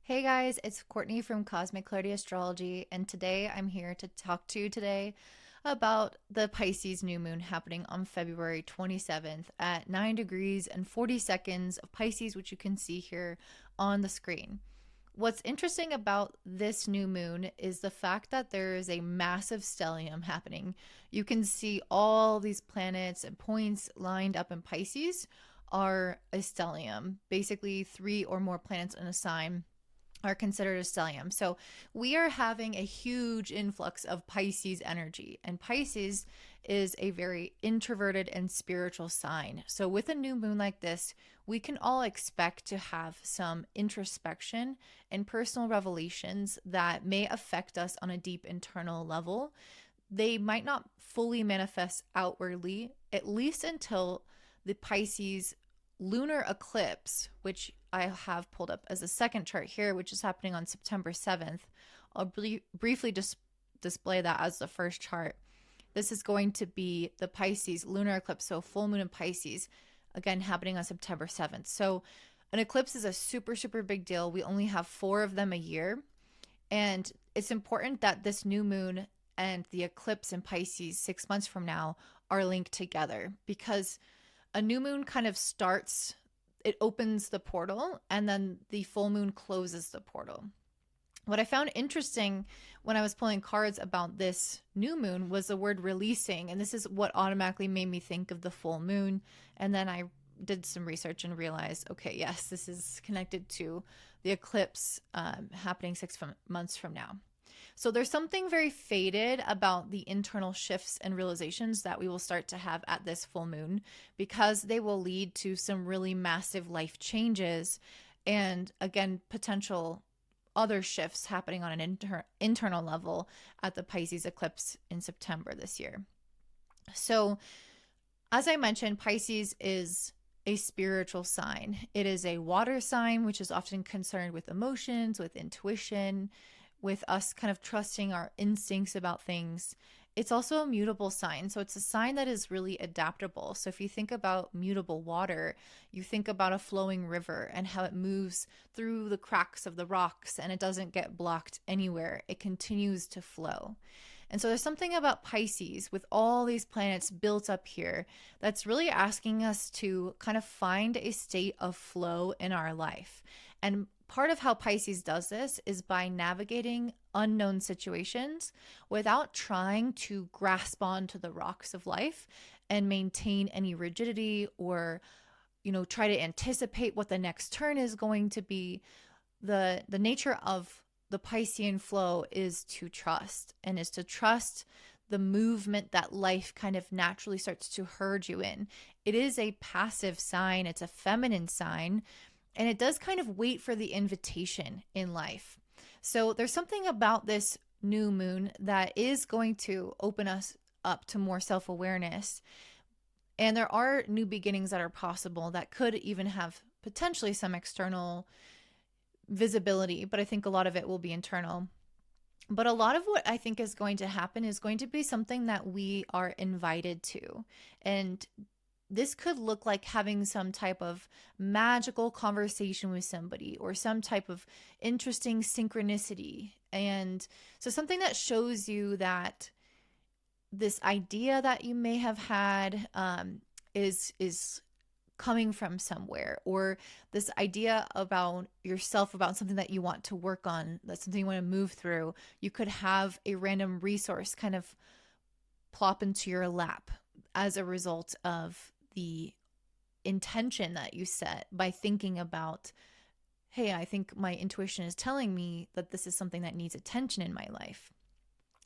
Hey guys, it's Courtney from Cosmic Clarity Astrology, and today I'm here to talk to you today about the Pisces new moon happening on February 27th at 9 degrees and 40 seconds of Pisces, which you can see here on the screen. What's interesting about this new moon is the fact that there is a massive stellium happening. You can see all these planets and points lined up in Pisces are a stellium, basically three or more planets in a sign are considered a stellium. So we are having a huge influx of Pisces energy, and Pisces is a very introverted and spiritual sign. So with a new moon like this, we can all expect to have some introspection and personal revelations that may affect us on a deep internal level. They might not fully manifest outwardly, at least until the Pisces lunar eclipse, which I have pulled up as a second chart here, which is happening on September 7th. I'll briefly just display that as the first chart. This is going to be the Pisces lunar eclipse, so full moon in Pisces, again happening on September 7th. So an eclipse is a super, super big deal. We only have 4 of them a year. And it's important that this new moon and the eclipse in Pisces 6 months from now are linked together, because a new moon kind of starts, it opens the portal, and then the full moon closes the portal. What I found interesting when I was pulling cards about this new moon was the word releasing, and this is what automatically made me think of the full moon. And then I did some research and realized, okay, yes, this is connected to the eclipse happening 6 months from now. So there's something very fated about the internal shifts and realizations that we will start to have at this full moon, because they will lead to some really massive life changes and, again, potential other shifts happening on an internal level at the Pisces eclipse in September this year. So as I mentioned, Pisces is a spiritual sign. It is a water sign, which is often concerned with emotions, with intuition, with us kind of trusting our instincts about things. It's also a mutable sign. So it's a sign that is really adaptable. So if you think about mutable water, you think about a flowing river and how it moves through the cracks of the rocks and it doesn't get blocked anywhere. It continues to flow. And so there's something about Pisces with all these planets built up here that's really asking us to kind of find a state of flow in our life. And part of how Pisces does this is by navigating unknown situations without trying to grasp onto the rocks of life and maintain any rigidity or, try to anticipate what the next turn is going to be. The nature of the Piscean flow is to trust, and is to trust the movement that life kind of naturally starts to herd you in. It is a passive sign, it's a feminine sign, and it does kind of wait for the invitation in life. So there's something about this new moon that is going to open us up to more self-awareness. And there are new beginnings that are possible that could even have potentially some external visibility, but I think a lot of it will be internal. But a lot of what I think is going to happen is going to be something that we are invited to. And this could look like having some type of magical conversation with somebody or some type of interesting synchronicity. And so something that shows you that this idea that you may have had is coming from somewhere, or this idea about yourself, about something that you want to work on, that's something you want to move through. You could have a random resource kind of plop into your lap as a result of the intention that you set by thinking about, hey, I think my intuition is telling me that this is something that needs attention in my life.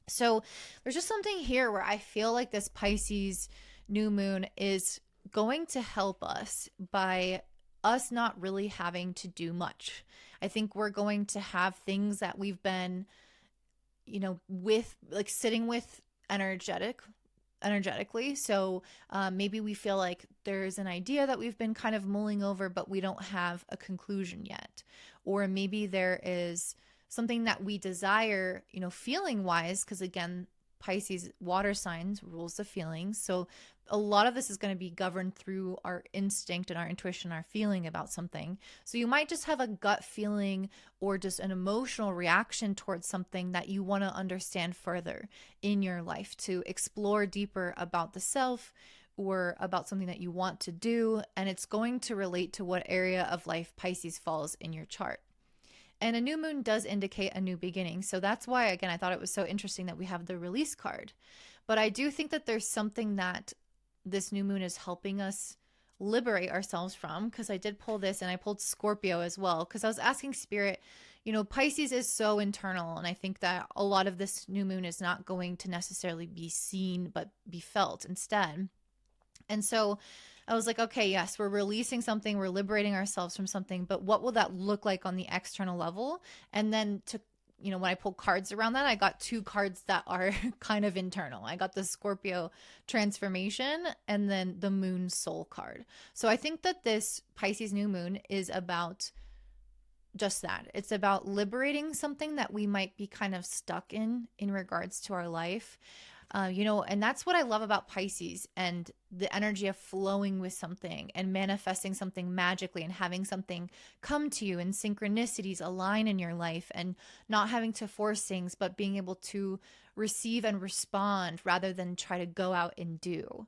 So there's just something here where I feel like this Pisces new moon is going to help us by us not really having to do much. I think we're going to have things that we've been, with, like, sitting with energetically. So maybe we feel like there's an idea that we've been kind of mulling over, but we don't have a conclusion yet. Or maybe there is something that we desire, feeling wise, because again, Pisces water signs rules the feelings. So a lot of this is going to be governed through our instinct and our intuition, our feeling about something. So you might just have a gut feeling or just an emotional reaction towards something that you want to understand further in your life, to explore deeper about the self or about something that you want to do. And it's going to relate to what area of life Pisces falls in your chart. And a new moon does indicate a new beginning. So that's why, again, I thought it was so interesting that we have the release card. But I do think that there's something that this new moon is helping us liberate ourselves from, because I did pull this and I pulled Scorpio as well, because I was asking Spirit, you know, Pisces is so internal. And I think that a lot of this new moon is not going to necessarily be seen, but be felt instead. And so I was like, okay, yes, we're releasing something, we're liberating ourselves from something, but what will that look like on the external level? And then to, you know, when I pulled cards around that, I got two cards that are kind of internal. I got the Scorpio transformation and then the moon soul card. So I think that this Pisces new moon is about just that. It's about liberating something that we might be kind of stuck in regards to our life. You know, and that's what I love about Pisces and the energy of flowing with something and manifesting something magically and having something come to you and synchronicities align in your life and not having to force things, but being able to receive and respond rather than try to go out and do.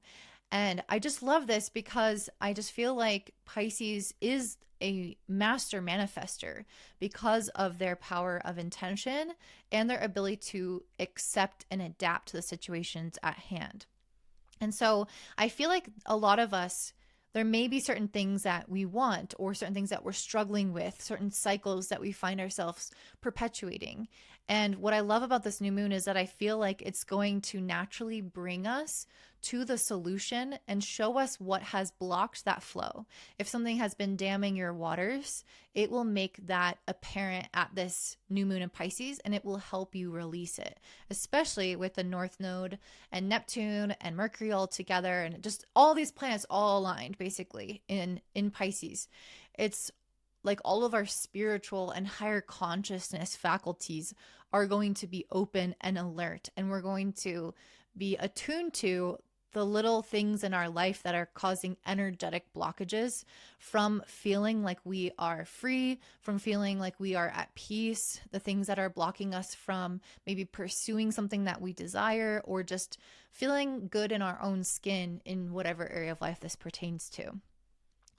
And I just love this because I just feel like Pisces is a master manifester because of their power of intention and their ability to accept and adapt to the situations at hand. And so I feel like a lot of us, there may be certain things that we want or certain things that we're struggling with, certain cycles that we find ourselves perpetuating. And what I love about this new moon is that I feel like it's going to naturally bring us to the solution and show us what has blocked that flow. If something has been damming your waters, it will make that apparent at this new moon in Pisces, and it will help you release it, especially with the North Node and Neptune and Mercury all together, and just all these planets all aligned basically in Pisces. It's like all of our spiritual and higher consciousness faculties are going to be open and alert, and we're going to be attuned to the little things in our life that are causing energetic blockages, from feeling like we are free, from feeling like we are at peace, the things that are blocking us from maybe pursuing something that we desire, or just feeling good in our own skin in whatever area of life this pertains to.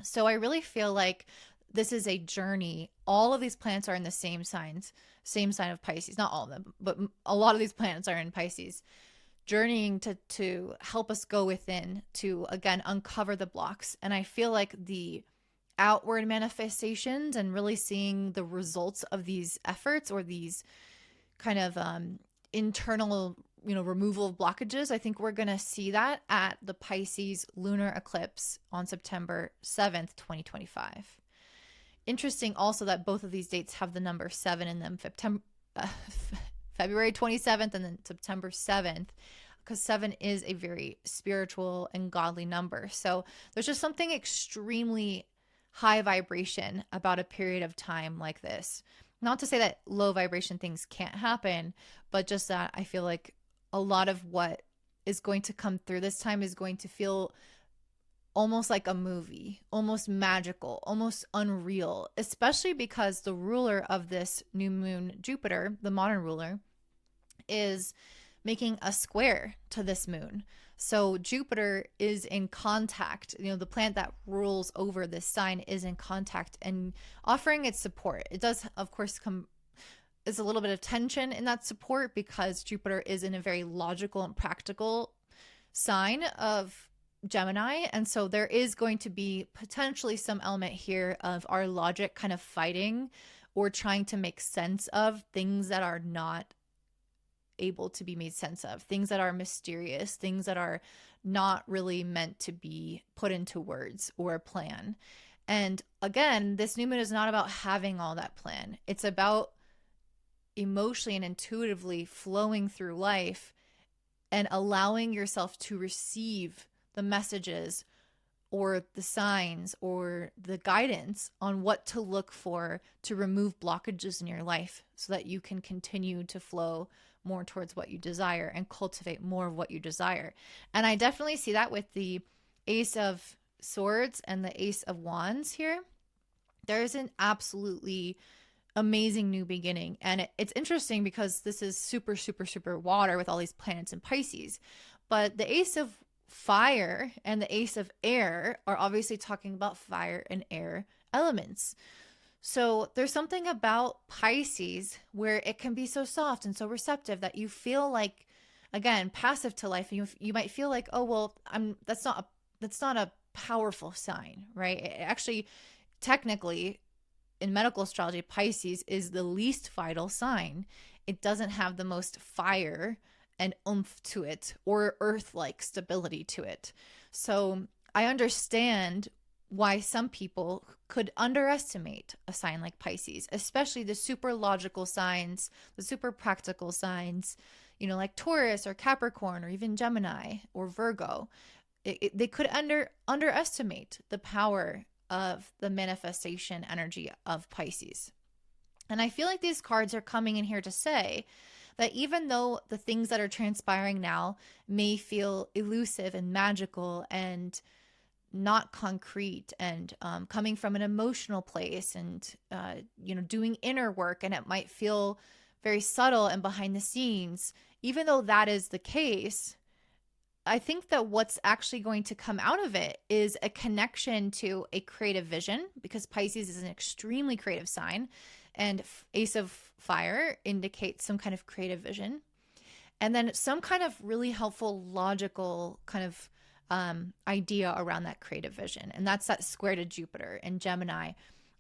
So I really feel like this is a journey. All of these planets are in the same sign of Pisces. Not all of them, but a lot of these planets are in Pisces, journeying to help us go within, to again uncover the blocks. And I feel like the outward manifestations and really seeing the results of these efforts, or these kind of internal, you know, removal of blockages, I think we're going to see that at the Pisces Lunar Eclipse on September 7th, 2025. Interesting also that both of these dates have the number 7 in them, February 27th and then September 7th, because 7 is a very spiritual and godly number. So there's just something extremely high vibration about a period of time like this. Not to say that low vibration things can't happen, but just that I feel like a lot of what is going to come through this time is going to feel almost like a movie, almost magical, almost unreal, especially because the ruler of this new moon, Jupiter, the modern ruler, is making a square to this moon. So Jupiter is in contact, you know, the planet that rules over this sign is in contact and offering its support. It does, of course, is a little bit of tension in that support because Jupiter is in a very logical and practical sign of Gemini. And so there is going to be potentially some element here of our logic kind of fighting or trying to make sense of things that are not able to be made sense of, things that are mysterious, things that are not really meant to be put into words or a plan. And again, this new moon is not about having all that plan. It's about emotionally and intuitively flowing through life and allowing yourself to receive the messages or the signs or the guidance on what to look for to remove blockages in your life so that you can continue to flow more towards what you desire and cultivate more of what you desire. And I definitely see that with the Ace of Swords and the Ace of Wands here. There's an absolutely amazing new beginning. And it's interesting because this is super, super, super water with all these planets in Pisces. But the Ace of Fire and the Ace of Air are obviously talking about fire and air elements. So there's something about Pisces where it can be so soft and so receptive that you feel like, again, passive to life. And you might feel like, oh, well, that's not a powerful sign, right? It actually, technically, in medical astrology, Pisces is the least vital sign. It doesn't have the most fire and oomph to it or earth-like stability to it. So I understand why some people could underestimate a sign like Pisces, especially the super logical signs, the super practical signs, like Taurus or Capricorn or even Gemini or Virgo. They could underestimate the power of the manifestation energy of Pisces. And I feel like these cards are coming in here to say that even though the things that are transpiring now may feel elusive and magical and not concrete and coming from an emotional place and, doing inner work, and it might feel very subtle and behind the scenes, even though that is the case, I think that what's actually going to come out of it is a connection to a creative vision, because Pisces is an extremely creative sign, and Ace of Fire indicates some kind of creative vision. And then some kind of really helpful, logical kind of idea around that creative vision. And that's that square to Jupiter and Gemini.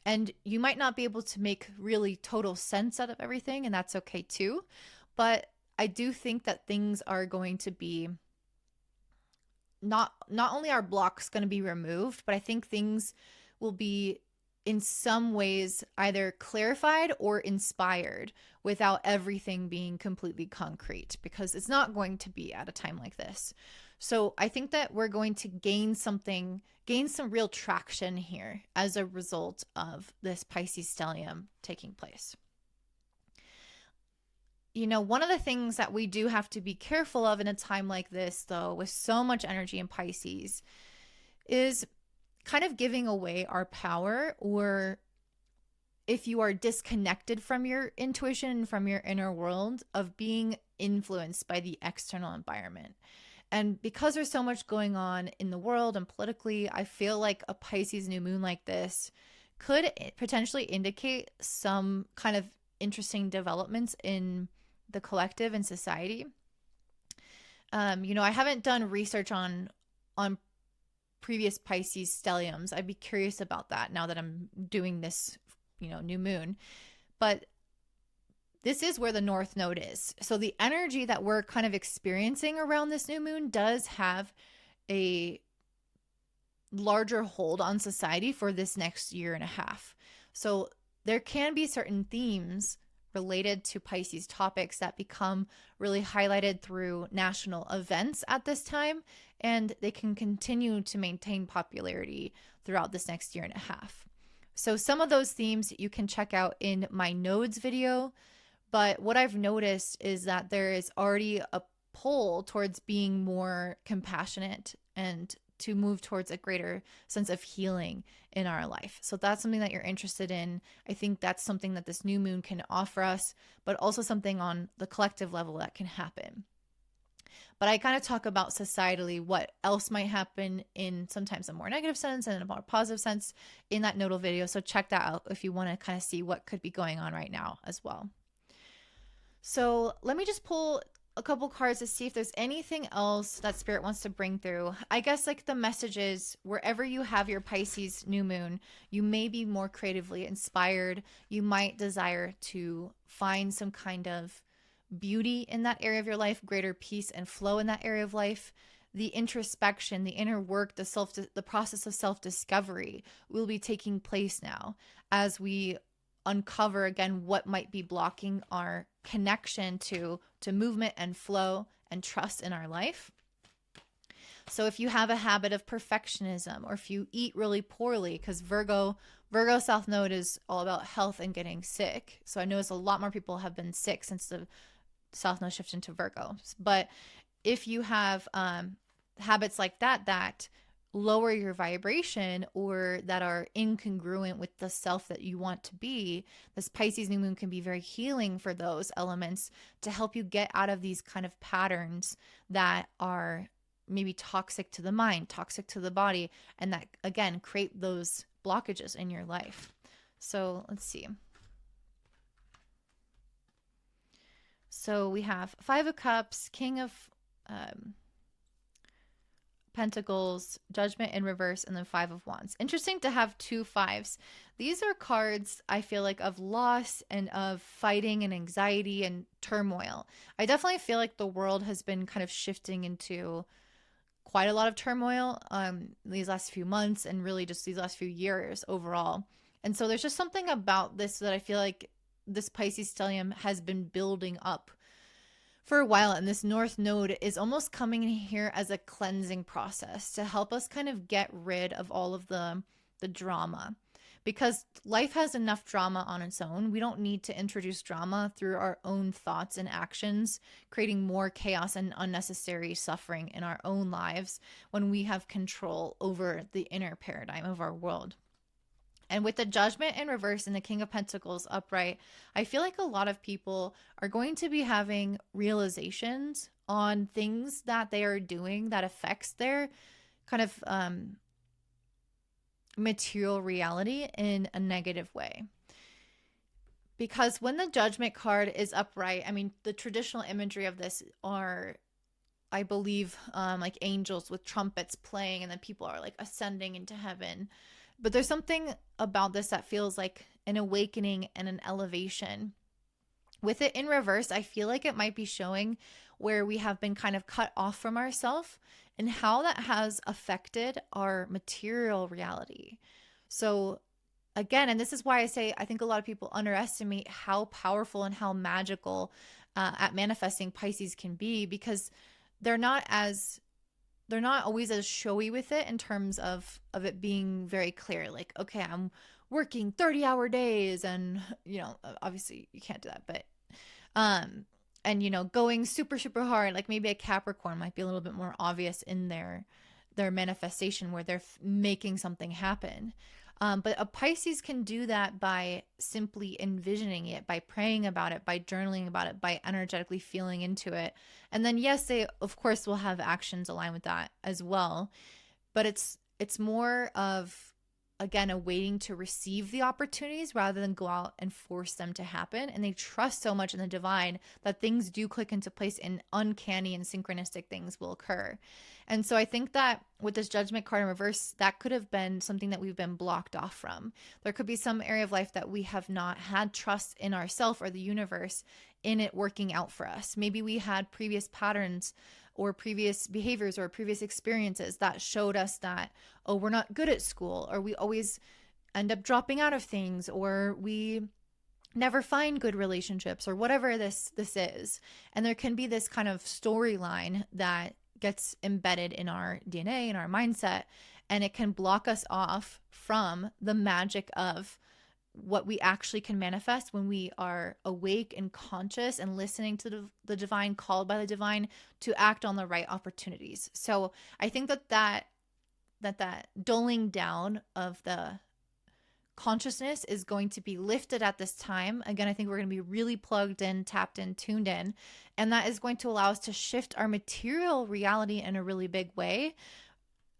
And you might not be able to make really total sense out of everything, and that's okay too. But I do think that things are going to be not only are blocks going to be removed, but I think things will be in some ways either clarified or inspired without everything being completely concrete, because it's not going to be at a time like this. So I think that we're going to gain some real traction here as a result of this Pisces stellium taking place. One of the things that we do have to be careful of in a time like this, though, with so much energy in Pisces, is kind of giving away our power, or if you are disconnected from your intuition and from your inner world, of being influenced by the external environment. And because there's so much going on in the world and politically, I feel like a Pisces new moon like this could potentially indicate some kind of interesting developments in the collective and society. I haven't done research on previous Pisces stelliums. I'd be curious about that now that I'm doing this, new moon. But this is where the North Node is. So the energy that we're kind of experiencing around this new moon does have a larger hold on society for this next year and a half. So there can be certain themes related to Pisces topics that become really highlighted through national events at this time, and they can continue to maintain popularity throughout this next year and a half. So some of those themes you can check out in my nodes video, but what I've noticed is that there is already a pull towards being more compassionate and to move towards a greater sense of healing in our life. So that's something that you're interested in. I think that's something that this new moon can offer us, but also something on the collective level that can happen. But I kind of talk about societally what else might happen in sometimes a more negative sense and a more positive sense in that nodal video. So check that out if you want to kind of see what could be going on right now as well. So let me just pull a couple cards to see if there's anything else that Spirit wants to bring through. I guess like the message is, wherever you have your Pisces new moon, you may be more creatively inspired. You might desire to find some kind of beauty in that area of your life, greater peace and flow in that area of life. The introspection, the inner work, the process of self-discovery will be taking place now as we uncover again what might be blocking our connection to movement and flow and trust in our life. So if you have a habit of perfectionism, or if you eat really poorly, because Virgo South Node is all about health and getting sick. So I notice a lot more people have been sick since the South Node shifted into Virgo. But if you have habits like that lower your vibration or that are incongruent with the self that you want to be, this Pisces new moon can be very healing for those elements to help you get out of these kind of patterns that are maybe toxic to the mind, toxic to the body, and that again create those blockages in your life. So let's see. So we have Five of Cups, King of Pentacles, Judgment in reverse, and then Five of Wands. Interesting to have two fives. These are cards, I feel like, of loss and of fighting and anxiety and turmoil. I definitely feel like the world has been kind of shifting into quite a lot of turmoil these last few months and really just these last few years overall. And so there's just something about this that I feel like this Pisces stellium has been building up for a while, and this North Node is almost coming in here as a cleansing process to help us kind of get rid of all of the drama, because life has enough drama on its own. We don't need to introduce drama through our own thoughts and actions, creating more chaos and unnecessary suffering in our own lives when we have control over the inner paradigm of our world. And with the Judgment in reverse and the King of Pentacles upright, I feel like a lot of people are going to be having realizations on things that they are doing that affects their kind of material reality in a negative way. Because when the Judgment card is upright, I mean, the traditional imagery of this are, I believe, like angels with trumpets playing, and then people are like ascending into heaven. But there's something about this that feels like an awakening and an elevation. With it in reverse, I feel like it might be showing where we have been kind of cut off from ourselves and how that has affected our material reality. So again, and this is why I say I think a lot of people underestimate how powerful and how magical at manifesting Pisces can be, because they're not always as showy with it in terms of it being very clear. Like, okay, I'm working 30-hour days, and, you know, obviously you can't do that, but, and, you know, going super, super hard. Like maybe a Capricorn might be a little bit more obvious in their manifestation where they're making something happen. But a Pisces can do that by simply envisioning it, by praying about it, by journaling about it, by energetically feeling into it. And then, yes, they, of course, will have actions aligned with that as well. But it's more of, again, a waiting to receive the opportunities rather than go out and force them to happen. And they trust so much in the divine that things do click into place and uncanny and synchronistic things will occur. And so I think that with this Judgment card in reverse, that could have been something that we've been blocked off from. There could be some area of life that we have not had trust in ourselves or the universe in it working out for us. Maybe we had previous patterns or previous behaviors or previous experiences that showed us that, oh, we're not good at school, or we always end up dropping out of things, or we never find good relationships, or whatever this is. And there can be this kind of storyline that gets embedded in our DNA, in our mindset, and it can block us off from the magic of what we actually can manifest when we are awake and conscious and listening to the divine, called by the divine to act on the right opportunities. So I think that dulling down of the consciousness is going to be lifted at this time. Again, I think we're going to be really plugged in, tapped in, tuned in, and that is going to allow us to shift our material reality in a really big way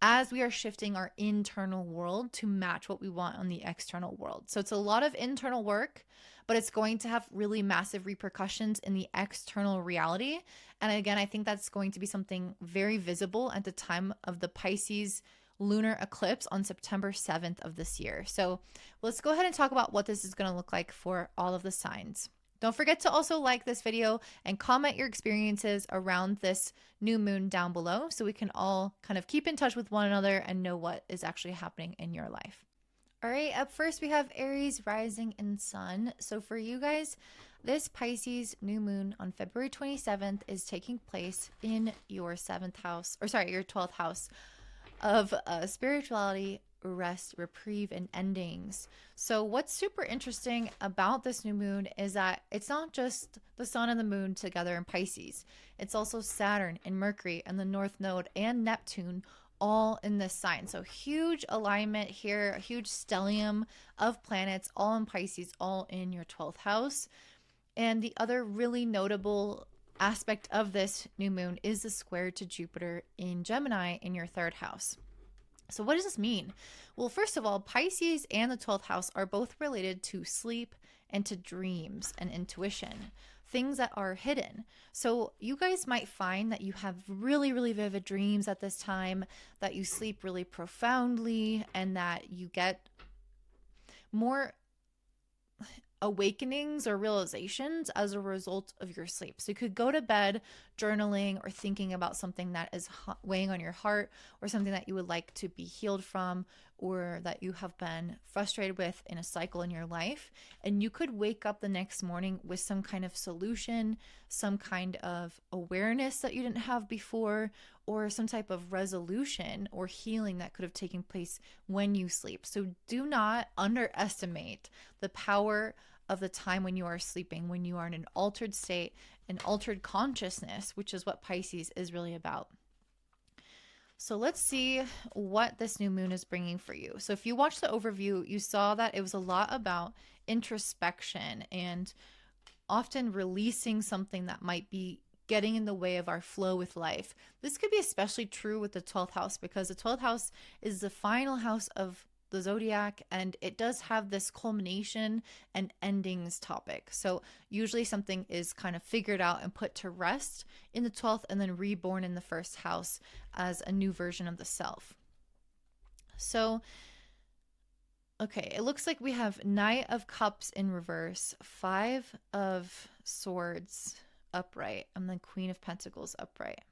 as we are shifting our internal world to match what we want on the external world. So it's a lot of internal work, but it's going to have really massive repercussions in the external reality. And again, I think that's going to be something very visible at the time of the Pisces Lunar Eclipse on September 7th of this year. So let's go ahead and talk about what this is going to look like for all of the signs. Don't forget to also like this video and comment your experiences around this new moon down below so we can all kind of keep in touch with one another and know what is actually happening in your life. All right, up first we have Aries rising and sun. So for you guys, this Pisces new moon on February 27th is taking place in your 7th house, or sorry, your 12th house of spirituality, rest, reprieve, and endings. So, what's super interesting about this new moon is that it's not just the sun and the moon together in Pisces, it's also Saturn and Mercury and the North Node and Neptune all in this sign. So, huge alignment here, a huge stellium of planets, all in Pisces, all in your 12th house. And the other really notable aspect of this new moon is the square to Jupiter in Gemini in your 3rd house. So what does this mean? Well, first of all, Pisces and the 12th house are both related to sleep and to dreams and intuition, things that are hidden. So you guys might find that you have really, really vivid dreams at this time, that you sleep really profoundly, and that you get more awakenings or realizations as a result of your sleep. So you could go to bed journaling or thinking about something that is weighing on your heart, or something that you would like to be healed from, or that you have been frustrated with in a cycle in your life. And you could wake up the next morning with some kind of solution, some kind of awareness that you didn't have before, or some type of resolution or healing that could have taken place when you sleep. So do not underestimate the power of the time when you are sleeping, when you are in an altered state, an altered consciousness, which is what Pisces is really about. So let's see what this new moon is bringing for you. So if you watched the overview, you saw that it was a lot about introspection and often releasing something that might be getting in the way of our flow with life. This could be especially true with the 12th house, because the 12th house is the final house of the zodiac, and it does have this culmination and endings topic. So usually something is kind of figured out and put to rest in the 12th, and then reborn in the 1st house as a new version of the self. So okay, it looks like we have Knight of Cups in reverse, 5 of Swords upright, and then Queen of Pentacles upright.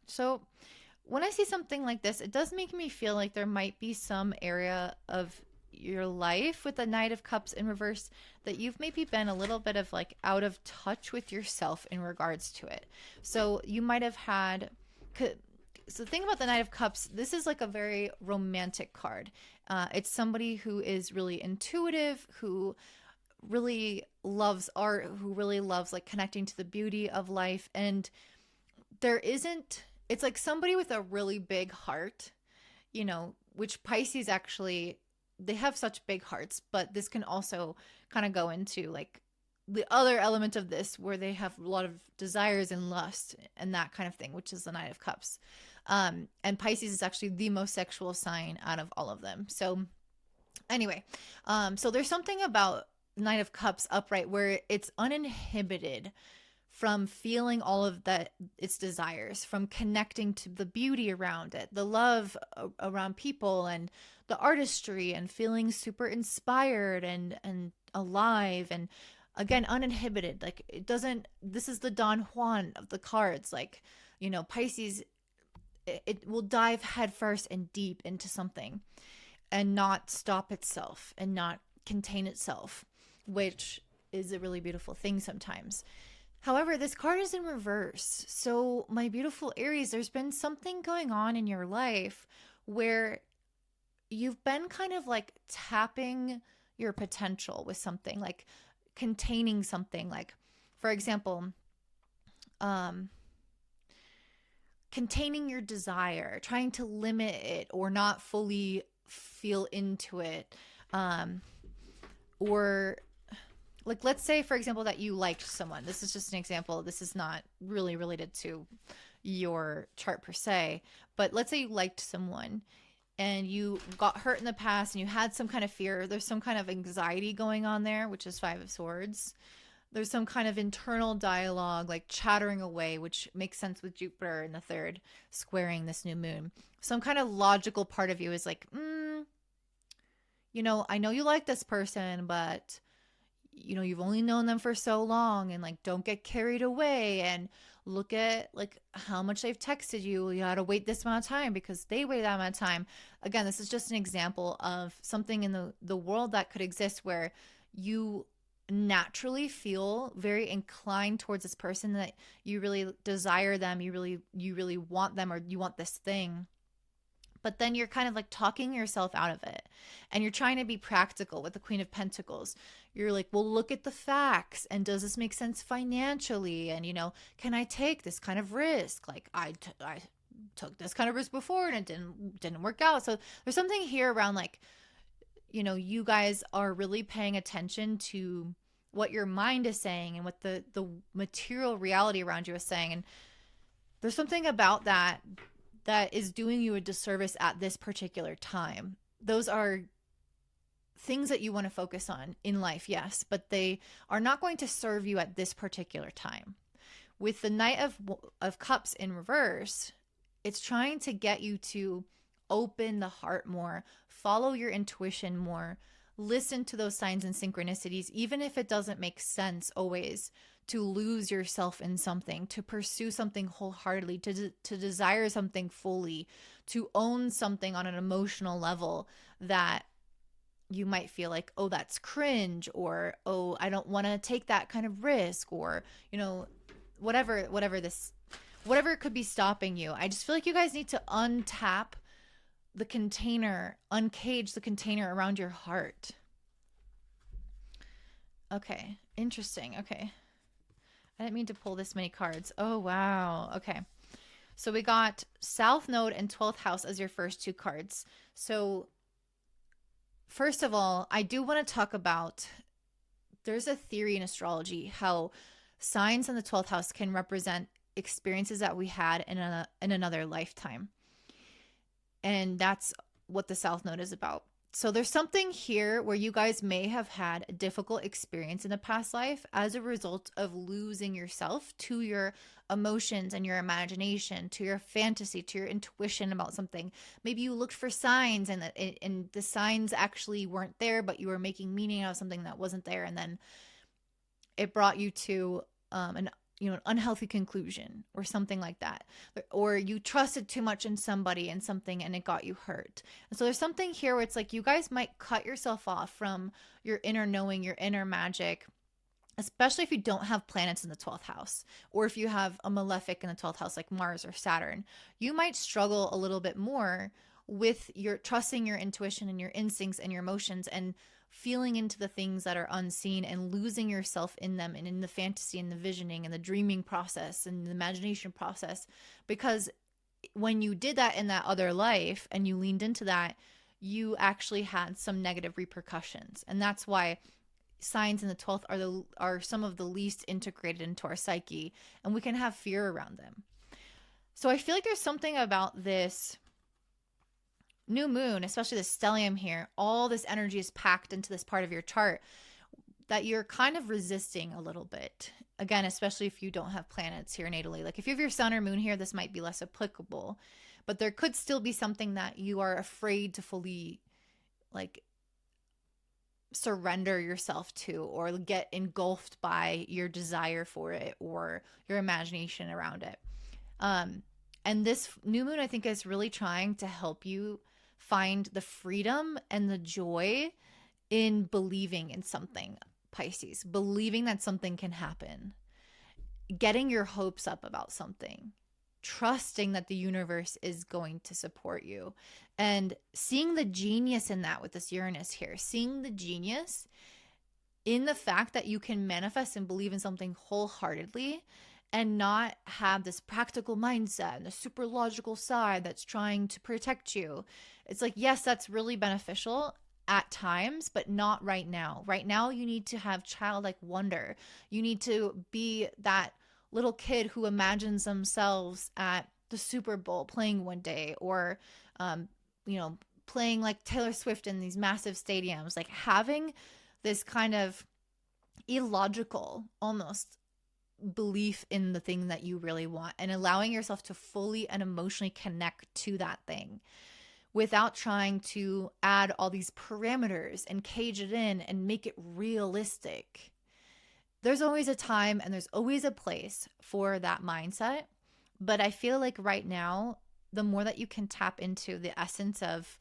So when I see something like this, it does make me feel like there might be some area of your life with the Knight of Cups in reverse that you've maybe been a little bit of like out of touch with yourself in regards to it. So you might have had, so the thing about the Knight of Cups, this is like a very romantic card. It's somebody who is really intuitive, who really loves art, who really loves like connecting to the beauty of life. And it's like somebody with a really big heart, you know, which Pisces actually, they have such big hearts, but this can also kind of go into like the other element of this where they have a lot of desires and lust and that kind of thing, which is the Knight of Cups. And Pisces is actually the most sexual sign out of all of them. So anyway, so there's something about Knight of Cups upright where it's uninhibited from feeling all of that, its desires, from connecting to the beauty around it, the love around people, and the artistry, and feeling super inspired and alive, and again uninhibited. Like it doesn't, this is the Don Juan of the cards. Like, you know, Pisces, it will dive headfirst and deep into something and not stop itself and not contain itself, which is a really beautiful thing sometimes. However, this card is in reverse. So my beautiful Aries, there's been something going on in your life where you've been kind of like tapping your potential with something, like containing something, like, for example, containing your desire, trying to limit it or not fully feel into it. Or like, let's say, for example, that you liked someone. This is just an example. This is not really related to your chart per se, but let's say you liked someone and you got hurt in the past and you had some kind of fear. There's some kind of anxiety going on there, which is 5 of Swords. There's some kind of internal dialogue, like chattering away, which makes sense with Jupiter in the 3rd squaring this new moon. Some kind of logical part of you is like, you know, I know you like this person, but you know, you've only known them for so long, and like, don't get carried away, and look at like how much they've texted you. You got to wait this amount of time because they wait that amount of time. Again, this is just an example of something in the world that could exist where you naturally feel very inclined towards this person, that you really desire them, you really want them, or you want this thing. But then you're kind of like talking yourself out of it, and you're trying to be practical with the Queen of Pentacles. You're like, well, look at the facts, and does this make sense financially? And can I take this kind of risk? Like I took this kind of risk before and it didn't work out. So there's something here around like, you guys are really paying attention to what your mind is saying and what the material reality around you is saying. And there's something about that is doing you a disservice at this particular time. Those are things that you want to focus on in life, yes, but they are not going to serve you at this particular time. With the Knight of Cups in reverse, it's trying to get you to open the heart more, follow your intuition more, listen to those signs and synchronicities, even if it doesn't make sense always, to lose yourself in something, to pursue something wholeheartedly, to desire something fully, to own something on an emotional level that you might feel like, oh, that's cringe, or, oh, I don't want to take that kind of risk, or, whatever it could be stopping you. I just feel like you guys need to untap the container, uncage the container around your heart. Okay, interesting. Okay. I didn't mean to pull this many cards. Oh, wow. Okay. So we got South Node and 12th house as your first two cards. So first of all, I do want to talk about, there's a theory in astrology how signs in the 12th house can represent experiences that we had in another lifetime. And that's what the South Node is about. So there's something here where you guys may have had a difficult experience in a past life as a result of losing yourself to your emotions and your imagination, to your fantasy, to your intuition about something. Maybe you looked for signs and the signs actually weren't there, but you were making meaning out of something that wasn't there. And then it brought you to an unhealthy conclusion or something like that. Or you trusted too much in somebody and something and it got you hurt. And so there's something here where it's like you guys might cut yourself off from your inner knowing, your inner magic, especially if you don't have planets in the 12th house, or if you have a malefic in the 12th house like Mars or Saturn. You might struggle a little bit more with your trusting your intuition and your instincts and your emotions, and feeling into the things that are unseen and losing yourself in them, and in the fantasy and the visioning and the dreaming process and the imagination process. Because when you did that in that other life and you leaned into that, you actually had some negative repercussions. And that's why signs in the 12th are some of the least integrated into our psyche, and we can have fear around them. So I feel like there's something about this new moon, especially the stellium here, all this energy is packed into this part of your chart that you're kind of resisting a little bit. Again, especially if you don't have planets here natally. Like if you have your sun or moon here, this might be less applicable, but there could still be something that you are afraid to fully like surrender yourself to, or get engulfed by your desire for it or your imagination around it. And this new moon, I think, is really trying to help you find the freedom and the joy in believing in something, Pisces, believing that something can happen, getting your hopes up about something, trusting that the universe is going to support you, and seeing the genius in that with this Uranus here, seeing the genius in the fact that you can manifest and believe in something wholeheartedly and not have this practical mindset and the super logical side that's trying to protect you. It's like, yes, that's really beneficial at times, but not right now. Right now, you need to have childlike wonder. You need to be that little kid who imagines themselves at the Super Bowl playing one day, or, playing like Taylor Swift in these massive stadiums, like having this kind of illogical almost belief in the thing that you really want, and allowing yourself to fully and emotionally connect to that thing without trying to add all these parameters and cage it in and make it realistic. there's always a time and there's always a place for that mindset. But I feel like right now, the more that you can tap into the essence of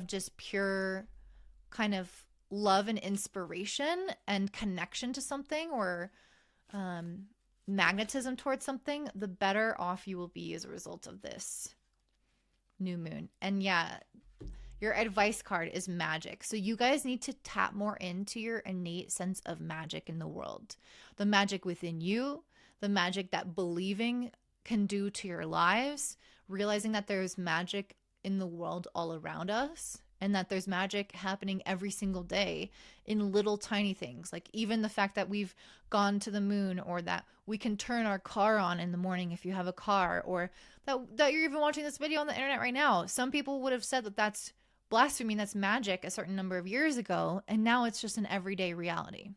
just pure kind of love and inspiration and connection to something, or magnetism towards something, the better off you will be as a result of this new moon. And yeah, your advice card is magic. So you guys need to tap more into your innate sense of magic in the world. The magic within you, the magic that believing can do to your lives, realizing that there's magic in the world all around us, and that there's magic happening every single day in little tiny things. Like even the fact that we've gone to the moon, or that we can turn our car on in the morning if you have a car, or that you're even watching this video on the internet right now. Some people would have said that that's blasphemy, that's magic a certain number of years ago, and now it's just an everyday reality.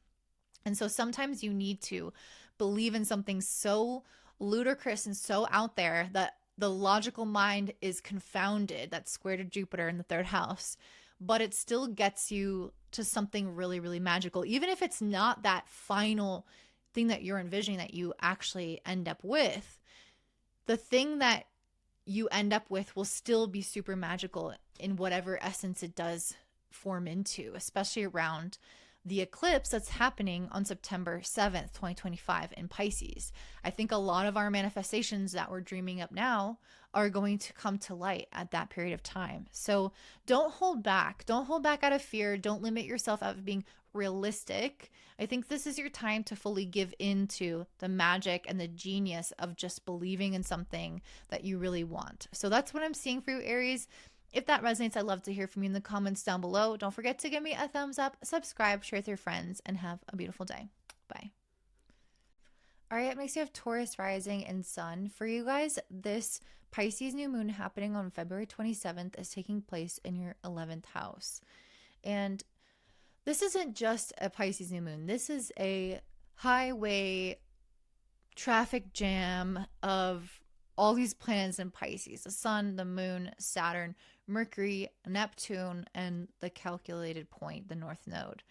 And so sometimes you need to believe in something so ludicrous and so out there that the logical mind is confounded, that's square to Jupiter in the third house, but it still gets you to something really, really magical. Even if it's not that final thing that you're envisioning that you actually end up with, the thing that you end up with will still be super magical in whatever essence it does form into, especially around the eclipse that's happening on September 7th, 2025 in Pisces. I think a lot of our manifestations that we're dreaming up now are going to come to light at that period of time. So don't hold back. Don't hold back out of fear. Don't limit yourself out of being realistic. I think this is your time to fully give into the magic and the genius of just believing in something that you really want. So that's what I'm seeing for you, Aries. If that resonates, I'd love to hear from you in the comments down below. Don't forget to give me a thumbs up, subscribe, share with your friends, and have a beautiful day. Bye. All right, next we have Taurus rising and sun. For you guys, this Pisces new moon happening on February 27th is taking place in your 11th house. And this isn't just a Pisces new moon. This is a highway traffic jam of all these planets in Pisces: the sun, the moon, Saturn, Mercury, Neptune, and the calculated point, the North Node.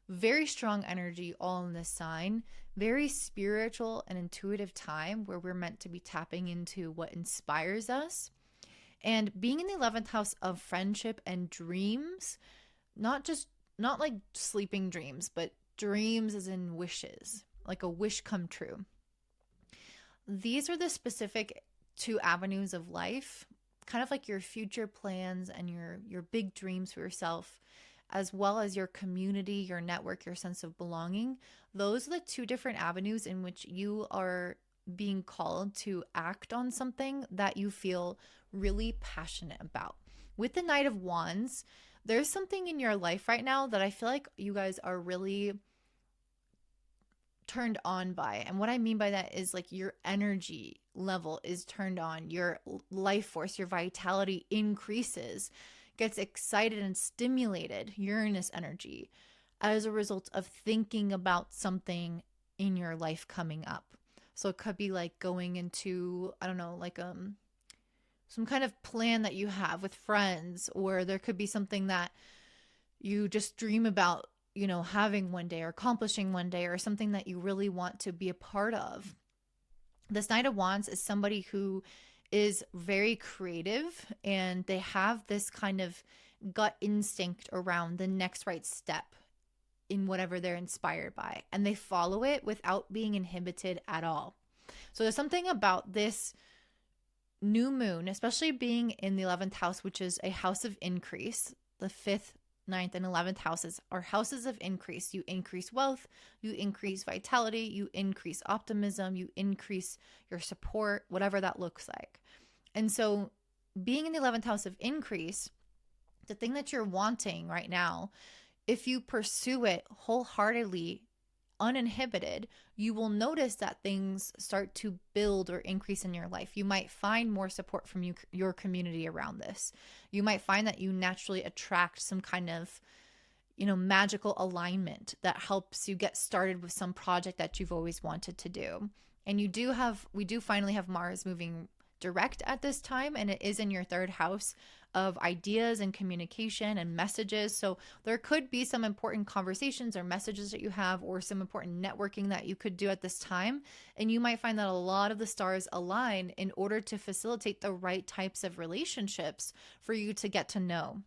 Very strong energy all in this sign. Very spiritual and intuitive time where we're meant to be tapping into what inspires us. And being in the 11th house of friendship and dreams, not like sleeping dreams, but dreams as in wishes, like a wish come true. These are the specific two avenues of life, kind of like your future plans and your big dreams for yourself, as well as your community, your network, your sense of belonging. Those are the two different avenues in which you are being called to act on something that you feel really passionate about. With the Knight of Wands, there's something in your life right now that I feel like you guys are really turned on by. And what I mean by that is like your energy level is turned on, your life force, your vitality increases, gets excited and stimulated, Uranus energy, as a result of thinking about something in your life coming up. So it could be like going into, I don't know, like some kind of plan that you have with friends, or there could be something that you just dream about, you know, having one day or accomplishing one day, or something that you really want to be a part of. This Knight of Wands is somebody who is very creative, and they have this kind of gut instinct around the next right step in whatever they're inspired by, and they follow it without being inhibited at all. So there's something about this new moon, especially being in the 11th house, which is a house of increase. The 5th, 9th, and 11th houses are houses of increase. You increase wealth, you increase vitality, you increase optimism, you increase your support, whatever that looks like. And so being in the 11th house of increase, the thing that you're wanting right now, if you pursue it wholeheartedly, uninhibited, you will notice that things start to build or increase in your life. You might find more support from your community around this. You might find that you naturally attract some kind of, you know, magical alignment that helps you get started with some project that you've always wanted to do. And we do finally have Mars moving direct at this time, and it is in your third house of ideas and communication and messages. So there could be some important conversations or messages that you have, or some important networking that you could do at this time. And you might find that a lot of the stars align in order to facilitate the right types of relationships for you to get to know.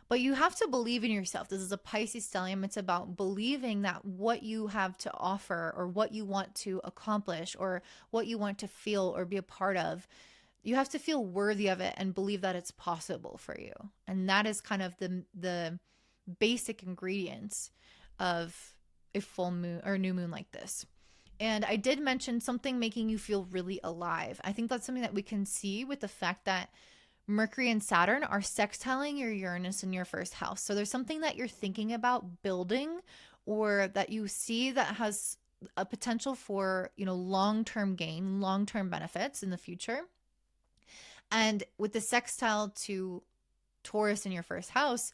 But you have to believe in yourself. This is a Pisces stellium. It's about believing that what you have to offer, or what you want to accomplish, or what you want to feel or be a part of, you have to feel worthy of it and believe that it's possible for you. And that is kind of the basic ingredients of a full moon or new moon like this. And I did mention something making you feel really alive. I think that's something that we can see with the fact that Mercury and Saturn are sextiling your Uranus in your first house. So there's something that you're thinking about building, or that you see that has a potential for, long-term gain, long-term benefits in the future. And with the sextile to Taurus in your first house,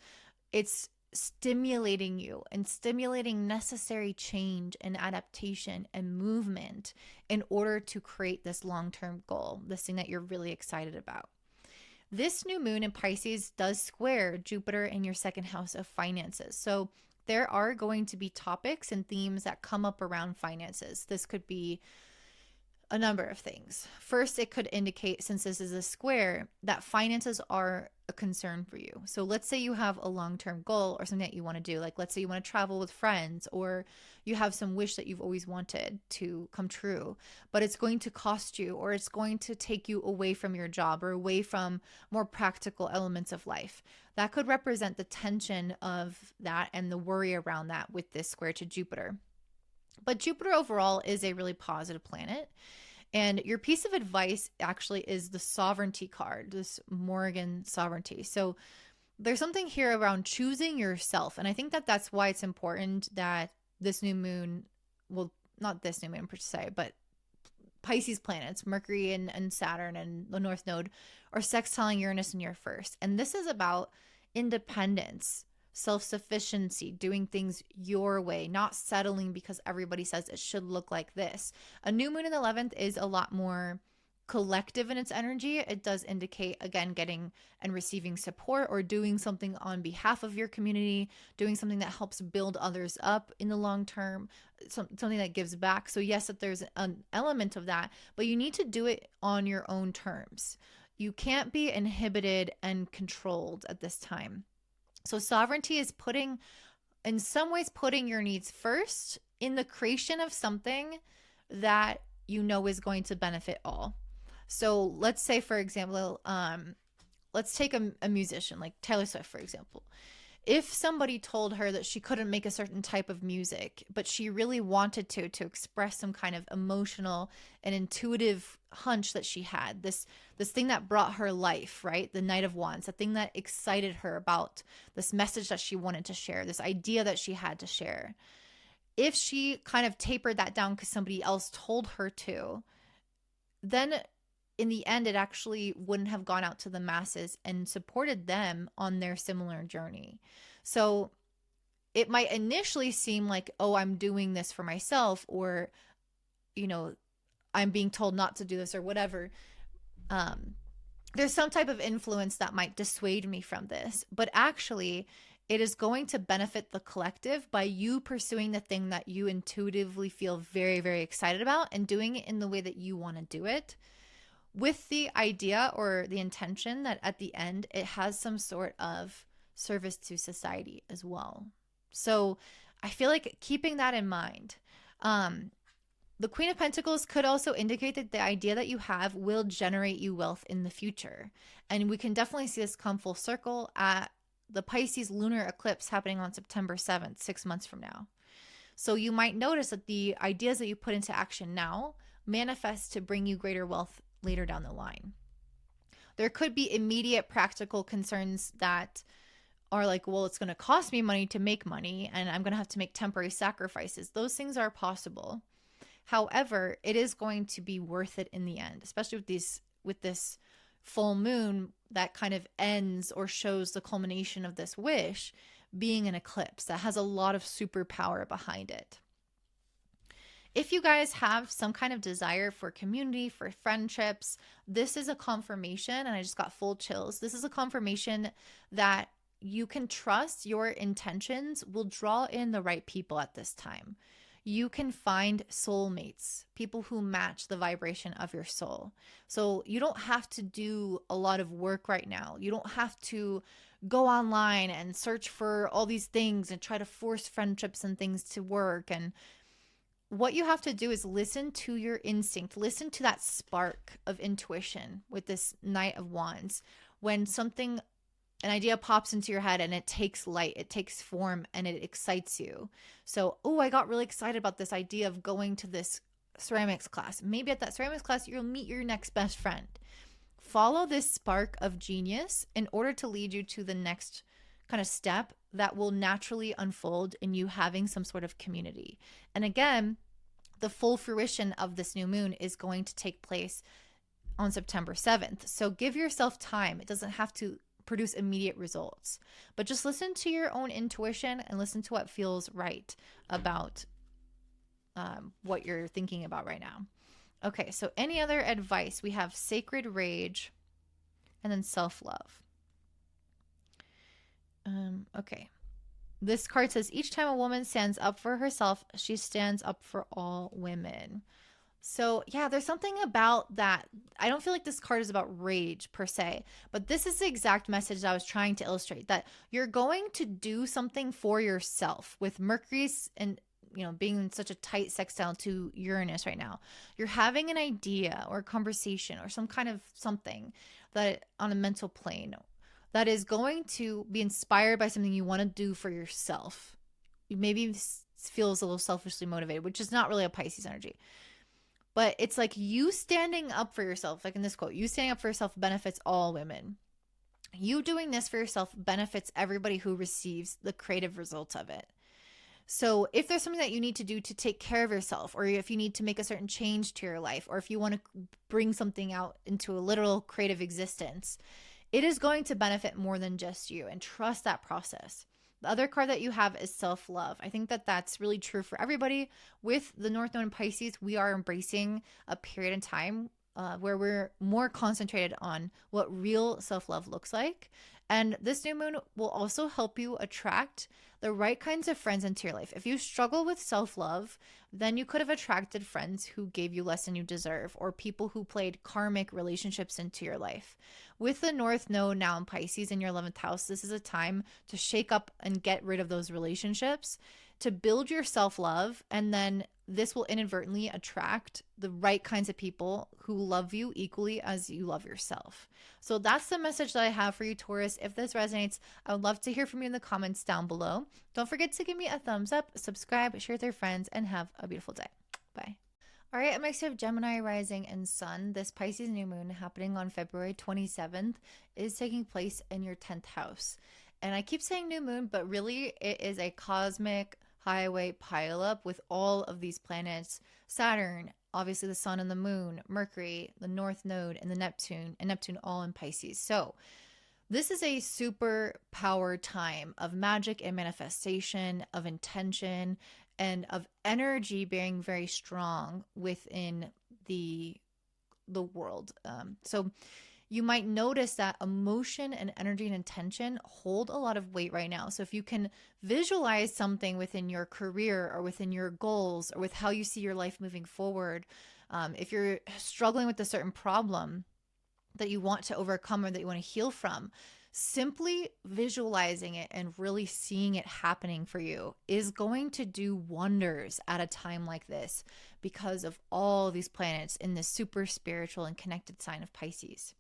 it's stimulating you and stimulating necessary change and adaptation and movement in order to create this long-term goal, this thing that you're really excited about. This new moon in Pisces does square Jupiter in your second house of finances. So there are going to be topics and themes that come up around finances. This could be a number of things. First, it could indicate, since this is a square, that finances are a concern for you. So let's say you have a long-term goal or something that you want to do. Like, let's say you want to travel with friends, or you have some wish that you've always wanted to come true, but it's going to cost you, or it's going to take you away from your job or away from more practical elements of life. That could represent the tension of that and the worry around that with this square to Jupiter. But Jupiter overall is a really positive planet. And your piece of advice actually is the sovereignty card, this Morgan sovereignty. So there's something here around choosing yourself. And I think that that's why it's important that this new moon, well, not this new moon per se, but Pisces planets, Mercury and Saturn and the North Node, are sextiling Uranus in your first. And this is about independence, self-sufficiency, doing things your way, not settling because everybody says it should look like this. A new moon in the 11th is a lot more collective in its energy. It does indicate, again, getting and receiving support, or doing something on behalf of your community, doing something that helps build others up in the long term, something that gives back. So yes, that there's an element of that, but you need to do it on your own terms. You can't be inhibited and controlled at this time. So sovereignty is in some ways putting your needs first in the creation of something that you know is going to benefit all. So let's say, for example, let's take a musician like Taylor Swift, for example. If somebody told her that she couldn't make a certain type of music, but she really wanted to express some kind of emotional and intuitive hunch that she had, this thing that brought her life, right? The Knight of Wands, the thing that excited her about this message that she wanted to share, this idea that she had to share. If she kind of tapered that down because somebody else told her to, then in the end, it actually wouldn't have gone out to the masses and supported them on their similar journey. So it might initially seem like, oh, I'm doing this for myself, or, I'm being told not to do this or whatever. There's some type of influence that might dissuade me from this, but actually it is going to benefit the collective by you pursuing the thing that you intuitively feel very, very excited about and doing it in the way that you want to do it, with the idea or the intention that at the end it has some sort of service to society as well. So I feel like keeping that in mind. The Queen of Pentacles could also indicate that the idea that you have will generate you wealth in the future. And we can definitely see this come full circle at the Pisces Lunar Eclipse happening on September 7th, 6 months from now. So you might notice that the ideas that you put into action now manifest to bring you greater wealth later down the line. There could be immediate practical concerns that are like, well, it's going to cost me money to make money, and I'm going to have to make temporary sacrifices. Those things are possible. However, it is going to be worth it in the end, especially with this full moon that kind of ends or shows the culmination of this wish being an eclipse that has a lot of superpower behind it. If you guys have some kind of desire for community, for friendships, this is a confirmation, and I just got full chills. This is a confirmation that you can trust your intentions will draw in the right people at this time. You can find soulmates, people who match the vibration of your soul. So you don't have to do a lot of work right now. You don't have to go online and search for all these things and try to force friendships and things to work. And what you have to do is listen to your instinct, listen to that spark of intuition with this Knight of Wands. When something, an idea pops into your head and it takes light, it takes form, and it excites you. So, oh, I got really excited about this idea of going to this ceramics class. Maybe at that ceramics class, you'll meet your next best friend. Follow this spark of genius in order to lead you to the next kind of step that will naturally unfold in you having some sort of community. And again, the full fruition of this new moon is going to take place on September 7th. So give yourself time. It doesn't have to produce immediate results, but just listen to your own intuition and listen to what feels right about what you're thinking about right now. Okay, so any other advice? We have sacred rage and then self-love. Okay. This card says, each time a woman stands up for herself, she stands up for all women. So yeah, there's something about that. I don't feel like this card is about rage per se, but this is the exact message that I was trying to illustrate, that you're going to do something for yourself with Mercury's and being in such a tight sextile to Uranus right now. You're having an idea or a conversation or some kind of something that on a mental plane that is going to be inspired by something you want to do for yourself. You maybe feels a little selfishly motivated, which is not really a Pisces energy. But it's like you standing up for yourself, like in this quote, you standing up for yourself benefits all women. You doing this for yourself benefits everybody who receives the creative results of it. So if there's something that you need to do to take care of yourself, or if you need to make a certain change to your life, or if you want to bring something out into a literal creative existence, it is going to benefit more than just you, and trust that process. The other card that you have is self-love. I think that that's really true for everybody. With the North Node in Pisces, we are embracing a period in time where we're more concentrated on what real self-love looks like. And this new moon will also help you attract the right kinds of friends into your life. If you struggle with self-love, then you could have attracted friends who gave you less than you deserve, or people who played karmic relationships into your life. With the North Node now in Pisces in your 11th house, this is a time to shake up and get rid of those relationships, to build your self-love, and then this will inadvertently attract the right kinds of people who love you equally as you love yourself. So that's the message that I have for you, Taurus. If this resonates, I would love to hear from you in the comments down below. Don't forget to give me a thumbs up, subscribe, share with your friends, and have a beautiful day. Bye. All right, next we have Gemini rising and sun. This Pisces new moon happening on February 27th is taking place in your 10th house. And I keep saying new moon, but really it is a cosmic highway pileup with all of these planets: Saturn, obviously the sun and the moon, Mercury, the North Node, and Neptune all in Pisces. So this is a super power time of magic and manifestation, of intention, and of energy being very strong within the world. So you might notice that emotion and energy and intention hold a lot of weight right now. So if you can visualize something within your career or within your goals or with how you see your life moving forward, if you're struggling with a certain problem that you want to overcome or that you want to heal from, simply visualizing it and really seeing it happening for you is going to do wonders at a time like this, because of all these planets in this super spiritual and connected sign of Pisces.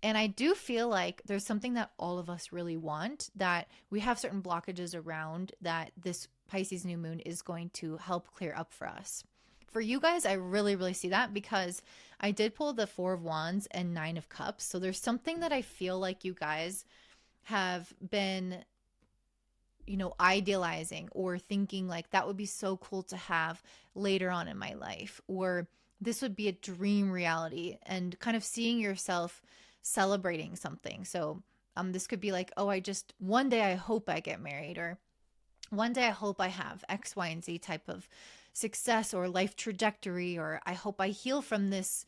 And I do feel like there's something that all of us really want, that we have certain blockages around, that this Pisces new moon is going to help clear up for us. For you guys, I really, really see that, because I did pull the 4 of Wands and 9 of Cups. So there's something that I feel like you guys have been, idealizing or thinking like that would be so cool to have later on in my life, or this would be a dream reality, and kind of seeing yourself celebrating something. So this could be like, oh, one day I hope I get married, or one day I hope I have X, Y, and Z type of success or life trajectory, or I hope I heal from this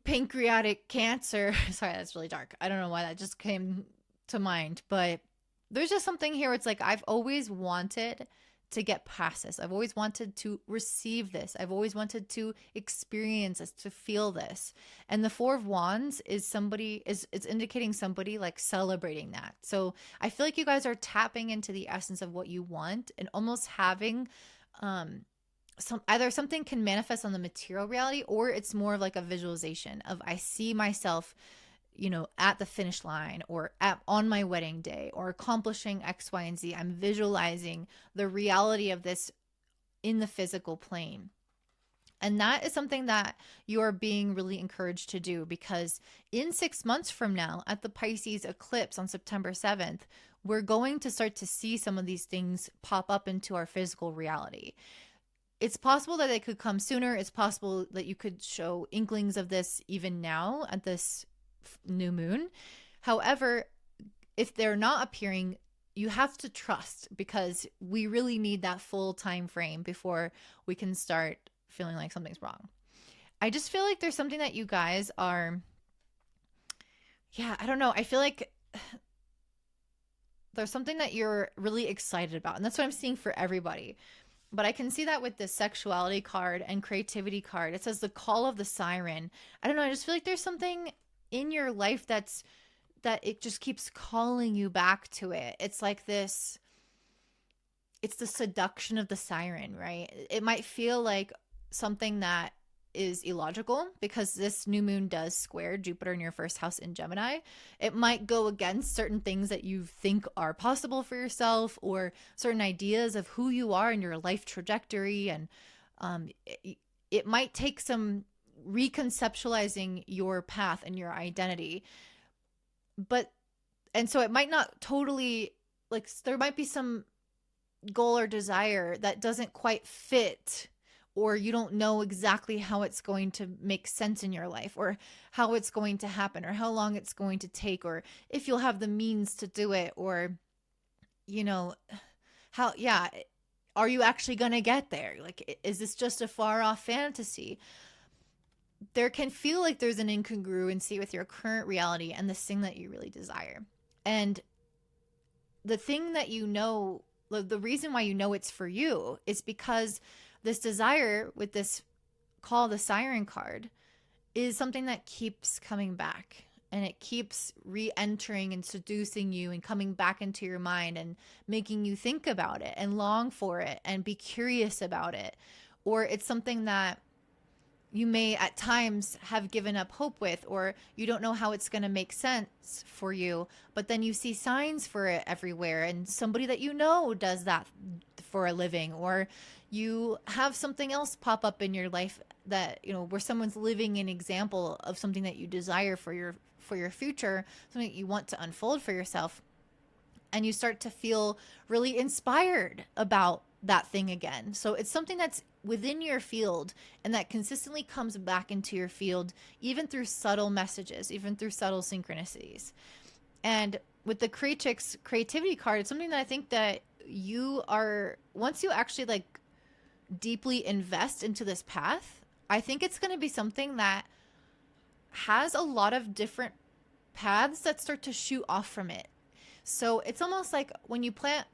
pancreatic cancer. Sorry, that's really dark. I don't know why that just came to mind, but there's just something here. It's like, I've always wanted to get past this. I've always wanted to receive this. I've always wanted to experience this, to feel this. And the Four of Wands is somebody, is it's indicating somebody like celebrating that. So I feel like you guys are tapping into the essence of what you want and almost having either something can manifest on the material reality, or it's more of like a visualization of, I see myself, you know, at the finish line, or on my wedding day, or accomplishing X, Y, and Z. I'm visualizing the reality of this in the physical plane. And that is something that you are being really encouraged to do, because in 6 months from now, at the Pisces eclipse on September 7th, we're going to start to see some of these things pop up into our physical reality. It's possible that they could come sooner. It's possible that you could show inklings of this even now at this new moon. However, if they're not appearing, you have to trust, because we really need that full time frame before we can start feeling like something's wrong. I just feel like there's something that you guys are, I don't know. I feel like there's something that you're really excited about, and that's what I'm seeing for everybody. But I can see that with the sexuality card and creativity card. It says the call of the siren. I don't know. I just feel like there's something in your life that it just keeps calling you back to it. It's like this, it's the seduction of the siren, right? It might feel like something that is illogical, because this new moon does square Jupiter in your first house in Gemini. It might go against certain things that you think are possible for yourself, or certain ideas of who you are in your life trajectory. And it might take some reconceptualizing your path and your identity. And so it might not totally, like, there might be some goal or desire that doesn't quite fit, or you don't know exactly how it's going to make sense in your life, or how it's going to happen, or how long it's going to take, or if you'll have the means to do it, or, you know, are you actually going to get there? Like, is this just a far off fantasy? There can feel like there's an incongruency with your current reality and this thing that you really desire. And the thing that you know, the reason why you know it's for you is because this desire with this call the siren card is something that keeps coming back, and it keeps re-entering and seducing you and coming back into your mind and making you think about it and long for it and be curious about it. Or it's something that you may at times have given up hope with, or you don't know how it's going to make sense for you, but then you see signs for it everywhere, and somebody that you know does that for a living, or you have something else pop up in your life that, you know, where someone's living an example of something that you desire for your future, something that you want to unfold for yourself, and you start to feel really inspired about that thing again. So it's something that's within your field and that consistently comes back into your field, even through subtle messages, even through subtle synchronicities. And with the creativity card, it's something that I think that you are, once you actually like deeply invest into this path, I think it's going to be something that has a lot of different paths that start to shoot off from it. So it's almost like when you plant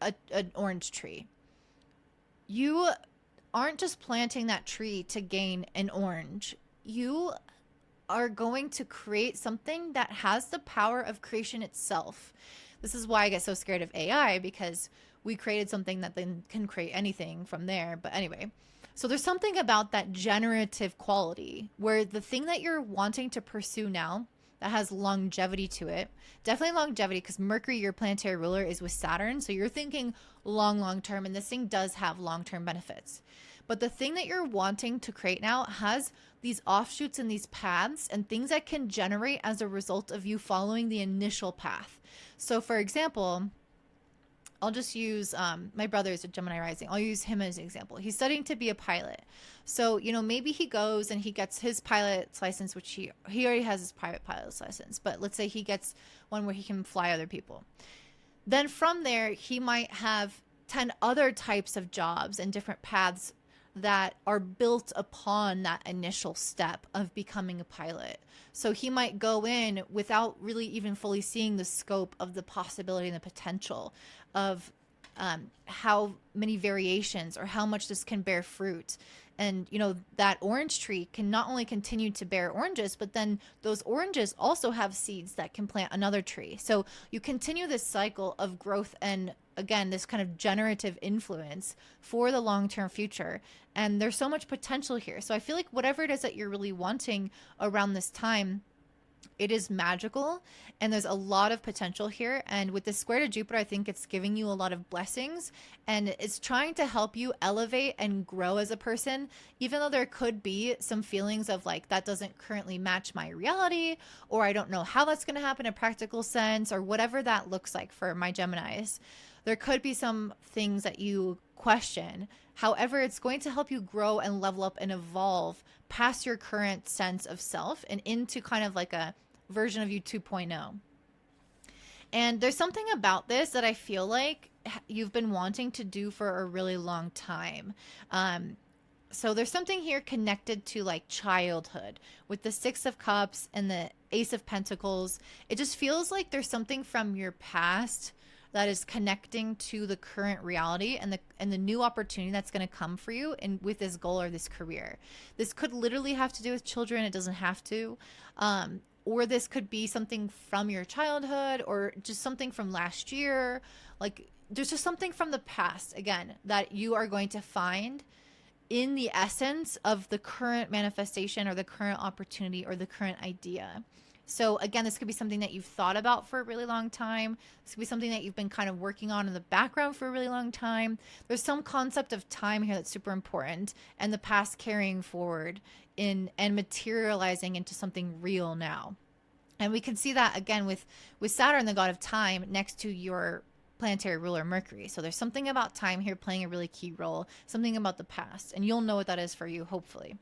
an orange tree, you aren't just planting that tree to gain an orange. You are going to create something that has the power of creation itself. This is why I get so scared of AI, because we created something that then can create anything from there. But anyway, so there's something about that generative quality where the thing that you're wanting to pursue now that has longevity to it, definitely longevity, because Mercury, your planetary ruler, is with Saturn. So you're thinking long term, and this thing does have long-term benefits. But the thing that you're wanting to create now has these offshoots and these paths and things that can generate as a result of you following the initial path. So for example, I'll just use my brother is a Gemini rising. I'll use him as an example. He's studying to be a pilot. So, you know, maybe he goes and he gets his pilot's license, which he already has his private pilot's license. But let's say he gets one where he can fly other people. Then from there, he might have 10 other types of jobs and different paths that are built upon that initial step of becoming a pilot. So he might go in without really even fully seeing the scope of the possibility and the potential of how many variations or how much this can bear fruit. And, you know, that orange tree can not only continue to bear oranges, but then those oranges also have seeds that can plant another tree. So you continue this cycle of growth and, again, this kind of generative influence for the long-term future. And there's so much potential here. So I feel like whatever it is that you're really wanting around this time, it is magical, and there's a lot of potential here. And with this square to Jupiter, I think it's giving you a lot of blessings, and it's trying to help you elevate and grow as a person, even though there could be some feelings of like, that doesn't currently match my reality, or I don't know how that's going to happen in a practical sense, or whatever that looks like for my Geminis. There could be some things that you question. However, it's going to help you grow and level up and evolve past your current sense of self and into kind of like a version of you 2.0. And there's something about this that I feel like you've been wanting to do for a really long time. So there's something here connected to like childhood with the Six of Cups and the Ace of Pentacles. It just feels like there's something from your past that is connecting to the current reality and the new opportunity that's going to come for you and with this goal or this career. This could literally have to do with children. It doesn't have to. Or this could be something from your childhood or just something from last year. Like there's just something from the past, again, that you are going to find in the essence of the current manifestation or the current opportunity or the current idea. So again, this could be something that you've thought about for a really long time. This could be something that you've been kind of working on in the background for a really long time. There's some concept of time here that's super important, and the past carrying forward and materializing into something real now. And we can see that again with Saturn, the god of time, next to your planetary ruler Mercury. So there's something about time here playing a really key role, something about the past, and you'll know what that is for you, hopefully.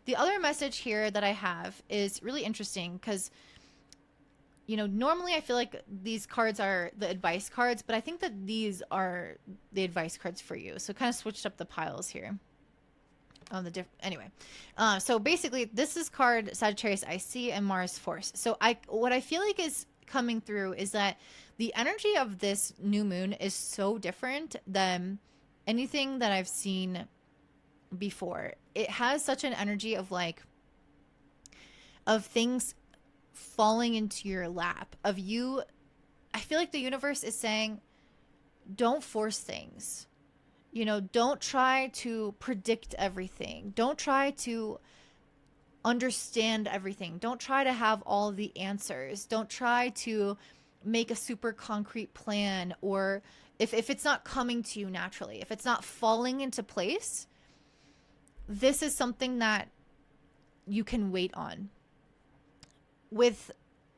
The other message here that I have is really interesting because, you know, normally I feel like these cards are the advice cards, but I think that these are the advice cards for you. So kind of switched up the piles here. Anyway, so basically this is card Sagittarius IC and Mars Force. So what I feel like is coming through is that the energy of this new moon is so different than anything that I've seen before. It has such an energy of like of things falling into your lap, of you. I feel like the universe is saying, don't force things. You know, don't try to predict everything. Don't try to understand everything. Don't try to have all the answers. Don't try to make a super concrete plan, or if it's not coming to you naturally, if it's not falling into place, this is something that you can wait on. With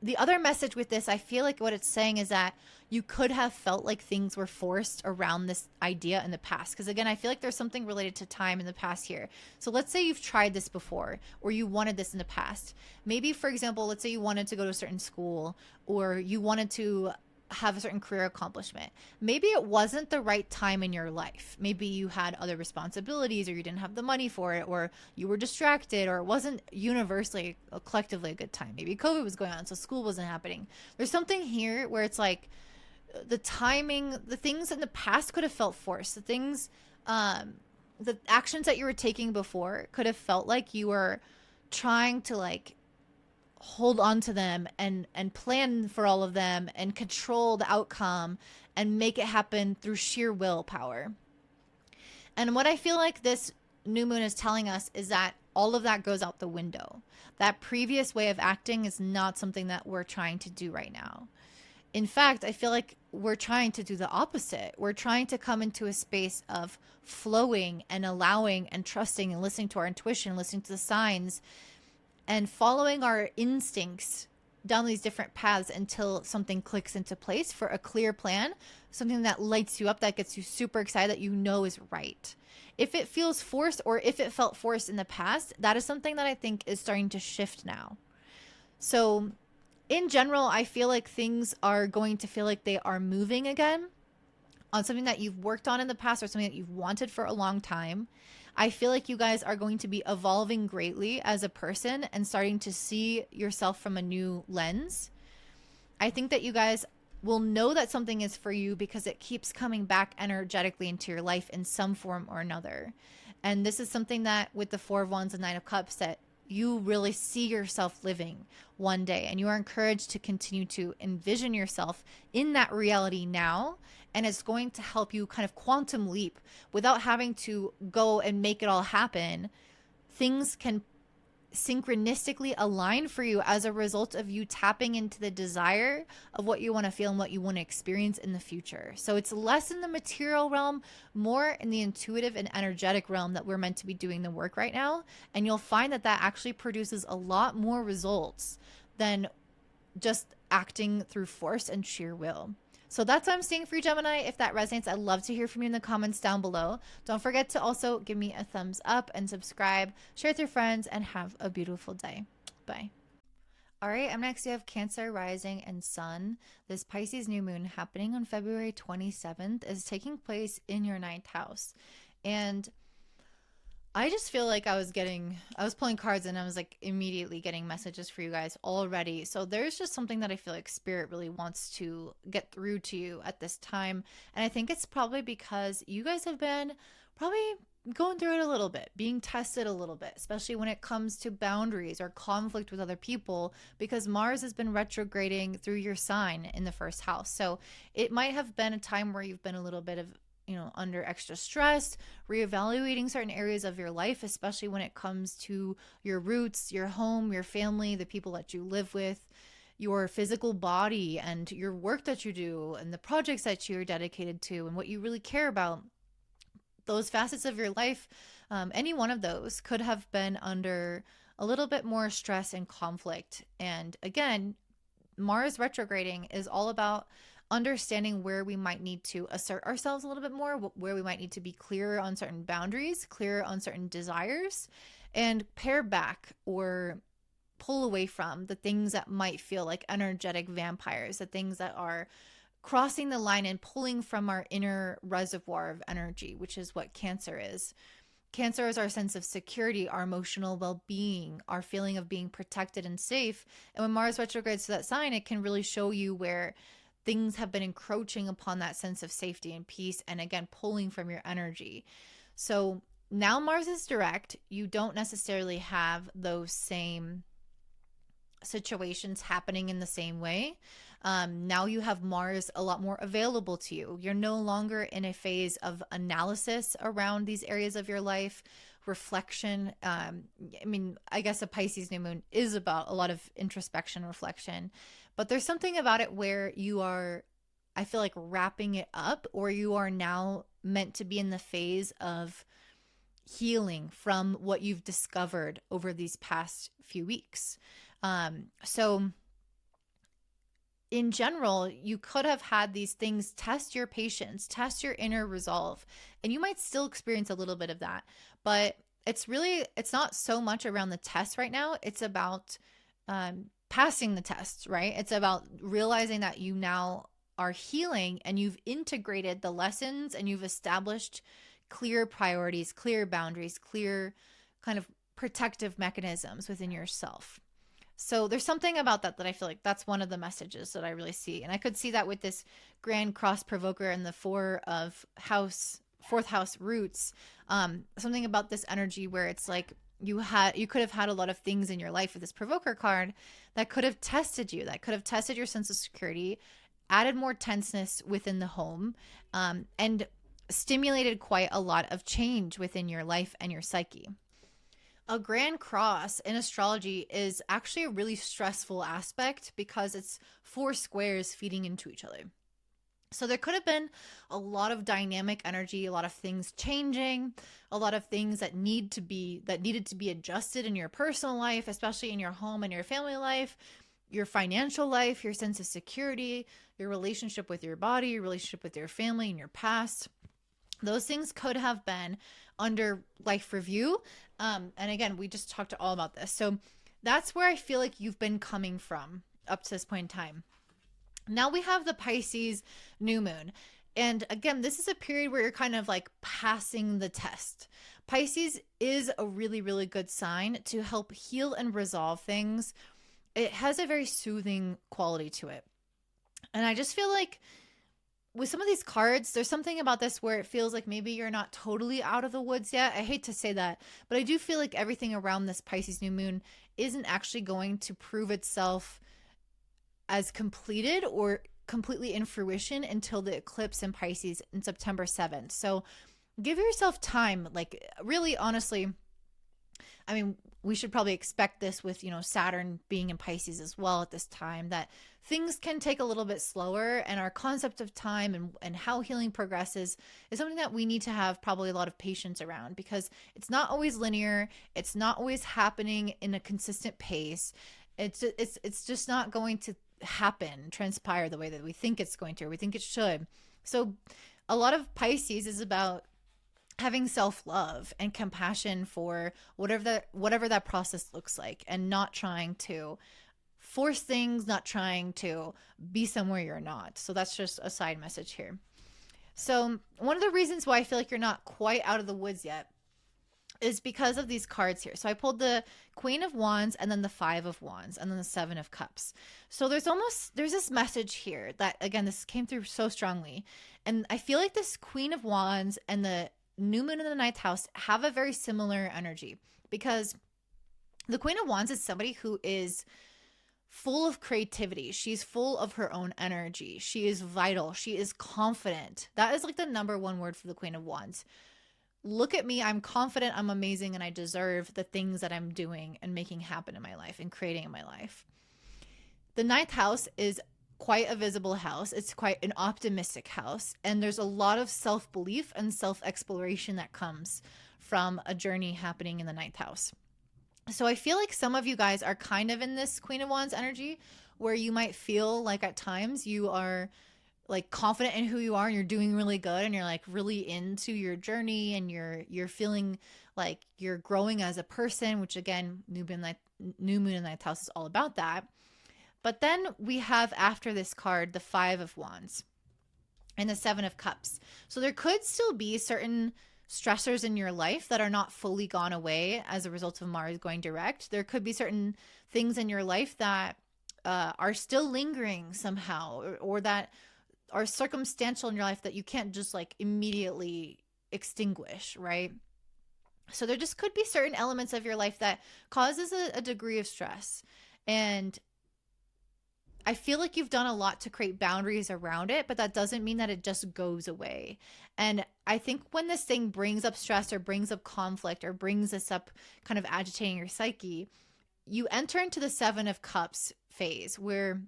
the other message with this, I feel like what it's saying is that you could have felt like things were forced around this idea in the past. Because again, I feel like there's something related to time in the past here. So let's say you've tried this before, or you wanted this in the past. Maybe, for example, let's say you wanted to go to a certain school, or you wanted to have a certain career accomplishment. Maybe it wasn't the right time in your life. Maybe you had other responsibilities, or you didn't have the money for it, or you were distracted, or it wasn't universally, collectively a good time. Maybe COVID was going on, so school wasn't happening. There's something here where it's like the timing, the things in the past could have felt forced. The things, the actions that you were taking before could have felt like you were trying to like hold on to them and plan for all of them and control the outcome and make it happen through sheer willpower. And what I feel like this new moon is telling us is that all of that goes out the window. That previous way of acting is not something that we're trying to do right now. In fact, I feel like we're trying to do the opposite. We're trying to come into a space of flowing and allowing and trusting and listening to our intuition, listening to the signs, and following our instincts down these different paths until something clicks into place for a clear plan, something that lights you up, that gets you super excited, that you know is right. If it feels forced, or if it felt forced in the past, that is something that I think is starting to shift now. So in general, I feel like things are going to feel like they are moving again. on something that you've worked on in the past or something that you've wanted for a long time. I feel like you guys are going to be evolving greatly as a person and starting to see yourself from a new lens. I think that you guys will know that something is for you because it keeps coming back energetically into your life in some form or another. And this is something that with the Four of Wands and Nine of Cups that you really see yourself living one day, and you are encouraged to continue to envision yourself in that reality now. And it's going to help you kind of quantum leap without having to go and make it all happen. Things can synchronistically align for you as a result of you tapping into the desire of what you want to feel and what you want to experience in the future. So it's less in the material realm, more in the intuitive and energetic realm that we're meant to be doing the work right now. And you'll find that that actually produces a lot more results than just acting through force and sheer will. So that's what I'm seeing for you, Gemini. If that resonates, I'd love to hear from you in the comments down below. Don't forget to also give me a thumbs up and subscribe, share with your friends, and have a beautiful day. Bye. All right, up next, you have Cancer rising and sun. This Pisces new moon happening on February 27th is taking place in your 9th house. And I just feel like I was pulling cards and I was like immediately getting messages for you guys already. So there's just something that I feel like Spirit really wants to get through to you at this time. And I think it's probably because you guys have been probably going through it a little bit, being tested a little bit, especially when it comes to boundaries or conflict with other people, because Mars has been retrograding through your sign in the first house. So it might have been a time where you've been a little bit of under extra stress, reevaluating certain areas of your life, especially when it comes to your roots, your home, your family, the people that you live with, your physical body, and your work that you do, and the projects that you're dedicated to, and what you really care about. Those facets of your life, any one of those could have been under a little bit more stress and conflict. And again, Mars retrograding is all about understanding where we might need to assert ourselves a little bit more, where we might need to be clearer on certain boundaries, clearer on certain desires, and pare back or pull away from the things that might feel like energetic vampires, the things that are crossing the line and pulling from our inner reservoir of energy, which is what Cancer is. Cancer is our sense of security, our emotional well-being, our feeling of being protected and safe. And when Mars retrogrades to that sign, it can really show you where things have been encroaching upon that sense of safety and peace, and again, pulling from your energy. So now Mars is direct. You don't necessarily have those same situations happening in the same way. Now you have Mars a lot more available to you. You're no longer in a phase of analysis around these areas of your life, reflection. I guess a Pisces new moon is about a lot of introspection, reflection, but there's something about it where you are, I feel like, wrapping it up, or you are now meant to be in the phase of healing from what you've discovered over these past few weeks. So in general, you could have had these things test your patience, test your inner resolve, and you might still experience a little bit of that. But it's not so much around the test right now. It's about passing the test, right? It's about realizing that you now are healing and you've integrated the lessons and you've established clear priorities, clear boundaries, clear kind of protective mechanisms within yourself. So there's something about that I feel like that's one of the messages that I really see. And I could see that with this Grand Cross Provoker and the fourth house roots. Something about this energy where it's like you could have had a lot of things in your life with this Provoker card that could have tested you, that could have tested your sense of security, added more tenseness within the home, and stimulated quite a lot of change within your life and your psyche. A Grand Cross in astrology is actually a really stressful aspect because it's 4 squares feeding into each other. So there could have been a lot of dynamic energy, a lot of things changing, a lot of things that needed to be adjusted in your personal life, especially in your home and your family life, your financial life, your sense of security, your relationship with your body, your relationship with your family and your past. Those things could have been under life review. And again, we just talked all about this. So that's where I feel like you've been coming from up to this point in time. Now we have the Pisces new moon. And again, this is a period where you're kind of like passing the test. Pisces is a really, really good sign to help heal and resolve things. It has a very soothing quality to it. And I just feel like with some of these cards, there's something about this where it feels like maybe you're not totally out of the woods yet. I hate to say that, but I do feel like everything around this Pisces new moon isn't actually going to prove itself as completed or completely in fruition until the eclipse in Pisces in September 7th. So give yourself time. Like, really, honestly, I mean, we should probably expect this with, Saturn being in Pisces as well at this time, that things can take a little bit slower. And our concept of time and how healing progresses is something that we need to have probably a lot of patience around, because it's not always linear. It's not always happening in a consistent pace. It's just not going to transpire the way that we think it's going to, or we think it should. So a lot of Pisces is about having self-love and compassion for whatever that process looks like, and not trying to force things, not trying to be somewhere you're not. So that's just a side message here. So one of the reasons why I feel like you're not quite out of the woods yet is because of these cards here. So I pulled the Queen of Wands, and then the Five of Wands, and then the Seven of Cups. So there's this message here that, again, this came through so strongly. And I feel like this Queen of Wands and the new moon in the ninth house have a very similar energy, because the Queen of Wands is somebody who is full of creativity. She's full of her own energy. She is vital. She is confident. That is like the number one word for the Queen of Wands. Look at me. I'm confident. I'm amazing. And I deserve the things that I'm doing and making happen in my life and creating in my life. The ninth house is quite a visible house. It's quite an optimistic house. And there's a lot of self-belief and self-exploration that comes from a journey happening in the ninth house. So I feel like some of you guys are kind of in this Queen of Wands energy, where you might feel like at times you are like confident in who you are and you're doing really good, and you're like really into your journey, and you're feeling like you're growing as a person, which again, new moon in the ninth house is all about that. But then we have, after this card, the Five of Wands and the Seven of Cups. So there could still be certain stressors in your life that are not fully gone away as a result of Mars going direct. There could be certain things in your life that are still lingering somehow, or that are circumstantial in your life that you can't just like immediately extinguish, right? So there just could be certain elements of your life that causes a degree of stress. And I feel like you've done a lot to create boundaries around it, but that doesn't mean that it just goes away. And I think when this thing brings up stress, or brings up conflict, or brings this up kind of agitating your psyche, you enter into the Seven of Cups phase, where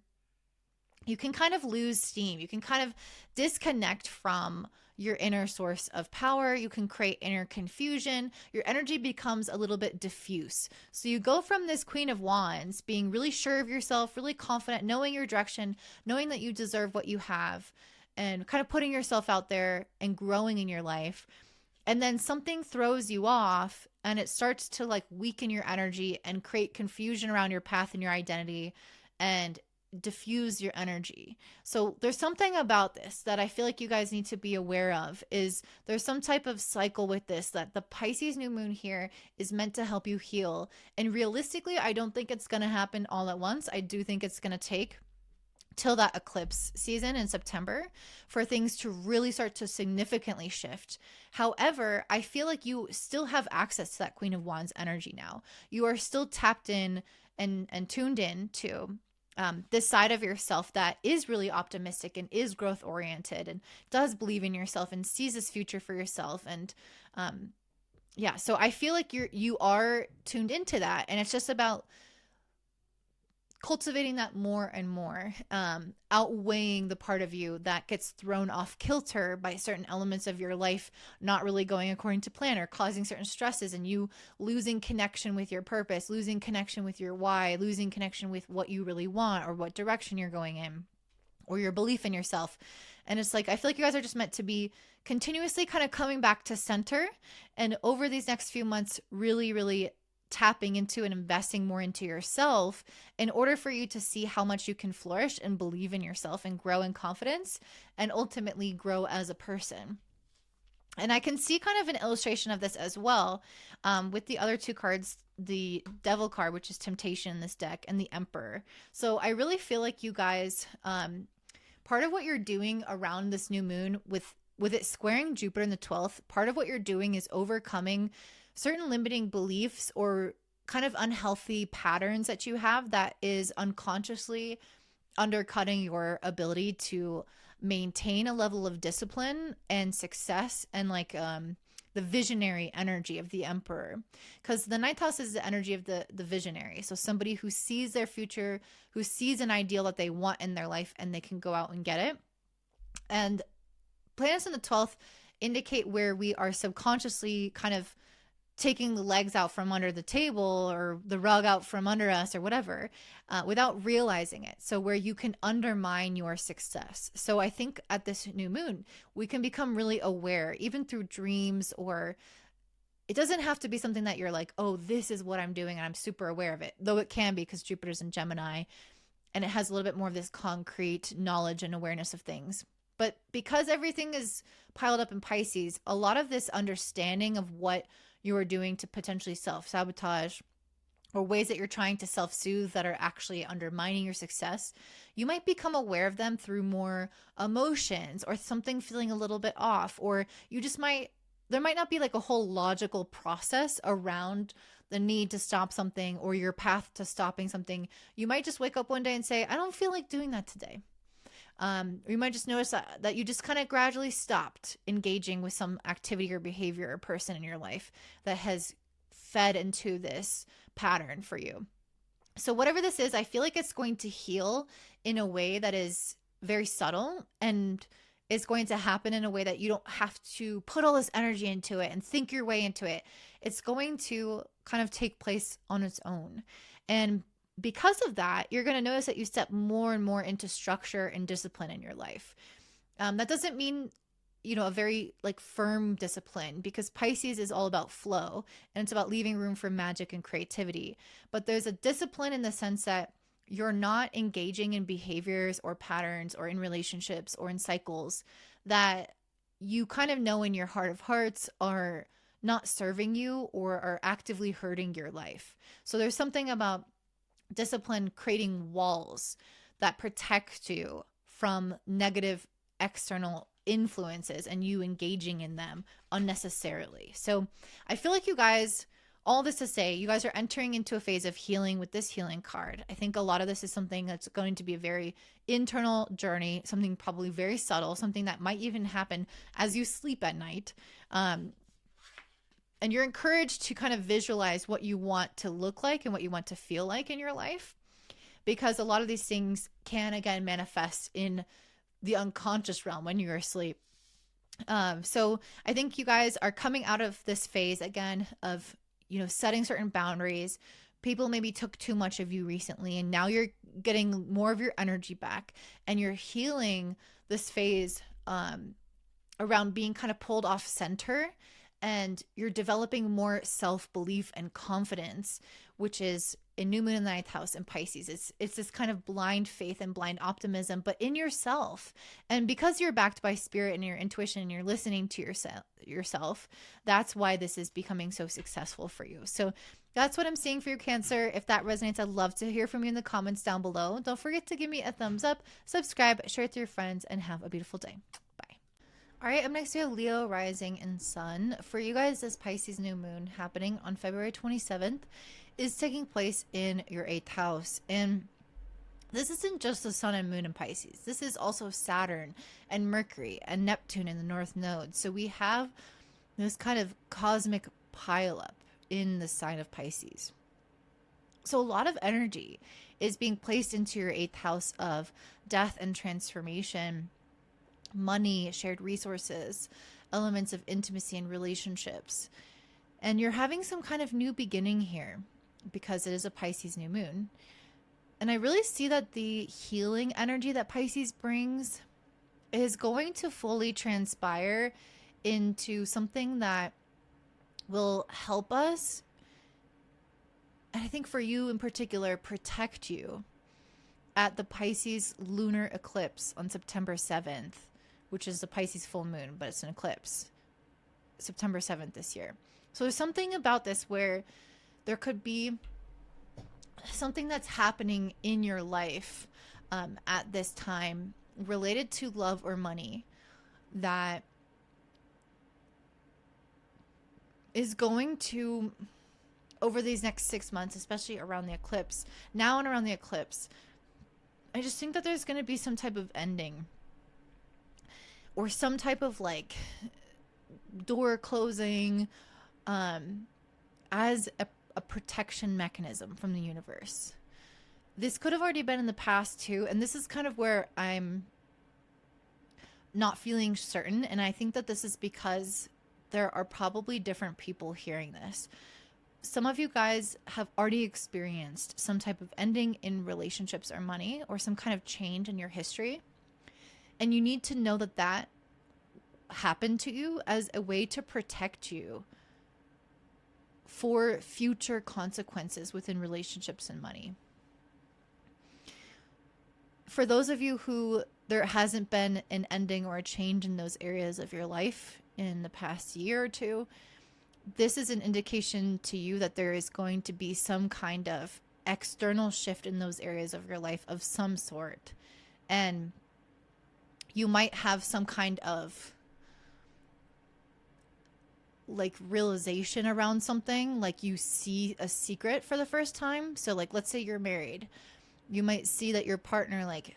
you can kind of lose steam. You can kind of disconnect from your inner source of power. You can create inner confusion. Your energy becomes a little bit diffuse. So you go from this Queen of Wands being really sure of yourself, really confident, knowing your direction, knowing that you deserve what you have, and kind of putting yourself out there and growing in your life. And then something throws you off, and it starts to like weaken your energy and create confusion around your path and your identity, and diffuse your energy. So there's something about this that I feel like you guys need to be aware of. Is there's some type of cycle with this, that the Pisces new moon here is meant to help you heal. And realistically, I don't think it's going to happen all at once. I do think it's going to take till that eclipse season in September for things to really start to significantly shift. However, I feel like you still have access to that Queen of Wands energy now. You are still tapped in and tuned in to this side of yourself that is really optimistic and is growth oriented and does believe in yourself and sees this future for yourself. And yeah, so I feel like you are tuned into that, and it's just about cultivating that more and more, outweighing the part of you that gets thrown off kilter by certain elements of your life not really going according to plan, or causing certain stresses, and you losing connection with your purpose, losing connection with your why, losing connection with what you really want, or what direction you're going in, or your belief in yourself. And it's like, I feel like you guys are just meant to be continuously kind of coming back to center, and over these next few months, really, really tapping into and investing more into yourself in order for you to see how much you can flourish and believe in yourself and grow in confidence and ultimately grow as a person. And I can see kind of an illustration of this as well with the other two cards, the Devil card, which is temptation in this deck, and the Emperor. So I really feel like you guys, part of what you're doing around this new moon with it squaring Jupiter in the 12th, part of what you're doing is overcoming certain limiting beliefs or kind of unhealthy patterns that you have that is unconsciously undercutting your ability to maintain a level of discipline and success and like the visionary energy of the Emperor, because the ninth house is the energy of the visionary. So somebody who sees their future, who sees an ideal that they want in their life, and they can go out and get it. And planets in the 12th indicate where we are subconsciously kind of taking the legs out from under the table or the rug out from under us or whatever, without realizing it. So where you can undermine your success. So I think at this new moon, we can become really aware, even through dreams, or it doesn't have to be something that you're like, oh, this is what I'm doing and I'm super aware of it. Though it can be, because Jupiter's in Gemini and it has a little bit more of this concrete knowledge and awareness of things. But because everything is piled up in Pisces, a lot of this understanding of what you are doing to potentially self-sabotage or ways that you're trying to self-soothe that are actually undermining your success, you might become aware of them through more emotions or something feeling a little bit off, or you just there might not be like a whole logical process around the need to stop something or your path to stopping something. You might just wake up one day and say, I don't feel like doing that today. Or you might just notice that you just kind of gradually stopped engaging with some activity or behavior or person in your life that has fed into this pattern for you. So whatever this is, I feel like it's going to heal in a way that is very subtle, and is going to happen in a way that you don't have to put all this energy into it and think your way into it. It's going to kind of take place on its own. And because of that, you're going to notice that you step more and more into structure and discipline in your life. That doesn't mean, a very like firm discipline, because Pisces is all about flow and it's about leaving room for magic and creativity. But there's a discipline in the sense that you're not engaging in behaviors or patterns or in relationships or in cycles that you kind of know in your heart of hearts are not serving you or are actively hurting your life. So there's something about discipline creating walls that protect you from negative external influences and you engaging in them unnecessarily. So I feel like you guys, all this to say, you guys are entering into a phase of healing with this healing card. I think a lot of this is something that's going to be a very internal journey, something probably very subtle, something that might even happen as you sleep at night. And you're encouraged to kind of visualize what you want to look like and what you want to feel like in your life, because a lot of these things can, again, manifest in the unconscious realm when you're asleep. So I think you guys are coming out of this phase, again, of, setting certain boundaries. People maybe took too much of you recently, and now you're getting more of your energy back, and you're healing this phase around being kind of pulled off center. And you're developing more self-belief and confidence, which is a new moon in the ninth house in Pisces. It's this kind of blind faith and blind optimism, but in yourself. And because you're backed by spirit and your intuition and you're listening to yourself, that's why this is becoming so successful for you. So that's what I'm seeing for your Cancer. If that resonates, I'd love to hear from you in the comments down below. Don't forget to give me a thumbs up, subscribe, share it with your friends, and have a beautiful day. All right, up next we have Leo rising and sun. For you guys, this Pisces new moon happening on February 27th is taking place in your 8th house. And this isn't just the sun and moon in Pisces. This is also Saturn and Mercury and Neptune in the North Node. So we have this kind of cosmic pileup in the sign of Pisces. So a lot of energy is being placed into your 8th house of death and transformation, money, shared resources, elements of intimacy and relationships. And you're having some kind of new beginning here because it is a Pisces new moon. And I really see that the healing energy that Pisces brings is going to fully transpire into something that will help us and I think for you in particular, protect you at the Pisces Lunar Eclipse on September 7th, which is the Pisces full moon, but it's an eclipse, September 7th this year. So there's something about this where there could be something that's happening in your life at this time related to love or money that is going to, over these next 6 months, especially around the eclipse, now and around the eclipse, I just think that there's going to be some type of ending or some type of like door closing as a protection mechanism from the universe. This could have already been in the past too, and this is kind of where I'm not feeling certain, and I think that this is because there are probably different people hearing this. Some of you guys have already experienced some type of ending in relationships or money, or some kind of change in your history, and you need to know that that happened to you as a way to protect you for future consequences within relationships and money. For those of you who there hasn't been an ending or a change in those areas of your life in the past year or two, this is an indication to you that there is going to be some kind of external shift in those areas of your life of some sort. And you might have some kind of like realization around something, like you see a secret for the first time. So like, let's say you're married. You might see that your partner like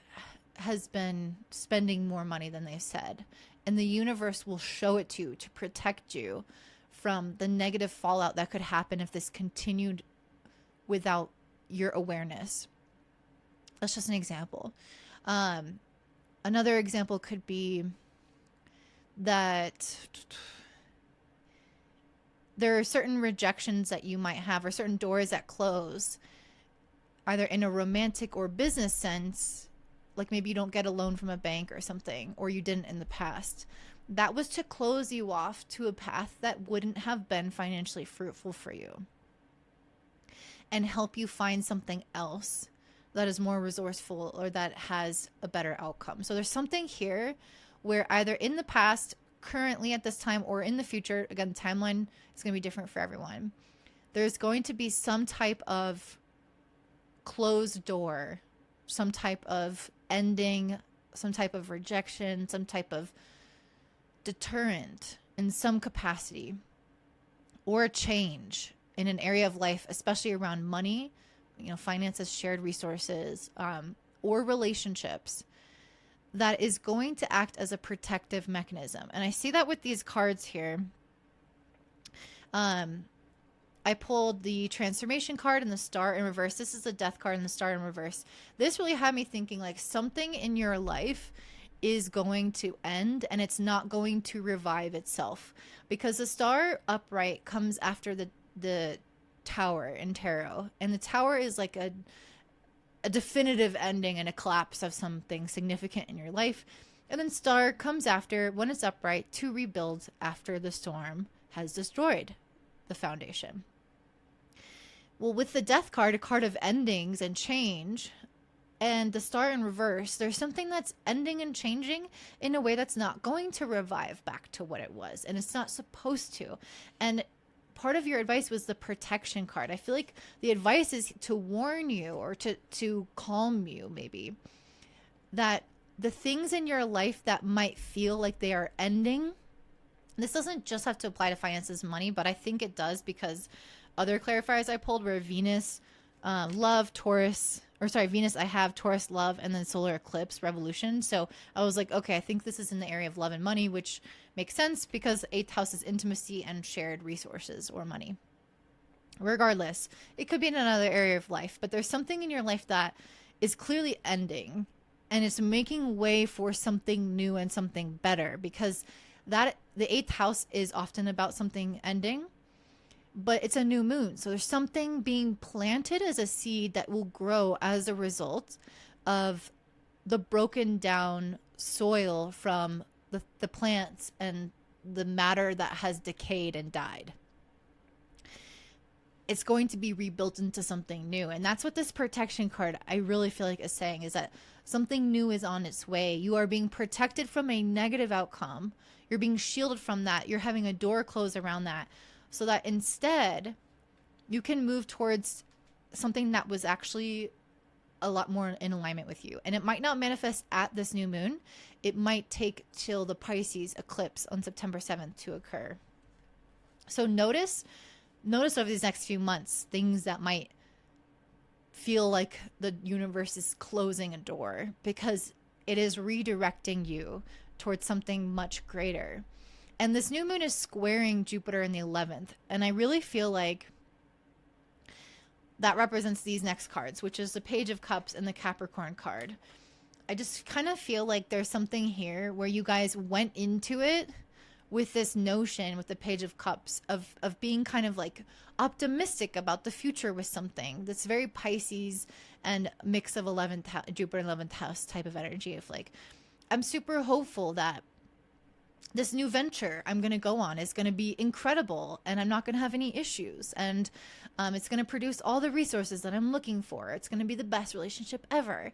has been spending more money than they said, and the universe will show it to you to protect you from the negative fallout that could happen if this continued without your awareness. That's just an example. Another example could be that there are certain rejections that you might have, or certain doors that close, either in a romantic or business sense, like maybe you don't get a loan from a bank or something, or you didn't in the past. That was to close you off to a path that wouldn't have been financially fruitful for you, and help you find something else that is more resourceful or that has a better outcome. So there's something here where either in the past, currently at this time, or in the future, again, the timeline is going to be different for everyone, there's going to be some type of closed door, some type of ending, some type of rejection, some type of deterrent in some capacity, or a change in an area of life, especially around money, finances, shared resources, or relationships, that is going to act as a protective mechanism. And I see that with these cards here. I pulled the transformation card and the star in reverse. This is the death card and the star in reverse. This really had me thinking like something in your life is going to end, and it's not going to revive itself, because the star upright comes after the tower in tarot, and the tower is like a definitive ending and a collapse of something significant in your life. And then star comes after, when it's upright, to rebuild after the storm has destroyed the foundation. Well, with the death card, a card of endings and change, and the star in reverse, there's something that's ending and changing in a way that's not going to revive back to what it was, and it's not supposed to. And part of your advice was the protection card. I feel like the advice is to warn you, or to calm you, maybe, that the things in your life that might feel like they are ending, this doesn't just have to apply to finances and money, but I think it does, because other clarifiers I pulled were Venus, love, Taurus, Venus, I have Taurus, love, and then solar eclipse, revolution. So I was like, okay, I think this is in the area of love and money, which makes sense because 8th house is intimacy and shared resources or money. Regardless, it could be in another area of life, but there's something in your life that is clearly ending, and it's making way for something new and something better, because that the 8th house is often about something ending, but it's a new moon. So there's something being planted as a seed that will grow as a result of the broken down soil from the plants and the matter that has decayed and died. it's going to be rebuilt into something new. And that's what this protection card, I really feel like, is saying, is that something new is on its way. You are being protected from a negative outcome. You're being shielded from that. You're having a door closed around that, so that instead you can move towards something that was actually a lot more in alignment with you. And it might not manifest at this new moon. It might take till the Pisces eclipse on September 7th to occur. So notice over these next few months things that might feel like the universe is closing a door, because it is redirecting you towards something much greater. And this new moon is squaring Jupiter in the 11th. And I really feel like that represents these next cards, which is the Page of Cups and the Capricorn card. I just kind of feel like there's something here where you guys went into it with this notion with the Page of Cups of being kind of like optimistic about the future with something that's very Pisces and mix of 11th Jupiter 11th house type of energy of like, I'm super hopeful that this new venture I'm going to go on is going to be incredible, and I'm not going to have any issues, and it's going to produce all the resources that I'm looking for. It's going to be the best relationship ever.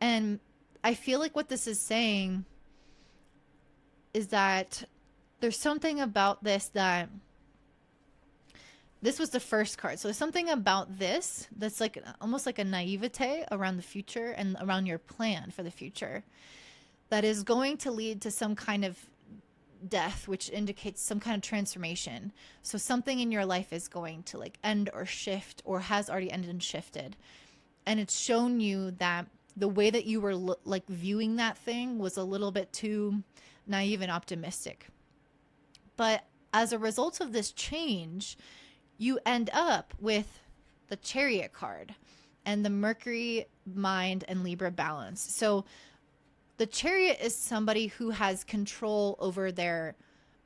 And I feel like what this is saying is that there's something about this that this was the first card. So there's something about this that's like almost like a naivete around the future and around your plan for the future that is going to lead to some kind of death, which indicates some kind of transformation. So something in your life is going to like end or shift, or has already ended and shifted. And it's shown you that the way that you were like viewing that thing was a little bit too naive and optimistic. But as a result of this change, you end up with the Chariot card and the Mercury, mind, and Libra balance. So the Chariot is somebody who has control over their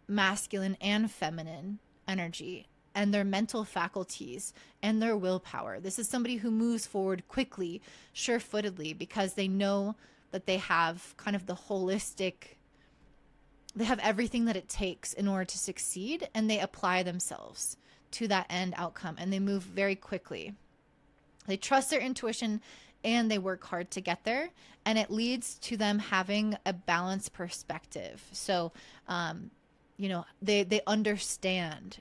masculine and feminine energy and their mental faculties and their willpower. This is somebody who moves forward quickly, sure-footedly, because they know that they have kind of the holistic, they have everything that it takes in order to succeed, and they apply themselves to that end outcome, and they move very quickly. They trust their intuition and they work hard to get there, and it leads to them having a balanced perspective. So, they understand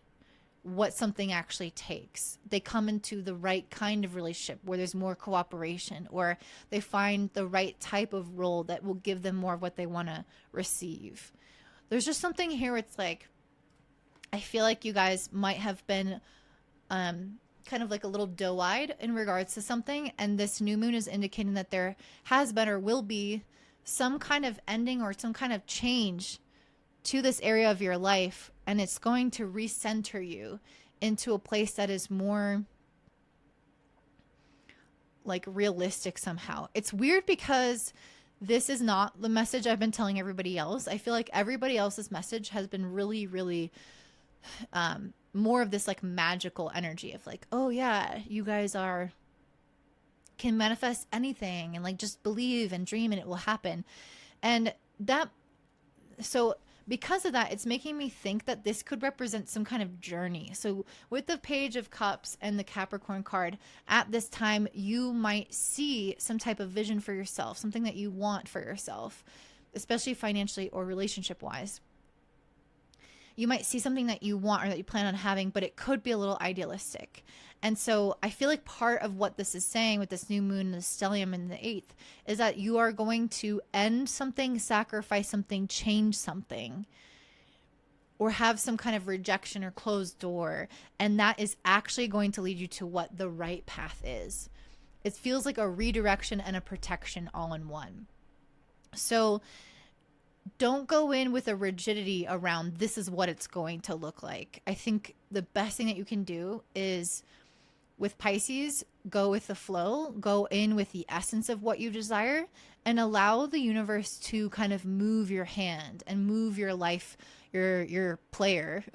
what something actually takes. They come into the right kind of relationship where there's more cooperation, or they find the right type of role that will give them more of what they want to receive. There's just something here where it's like, I feel like you guys might have been kind of like a little doe-eyed in regards to something, and this new moon is indicating that there has been or will be some kind of ending or some kind of change to this area of your life, and it's going to recenter you into a place that is more like realistic somehow. It's weird because this is not the message I've been telling everybody else. I feel like everybody else's message has been really, really more of this like magical energy of like, oh yeah, you guys can manifest anything, and like just believe and dream and it will happen. And that, so because of that, it's making me think that this could represent some kind of journey. So with the Page of Cups and the Capricorn card, at this time, you might see some type of vision for yourself, something that you want for yourself, especially financially or relationship wise. You might see something that you want or that you plan on having, but it could be a little idealistic. And so I feel like part of what this is saying with this new moon, the stellium in the 8th, is that you are going to end something, sacrifice something, change something, or have some kind of rejection or closed door. And that is actually going to lead you to what the right path is. It feels like a redirection and a protection all in one. So don't go in with a rigidity around this is what it's going to look like. I think the best thing that you can do is, with Pisces, go with the flow, go in with the essence of what you desire, and allow the universe to kind of move your hand and move your life, your player.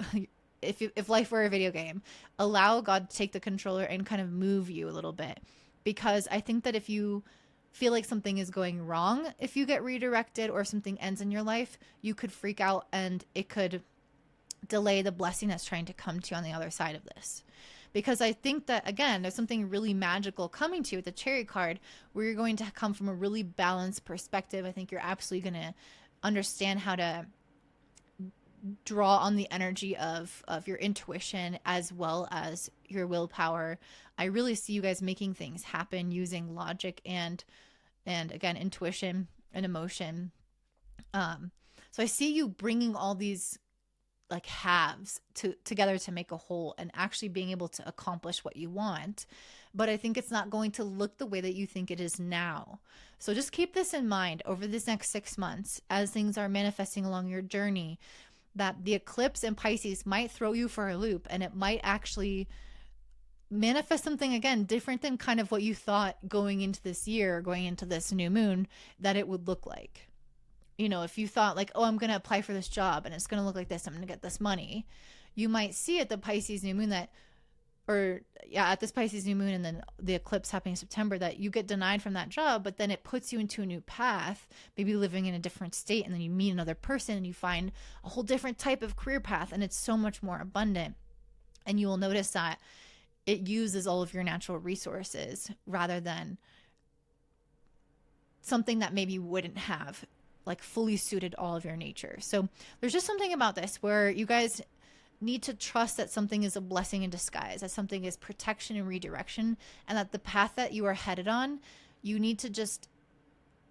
If life were a video game, allow God to take the controller and kind of move you a little bit. Because I think that if you feel like something is going wrong, if you get redirected or something ends in your life, you could freak out and it could delay the blessing that's trying to come to you on the other side of this. because I think that, again, there's something really magical coming to you with the Chariot card, where you're going to come from a really balanced perspective. I think you're absolutely going to understand how to draw on the energy of your intuition as well as your willpower. I really see you guys making things happen using logic and again, intuition and emotion. So I see you bringing all these like halves together to make a whole, and actually being able to accomplish what you want. But I think it's not going to look the way that you think it is now. So just keep this in mind over this next 6 months as things are manifesting along your journey, that the eclipse in Pisces might throw you for a loop, and it might actually manifest something, again, different than kind of what you thought going into this year, going into this new moon, that it would look like. You know, if you thought like, oh, I'm going to apply for this job and it's going to look like this, I'm going to get this money, you might see at the Pisces new moon that, or yeah, at this Pisces new moon and then the eclipse happening in September, that you get denied from that job, but then it puts you into a new path, maybe living in a different state, and then you meet another person and you find a whole different type of career path, and it's so much more abundant. And you will notice that it uses all of your natural resources rather than something that maybe wouldn't have like fully suited all of your nature. So there's just something about this where you guys need to trust that something is a blessing in disguise, that something is protection and redirection, and that the path that you are headed on, you need to just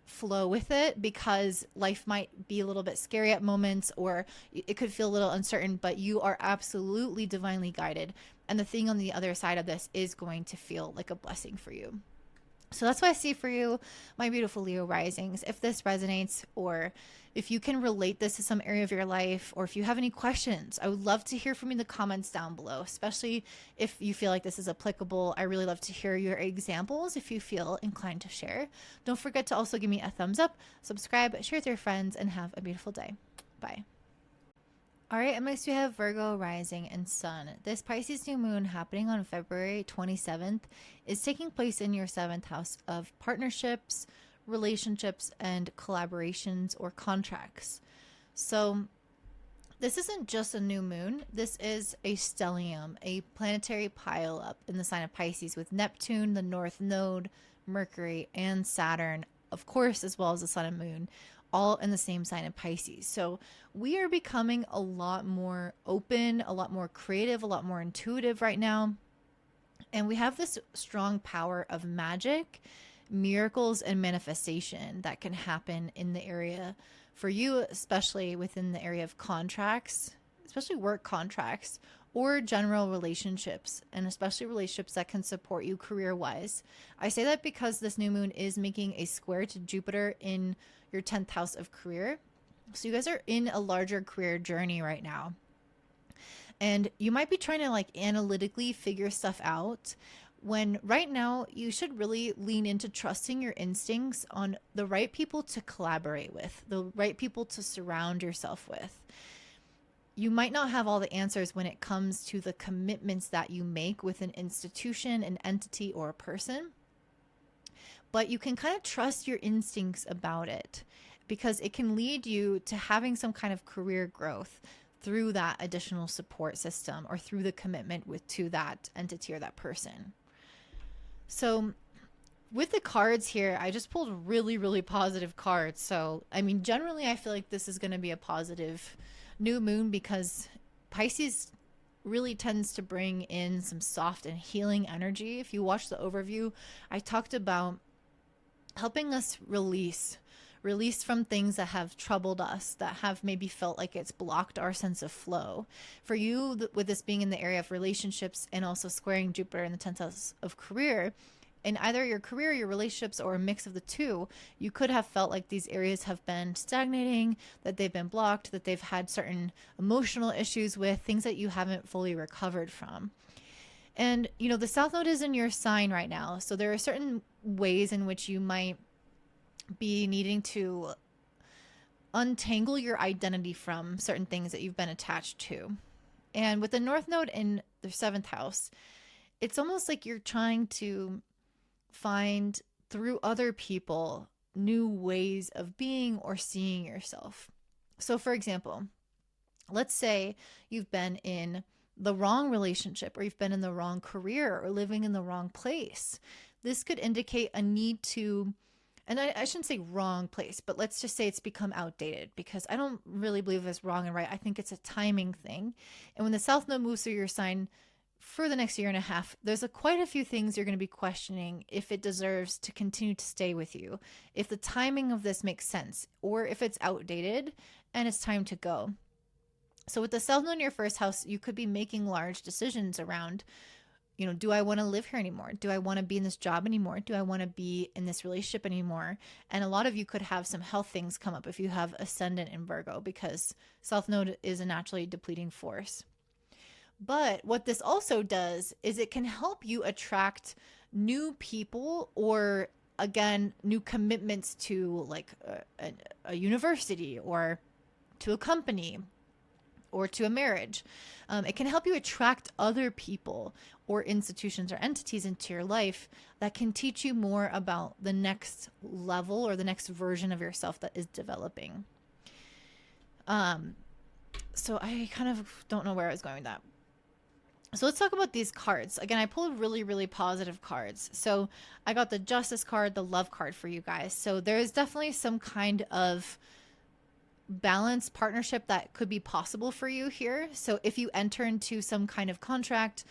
flow with it, because life might be a little bit scary at moments, or it could feel a little uncertain, but you are absolutely divinely guided. And the thing on the other side of this is going to feel like a blessing for you. So that's what I see for you, my beautiful Leo risings. If this resonates, or if you can relate this to some area of your life, or if you have any questions, I would love to hear from you in the comments down below, especially if you feel like this is applicable. I really love to hear your examples if you feel inclined to share. Don't forget to also give me a thumbs up, subscribe, share with your friends, and have a beautiful day. Bye. All right, and next we have Virgo rising and sun. This Pisces new moon happening on February 27th is taking place in your 7th house of partnerships, relationships, and collaborations or contracts. So this isn't just a new moon. This is a stellium, a planetary pileup in the sign of Pisces, with Neptune, the North Node, Mercury, and Saturn, of course, as well as the sun and moon, all in the same sign of Pisces. So we are becoming a lot more open, a lot more creative, a lot more intuitive right now. And we have this strong power of magic, miracles, and manifestation that can happen in the area for you, especially within the area of contracts, especially work contracts, or general relationships, and especially relationships that can support you career-wise. I say that because this new moon is making a square to Jupiter in your 10th house of career. So you guys are in a larger career journey right now. And you might be trying to like analytically figure stuff out, when right now you should really lean into trusting your instincts on the right people to collaborate with, the right people to surround yourself with. You might not have all the answers when it comes to the commitments that you make with an institution, an entity, or a person, but you can kind of trust your instincts about it, because it can lead you to having some kind of career growth through that additional support system, or through the commitment to that entity or that person. So with the cards here, I just pulled really, really positive cards. So, I mean, generally I feel like this is going to be a positive new moon, because Pisces really tends to bring in some soft and healing energy. If you watch the overview, I talked about helping us release from things that have troubled us, that have maybe felt like it's blocked our sense of flow. For you, with this being in the area of relationships and also squaring Jupiter in the 10th house of career, in either your career, your relationships, or a mix of the two, you could have felt like these areas have been stagnating, that they've been blocked, that they've had certain emotional issues with, things that you haven't fully recovered from. And, you know, the South Node is in your sign right now. So there are certain ways in which you might be needing to untangle your identity from certain things that you've been attached to. And with the North Node in the 7th house, it's almost like you're trying to find through other people new ways of being or seeing yourself. So for example, let's say you've been in the wrong relationship, or you've been in the wrong career or living in the wrong place. This could indicate a need to, and I shouldn't say wrong place, but let's just say it's become outdated, because I don't really believe it's wrong and right. I think it's a timing thing. And when the South Node moves through your sign for the next year and a half, there's quite a few things you're going to be questioning if it deserves to continue to stay with you, if the timing of this makes sense, or if it's outdated and it's time to go. So with the South Node in your first house, you could be making large decisions around, do I want to live here anymore? Do I want to be in this job anymore? Do I want to be in this relationship anymore? And a lot of you could have some health things come up if you have ascendant in Virgo, because South Node is a naturally depleting force. But what this also does is it can help you attract new people, or again, new commitments to like a university, or to a company, or to a marriage. It can help you attract other people or institutions or entities into your life that can teach you more about the next level or the next version of yourself that is developing. So I kind of don't know where I was going with that. So let's talk about these cards. Again, I pulled really, really positive cards. So I got the Justice card, the Love card for you guys. So there is definitely some kind of balanced partnership that could be possible for you here. So if you enter into some kind of contract,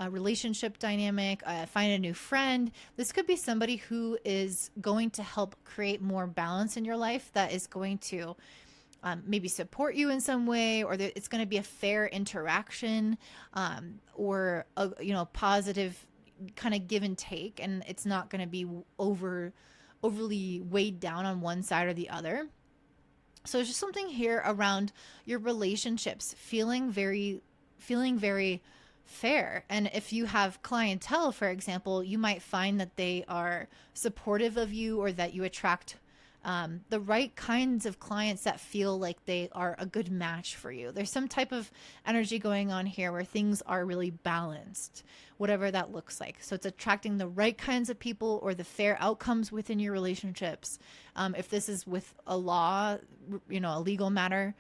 relationship dynamic, find a new friend, this could be somebody who is going to help create more balance in your life, that is going to maybe support you in some way, or it's going to be a fair interaction, or a positive kind of give and take, and it's not going to be overly weighed down on one side or the other. So it's just something here around your relationships feeling very fair. And if you have clientele, for example, you might find that they are supportive of you, or that you attract the right kinds of clients that feel like they are a good match for you. There's some type of energy going on here where things are really balanced, whatever that looks like. So it's attracting the right kinds of people, or the fair outcomes within your relationships. If this is with a law, a legal matter,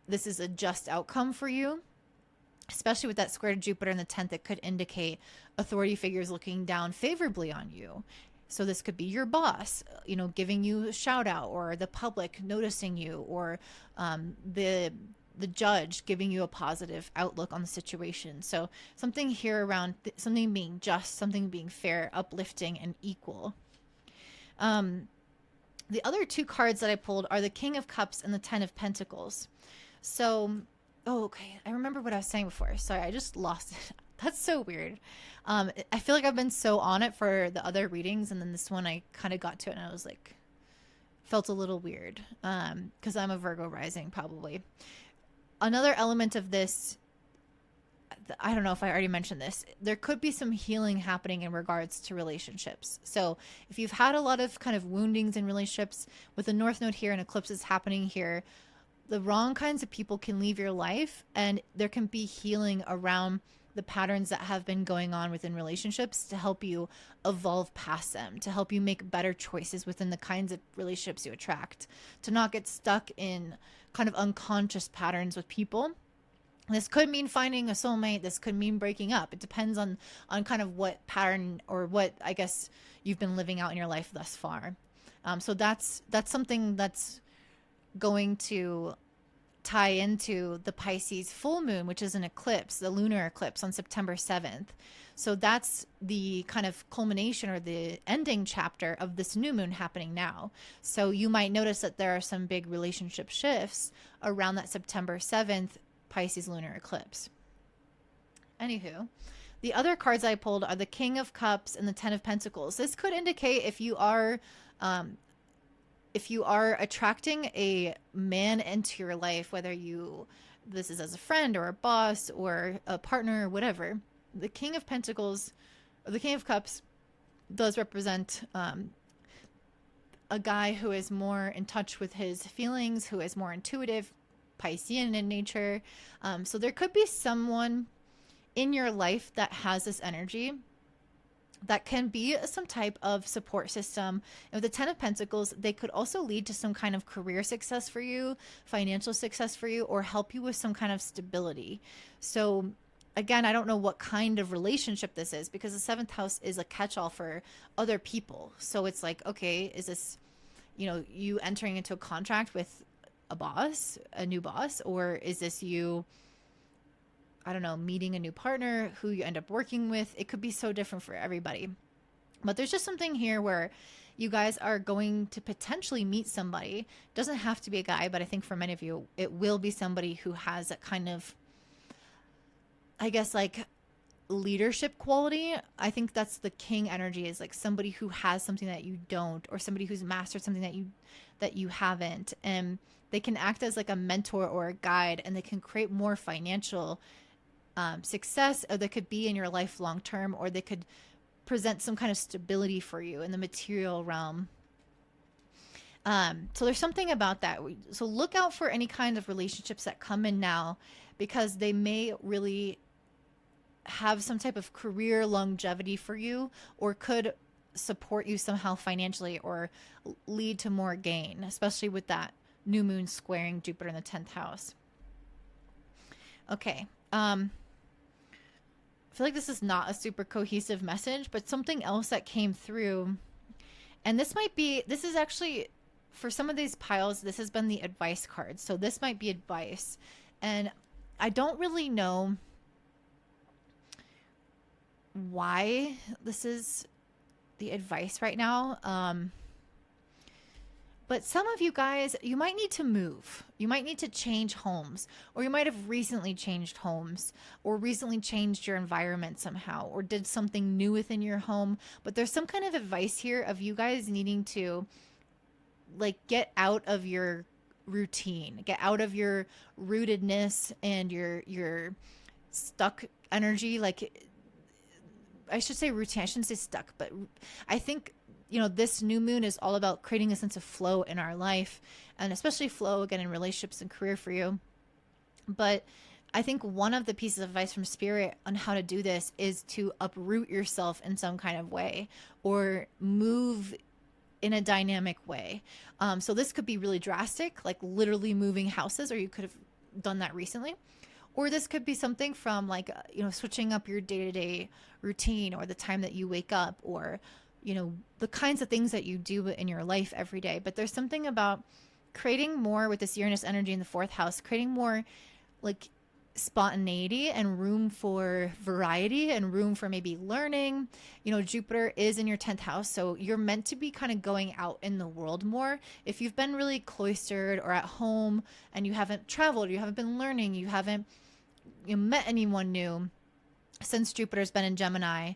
this is a just outcome for you. Especially with that square to Jupiter in the 10th, it could indicate authority figures looking down favorably on you. So this could be your boss, giving you a shout out, or the public noticing you, or the judge giving you a positive outlook on the situation. So something here around something being just, something being fair, uplifting, and equal. The other two cards that I pulled are the King of Cups and the Ten of Pentacles. So, okay, I remember what I was saying before. Sorry, I just lost it. That's so weird. I feel like I've been so on it for the other readings, and then this one I kind of got to it and I was like, felt a little weird, because I'm a Virgo rising, probably. Another element of this, I don't know if I already mentioned this, there could be some healing happening in regards to relationships. So if you've had a lot of kind of woundings in relationships, with the North Node here and eclipses happening here, the wrong kinds of people can leave your life, and there can be healing around the patterns that have been going on within relationships to help you evolve past them, to help you make better choices within the kinds of relationships you attract, to not get stuck in kind of unconscious patterns with people. This could mean finding a soulmate. This could mean breaking up. It depends on kind of what pattern, or what, I guess, you've been living out in your life thus far. So that's something that's going to tie into the Pisces full moon, which is an eclipse, the lunar eclipse on September 7th. So that's the kind of culmination, or the ending chapter of this new moon happening now. So you might notice that there are some big relationship shifts around that September 7th Pisces lunar eclipse. Anywho, the other cards I pulled are the King of Cups and the Ten of Pentacles. This could indicate if you are attracting a man into your life, whether this is as a friend or a boss or a partner or whatever, the King of Pentacles or the King of Cups does represent a guy who is more in touch with his feelings, who is more intuitive, Piscean in nature. So there could be someone in your life that has this energy that can be some type of support system. And with the Ten of Pentacles, they could also lead to some kind of career success for you, financial success for you, or help you with some kind of stability. So again, I don't know what kind of relationship this is, because the seventh house is a catch-all for other people. So it's like, okay, is this, you entering into a contract with a boss, a new boss, or is this you, I don't know, meeting a new partner who you end up working with? It could be so different for everybody. But there's just something here where you guys are going to potentially meet somebody. Doesn't have to be a guy, but I think for many of you, it will be somebody who has that kind of, I guess, like leadership quality. I think that's the king energy, is like somebody who has something that you don't, or somebody who's mastered something that you haven't. And they can act as like a mentor or a guide, and they can create more financial success, or they could be in your life long term, or they could present some kind of stability for you in the material realm. So there's something about that. So look out for any kind of relationships that come in now, because they may really have some type of career longevity for you, or could support you somehow financially, or lead to more gain, especially with that new moon squaring Jupiter in the 10th house. Okay. I feel like this is not a super cohesive message, but something else that came through, and this is actually, for some of these piles, this has been the advice card. So this might be advice, and I don't really know why this is the advice right now. But some of you guys, you might need to move. You might need to change homes, or you might have recently changed homes, or recently changed your environment somehow, or did something new within your home. But there's some kind of advice here of you guys needing to like get out of your routine, get out of your rootedness and your stuck energy. Like, I should say routine. I shouldn't say stuck, but I think, this new moon is all about creating a sense of flow in our life, and especially flow again in relationships and career for you. But I think one of the pieces of advice from Spirit on how to do this is to uproot yourself in some kind of way, or move in a dynamic way. So this could be really drastic, like literally moving houses, or you could have done that recently. Or this could be something from like, switching up your day-to-day routine, or the time that you wake up, or, the kinds of things that you do in your life every day. But there's something about creating more with this Uranus energy in the 4th house, creating more like spontaneity and room for variety and room for maybe learning. Jupiter is in your 10th house, so you're meant to be kind of going out in the world more. If you've been really cloistered or at home and you haven't traveled, you haven't been learning, you haven't met anyone new since Jupiter's been in Gemini,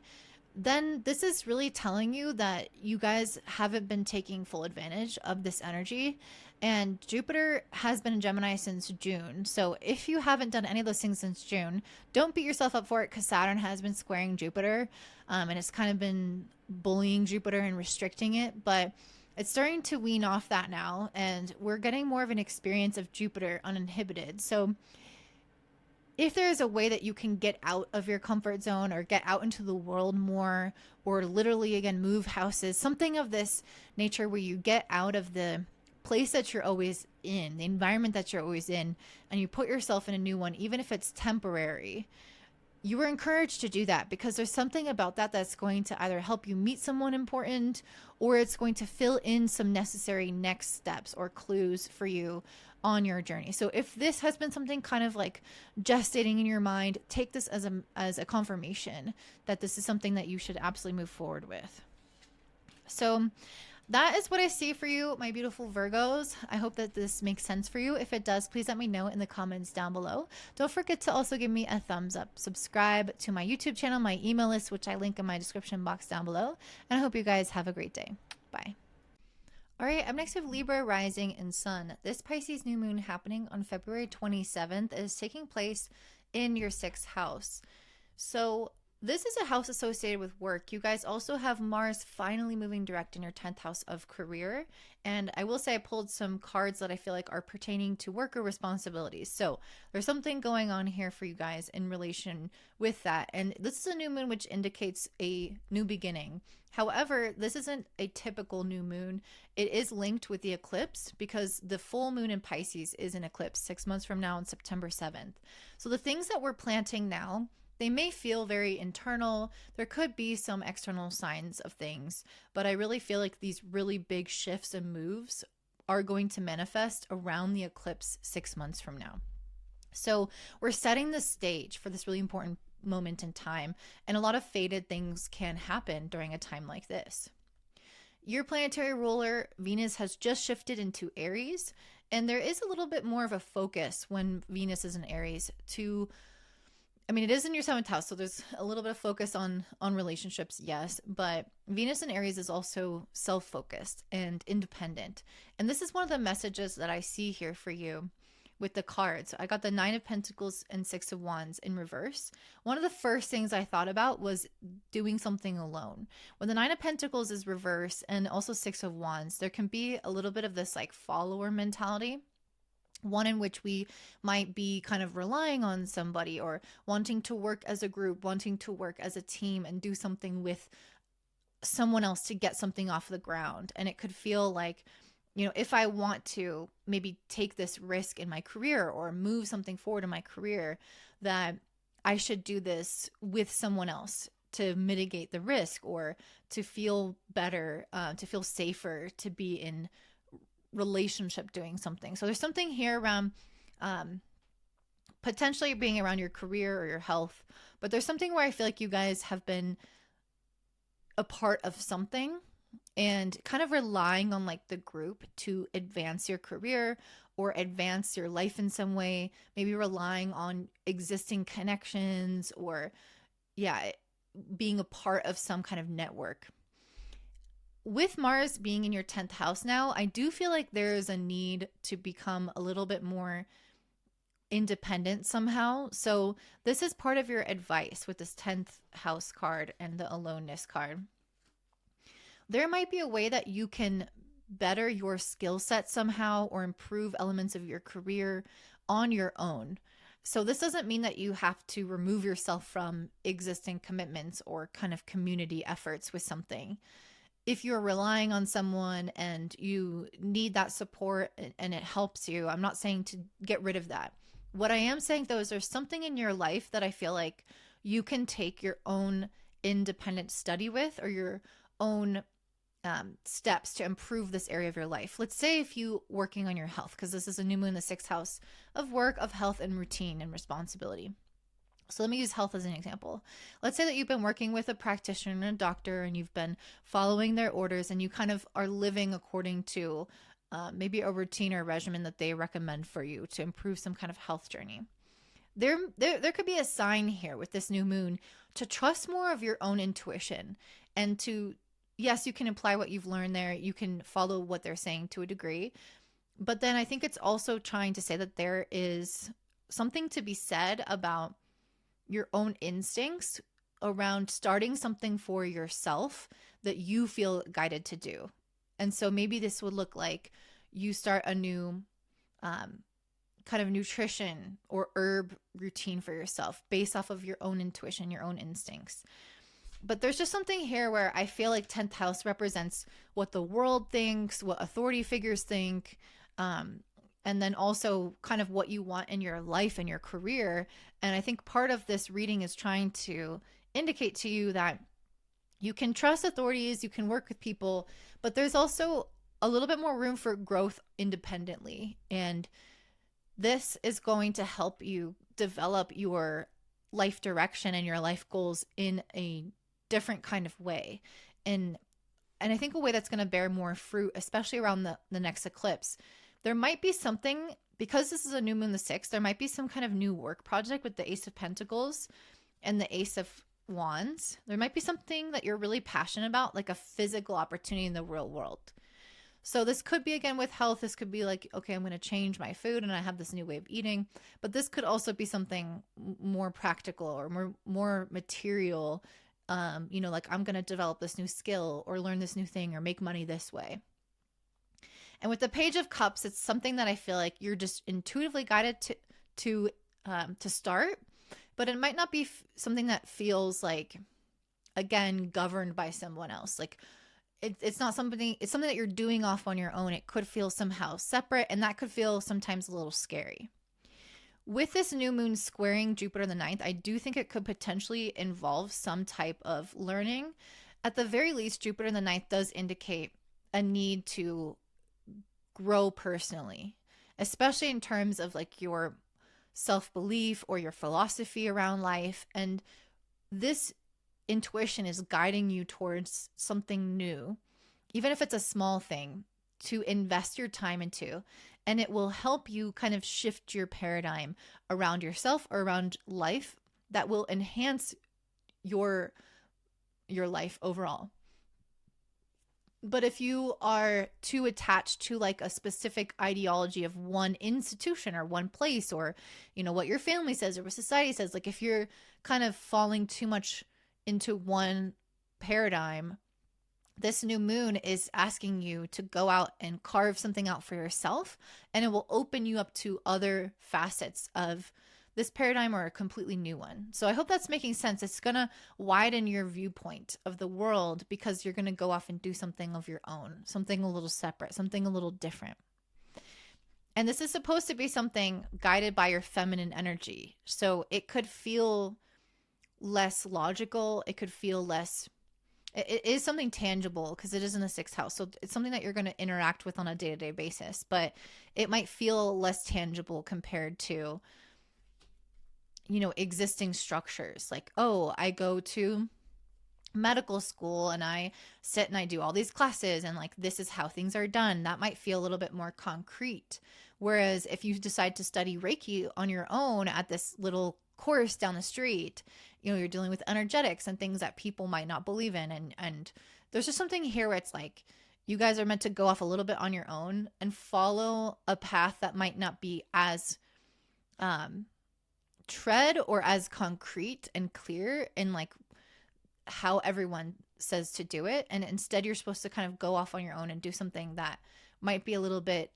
then this is really telling you that you guys haven't been taking full advantage of this energy. And Jupiter has been in Gemini since June. So if you haven't done any of those things since June, don't beat yourself up for it, because Saturn has been squaring Jupiter, and it's kind of been bullying Jupiter and restricting it. But it's starting to wean off that now, and we're getting more of an experience of Jupiter uninhibited. So if there is a way that you can get out of your comfort zone, or get out into the world more, or literally again move houses, something of this nature, where you get out of the place that you're always in, the environment that you're always in, and you put yourself in a new one, even if it's temporary, you are encouraged to do that, because there's something about that that's going to either help you meet someone important, or it's going to fill in some necessary next steps or clues for you on your journey. So if this has been something kind of like gestating in your mind, take this as a confirmation that this is something that you should absolutely move forward with. So that is what I see for you, my beautiful Virgos. I hope that this makes sense for you. If it does, please let me know in the comments down below. Don't forget to also give me a thumbs up. Subscribe to my YouTube channel, my email list, which I link in my description box down below. And I hope you guys have a great day. Bye. All right, up next we have Libra rising and sun. This Pisces new moon happening on February 27th is taking place in your 6th house. So this is a house associated with work. You guys also have Mars finally moving direct in your 10th house of career. And I will say I pulled some cards that I feel like are pertaining to work or responsibilities. So there's something going on here for you guys in relation with that. And this is a new moon, which indicates a new beginning. However, this isn't a typical new moon. It is linked with the eclipse, because the full moon in Pisces is an eclipse 6 months from now on September 7th. So the things that we're planting now They may feel very internal. There could be some external signs of things, but I really feel like these really big shifts and moves are going to manifest around the eclipse 6 months from now. So we're setting the stage for this really important moment in time, and a lot of fated things can happen during a time like this. Your planetary ruler, Venus, has just shifted into Aries, and there is a little bit more of a focus when Venus is in Aries to, I mean, it is in your seventh house, so there's a little bit of focus on relationships, yes, but Venus in Aries is also self-focused and independent. And this is one of the messages that I see here for you with the cards. I got the Nine of Pentacles and Six of Wands in reverse. One of the first things I thought about was doing something alone. When the Nine of Pentacles is reverse and also Six of Wands, there can be a little bit of this like follower mentality. One in which we might be kind of relying on somebody or wanting to work as a group, wanting to work as a team and do something with someone else to get something off the ground. And it could feel like, you know, if I want to maybe take this risk in my career or move something forward in my career, that I should do this with someone else to mitigate the risk or to feel better, to feel safer, to be in relationship doing something. So there's something here around potentially being around your career or your health, but there's something where I feel like you guys have been a part of something and kind of relying on like the group to advance your career or advance your life in some way, maybe relying on existing connections or being a part of some kind of network. With Mars being in your 10th house now, I do feel like there is a need to become a little bit more independent somehow. So this is part of your advice with this 10th house card and the aloneness card. There might be a way that you can better your skill set somehow or improve elements of your career on your own. So this doesn't mean that you have to remove yourself from existing commitments or kind of community efforts with something. If you're relying on someone and you need that support and it helps you, I'm not saying to get rid of that. What I am saying though is there's something in your life that I feel like you can take your own independent study with or your own steps to improve this area of your life. Let's say if you working on your health, because this is a new moon in the 6th house of work, of health and routine and responsibility. So let me use health as an example. Let's say that you've been working with a practitioner and a doctor and you've been following their orders and you kind of are living according to maybe a routine or regimen that they recommend for you to improve some kind of health journey. There could be a sign here with this new moon to trust more of your own intuition and to, yes, you can apply what you've learned there. You can follow what they're saying to a degree. But then I think it's also trying to say that there is something to be said about your own instincts around starting something for yourself that you feel guided to do. And so maybe this would look like you start a new kind of nutrition or herb routine for yourself based off of your own intuition, your own instincts. But there's just something here where I feel like 10th house represents what the world thinks, what authority figures think, and then also kind of what you want in your life and your career. And I think part of this reading is trying to indicate to you that you can trust authorities, you can work with people, but there's also a little bit more room for growth independently. And this is going to help you develop your life direction and your life goals in a different kind of way. And I think a way that's going to bear more fruit, especially around the next eclipse. There might be something, because this is a new moon the 6th, there might be some kind of new work project with the Ace of Pentacles and the Ace of Wands. There might be something that you're really passionate about, like a physical opportunity in the real world. So this could be, again, with health, this could be like, okay, I'm going to change my food and I have this new way of eating. But this could also be something more practical or more material, like I'm going to develop this new skill or learn this new thing or make money this way. And with the Page of Cups, it's something that I feel like you're just intuitively guided to start, but it might not be something that feels like, again, governed by someone else. Like it's not something, it's something that you're doing off on your own. It could feel somehow separate, and that could feel sometimes a little scary. with this new moon squaring Jupiter in the ninth, I do think it could potentially involve some type of learning. At the very least, Jupiter in the ninth does indicate a need to grow personally, especially in terms of like your self-belief or your philosophy around life. And this intuition is guiding you towards something new, even if it's a small thing, to invest your time into. And it will help you kind of shift your paradigm around yourself or around life that will enhance your life overall. But if you are too attached to like a specific ideology of one institution or one place, or, you know, what your family says or what society says, like if you're kind of falling too much into one paradigm, this new moon is asking you to go out and carve something out for yourself, and it will open you up to other facets of this paradigm or a completely new one. So I hope that's making sense. It's going to widen your viewpoint of the world because you're going to go off and do something of your own, something a little separate, something a little different. And this is supposed to be something guided by your feminine energy. So it could feel less logical. It could feel less, it is something tangible because it is in the sixth house. So it's something that you're going to interact with on a day-to-day basis, but it might feel less tangible compared to, you know, existing structures. Like, oh, I go to medical school and I sit and I do all these classes and like this is how things are done. That might feel a little bit more concrete. Whereas if you decide to study Reiki on your own at this little course down the street, you know, you're dealing with energetics and things that people might not believe in. And there's just something here where it's like you guys are meant to go off a little bit on your own and follow a path that might not be as tread or as concrete and clear in like how everyone says to do it. And instead you're supposed to kind of go off on your own and do something that might be a little bit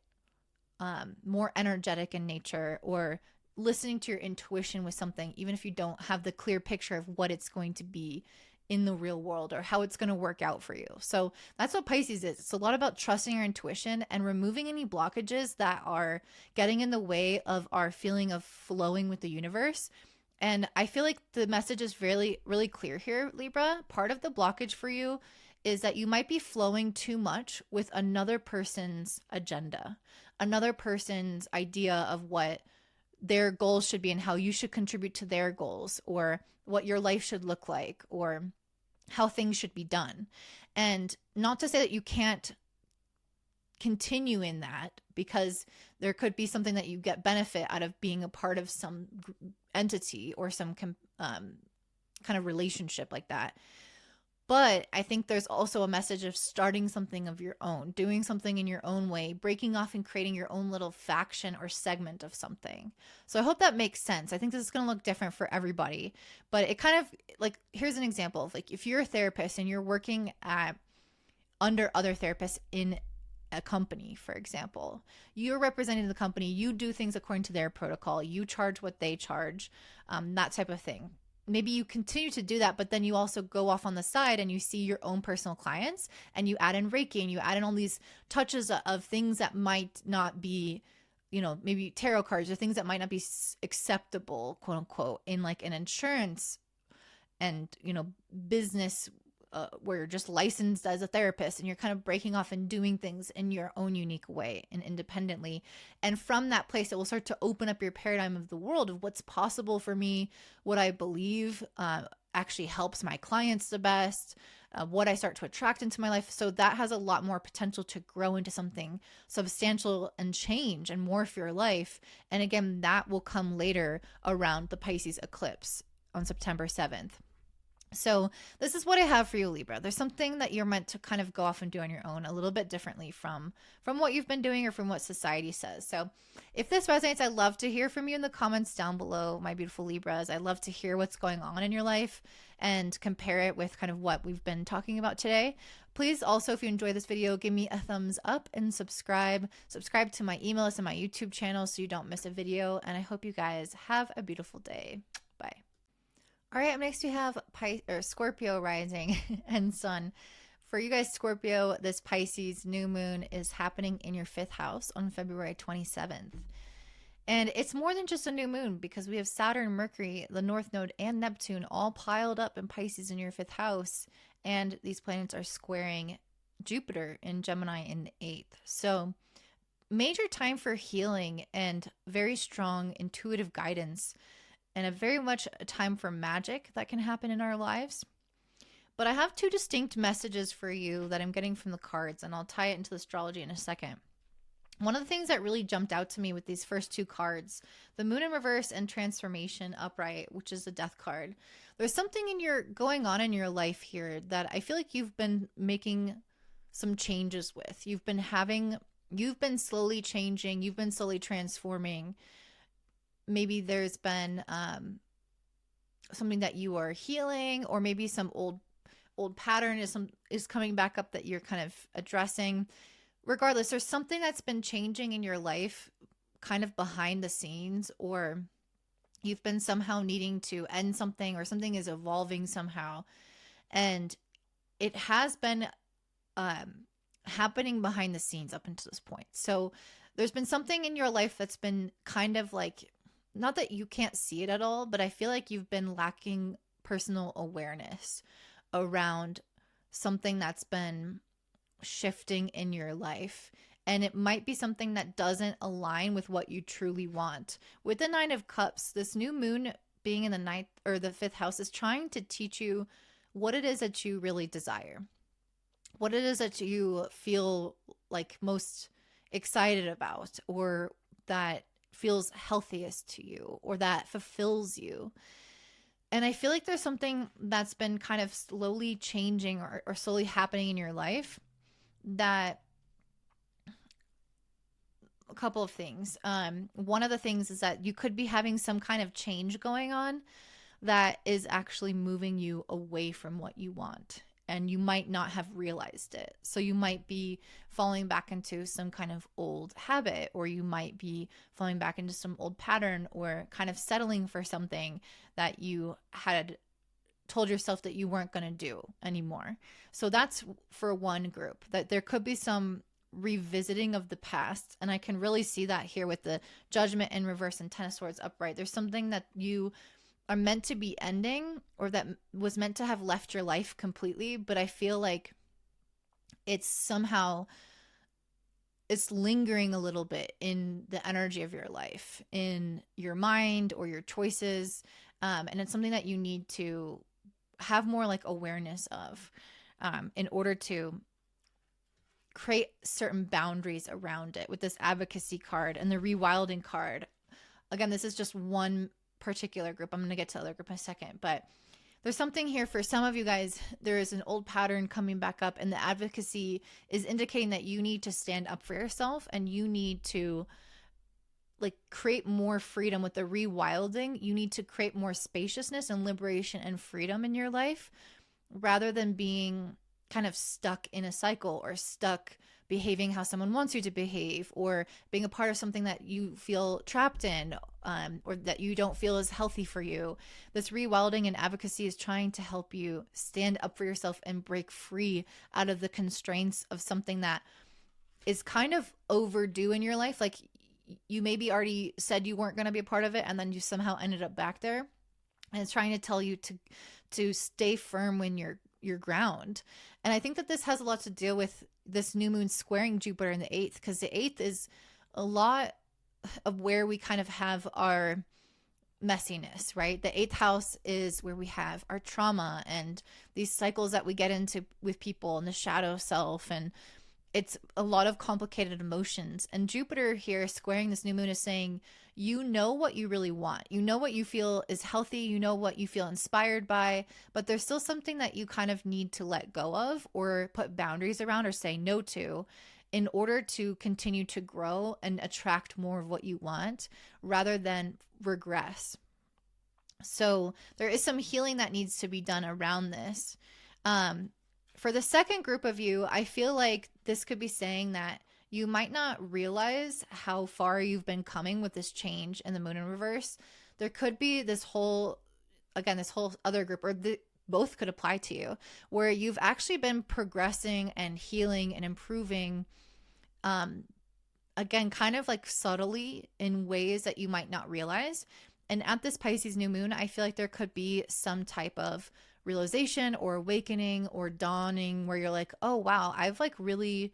more energetic in nature, or listening to your intuition with something, even if you don't have the clear picture of what it's going to be in the real world or how it's going to work out for you. So that's what Pisces is. It's a lot about trusting your intuition and removing any blockages that are getting in the way of our feeling of flowing with the universe. And I feel like the message is really, really clear here, Libra. Part of the blockage for you is that you might be flowing too much with another person's agenda, another person's idea of what their goals should be and how you should contribute to their goals, or what your life should look like, or how things should be done. And not to say that you can't continue in that, because there could be something that you get benefit out of being a part of some entity or some kind of relationship like that. But I think there's also a message of starting something of your own, doing something in your own way, breaking off and creating your own little faction or segment of something. So I hope that makes sense. I think this is going to look different for everybody, but it kind of like, here's an example of like, if you're a therapist and you're working under other therapists in a company, for example, you're representing the company, you do things according to their protocol, you charge what they charge, that type of thing. Maybe you continue to do that, but then you also go off on the side and you see your own personal clients and you add in Reiki and you add in all these touches of things that might not be, you know, maybe tarot cards or things that might not be acceptable, quote unquote, in like an insurance and, you know, business where you're just licensed as a therapist and you're kind of breaking off and doing things in your own unique way and independently. And from that place, it will start to open up your paradigm of the world of what's possible for me, what I believe actually helps my clients the best, what I start to attract into my life. So that has a lot more potential to grow into something substantial and change and morph your life. And again, that will come later around the Pisces eclipse on September 7th. So this is what I have for you, Libra. There's something that you're meant to kind of go off and do on your own a little bit differently from what you've been doing or from what society says. So if this resonates, I'd love to hear from you in the comments down below, my beautiful Libras. I'd love to hear what's going on in your life and compare it with kind of what we've been talking about today. Please also, if you enjoy this video, give me a thumbs up and subscribe. Subscribe to my email list and my YouTube channel so you don't miss a video. And I hope you guys have a beautiful day. Bye. All right, up next we have Scorpio rising and sun. For you guys, Scorpio, this Pisces new moon is happening in your 5th house on February 27th. And it's more than just a new moon because we have Saturn, Mercury, the North Node, and Neptune all piled up in Pisces in your fifth house. And these planets are squaring Jupiter in Gemini in the eighth. So, major time for healing and very strong intuitive guidance, and a very much a time for magic that can happen in our lives. But I have two distinct messages for you that I'm getting from the cards, and I'll tie it into the astrology in a second. One of the things that really jumped out to me with these first two cards, the Moon in reverse and Transformation upright, which is a death card, there's something going on in your life here that I feel like you've been making some changes with. You've been slowly changing, you've been slowly transforming. Maybe there's been something that you are healing, or maybe some old pattern is coming back up that you're kind of addressing. Regardless, there's something that's been changing in your life kind of behind the scenes, or you've been somehow needing to end something, or something is evolving somehow. And it has been happening behind the scenes up until this point. So there's been something in your life that's been kind of like, not that you can't see it at all, but I feel like you've been lacking personal awareness around something that's been shifting in your life. And it might be something that doesn't align with what you truly want. With the Nine of Cups, this new moon being in the ninth or the fifth house is trying to teach you what it is that you really desire, what it is that you feel like most excited about, or that feels healthiest to you, or that fulfills you. And I feel like there's something that's been kind of slowly changing or slowly happening in your life. That a couple of things. One of the things is that you could be having some kind of change going on that is actually moving you away from what you want, and you might not have realized it. So you might be falling back into some kind of old habit, or you might be falling back into some old pattern, or kind of settling for something that you had told yourself that you weren't going to do anymore. So that's for one group, that there could be some revisiting of the past. And I can really see that here with the Judgment in reverse and Ten of Swords upright. There's something that you are meant to be ending, or that was meant to have left your life completely. But I feel like it's lingering a little bit in the energy of your life, in your mind or your choices. And it's something that you need to have more like awareness of, in order to create certain boundaries around it. With this advocacy card and the rewilding card, again, this is just one particular group. I'm going to get to the other group in a second, but there's something here for some of you guys. There is an old pattern coming back up, and the advocacy is indicating that you need to stand up for yourself, and you need to like create more freedom. With the rewilding, you need to create more spaciousness and liberation and freedom in your life, rather than being kind of stuck in a cycle, or stuck behaving how someone wants you to behave, or being a part of something that you feel trapped in, or that you don't feel is healthy for you. This rewilding and advocacy is trying to help you stand up for yourself and break free out of the constraints of something that is kind of overdue in your life. Like, you maybe already said you weren't going to be a part of it, and then you somehow ended up back there. And it's trying to tell you to stay firm when you're ground. And I think that this has a lot to do with this new moon squaring Jupiter in the eighth, because the eighth is a lot of where we kind of have our messiness, right? The eighth house is where we have our trauma and these cycles that we get into with people, and the shadow self, and it's a lot of complicated emotions. And Jupiter here squaring this new moon is saying, you know what you really want. You know what you feel is healthy. You know what you feel inspired by, but there's still something that you kind of need to let go of, or put boundaries around, or say no to, in order to continue to grow and attract more of what you want, rather than regress. So there is some healing that needs to be done around this. For the second group of you, I feel like this could be saying that you might not realize how far you've been coming with this change in the moon in reverse. There could be this whole other group, or both could apply to you, where you've actually been progressing and healing and improving again, kind of like subtly in ways that you might not realize. And at this Pisces new moon, I feel like there could be some type of realization or awakening or dawning where you're like, oh, wow, I've like really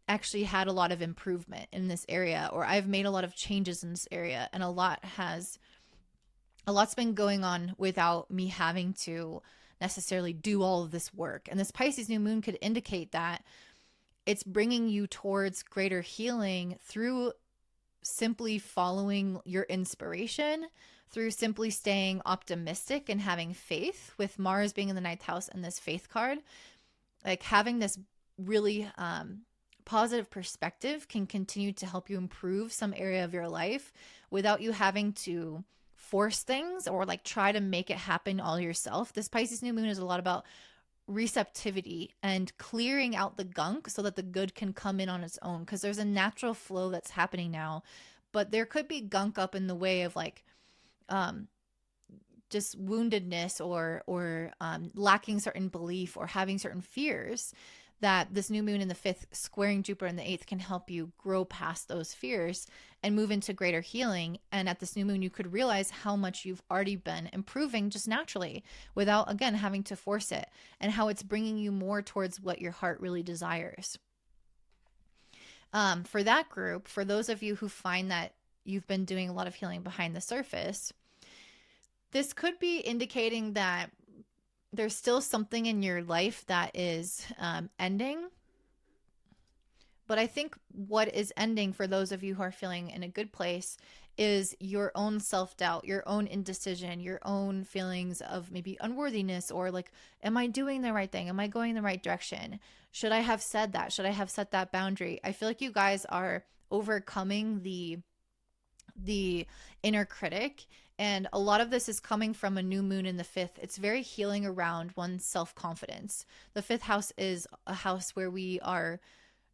actually had a lot of improvement in this area, or I've made a lot of changes in this area, and a lot's been going on without me having to necessarily do all of this work. And this Pisces new moon could indicate that it's bringing you towards greater healing through simply following your inspiration, through simply staying optimistic and having faith, with Mars being in the ninth house and this faith card. Like having this really positive perspective can continue to help you improve some area of your life without you having to force things or like try to make it happen all yourself. This Pisces new moon is a lot about receptivity and clearing out the gunk so that the good can come in on its own, because there's a natural flow that's happening now, but there could be gunk up in the way of like just woundedness or lacking certain belief or having certain fears, that this new moon in the fifth squaring Jupiter in the eighth can help you grow past those fears and move into greater healing. And at this new moon, you could realize how much you've already been improving just naturally without, again, having to force it, and how it's bringing you more towards what your heart really desires. For that group, for those of you who find that you've been doing a lot of healing behind the surface, this could be indicating that there's still something in your life that is ending. But I think what is ending for those of you who are feeling in a good place is your own self-doubt, your own indecision, your own feelings of maybe unworthiness, or like, am I doing the right thing? Am I going in the right direction? Should I have said that? Should I have set that boundary? I feel like you guys are overcoming the inner critic. And a lot of this is coming from a new moon in the fifth. It's very healing around one's self-confidence. The fifth house is a house where we are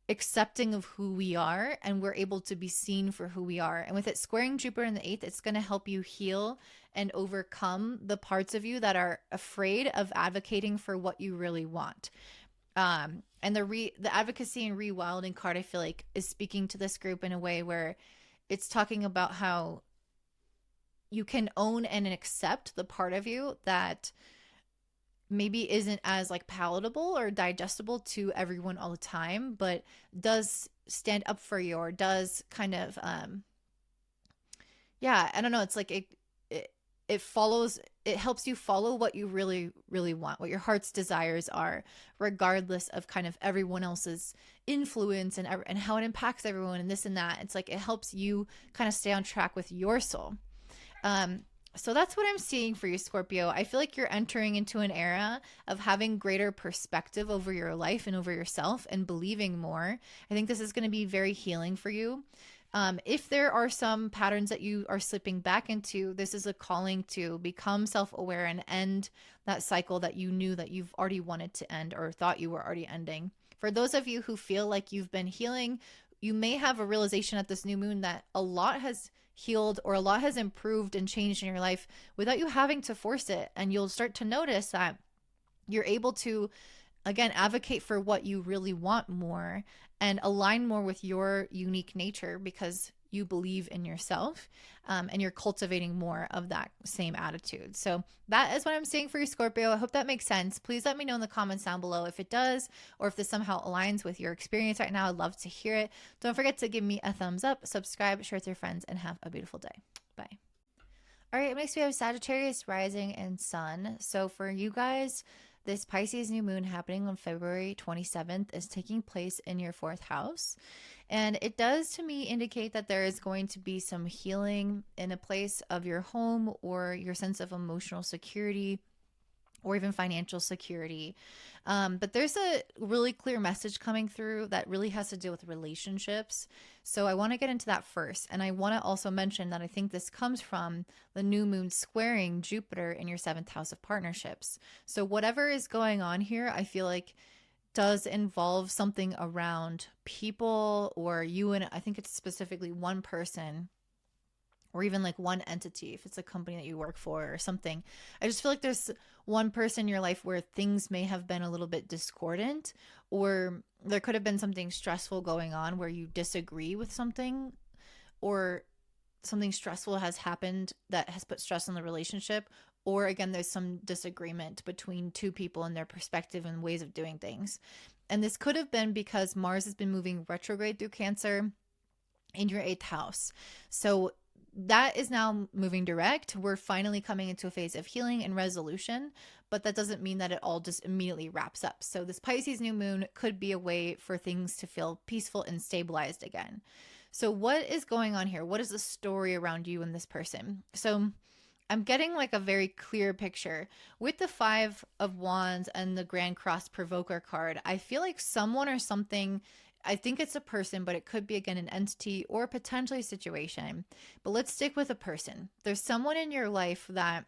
accepting of who we are and we're able to be seen for who we are. And with it squaring Jupiter in the eighth, it's going to help you heal and overcome the parts of you that are afraid of advocating for what you really want. And the advocacy and rewilding card, I feel like, is speaking to this group in a way where it's talking about how you can own and accept the part of you that maybe isn't as like palatable or digestible to everyone all the time, but does stand up for you, or does kind of, I don't know. It's like it follows, it helps you follow what you really, really want, what your heart's desires are, regardless of kind of everyone else's influence and how it impacts everyone and this and that. It's like, it helps you kind of stay on track with your soul. So that's what I'm seeing for you, Scorpio. I feel like you're entering into an era of having greater perspective over your life and over yourself and believing more. I think this is going to be very healing for you. If there are some patterns that you are slipping back into, this is a calling to become self-aware and end that cycle that you knew that you've already wanted to end or thought you were already ending. For those of you who feel like you've been healing, you may have a realization at this new moon that a lot has healed or a lot has improved and changed in your life without you having to force it. And you'll start to notice that you're able to, again, advocate for what you really want more and align more with your unique nature because you believe in yourself, and you're cultivating more of that same attitude. So that is what I'm saying for you, Scorpio. I hope that makes sense. Please let me know in the comments down below if it does, or if this somehow aligns with your experience right now. I'd love to hear it. Don't forget to give me a thumbs up, subscribe, share with your friends, and have a beautiful day. Bye. All right, next we have Sagittarius rising and sun. So for you guys, this Pisces new moon happening on February 27th is taking place in your fourth house. And it does to me indicate that there is going to be some healing in a place of your home or your sense of emotional security or even financial security. But there's a really clear message coming through that really has to do with relationships. So I want to get into that first. And I want to also mention that I think this comes from the new moon squaring Jupiter in your seventh house of partnerships. So whatever is going on here, I feel like does involve something around people or you, and I think it's specifically one person or even like one entity, if it's a company that you work for or something. I just feel like there's one person in your life where things may have been a little bit discordant, or there could have been something stressful going on where you disagree with something, or something stressful has happened that has put stress on the relationship, or again, there's some disagreement between two people and their perspective and ways of doing things. And this could have been because Mars has been moving retrograde through Cancer in your 8th house. So that is now moving direct. We're finally coming into a phase of healing and resolution, but that doesn't mean that it all just immediately wraps up. So this Pisces new moon could be a way for things to feel peaceful and stabilized again. So what is going on here? What is the story around you and this person? So I'm getting like a very clear picture with the 5 of Wands and the Grand Cross Provoker card. I feel like someone or something, I think it's a person, but it could be again an entity or potentially a situation. But let's stick with a person. There's someone in your life that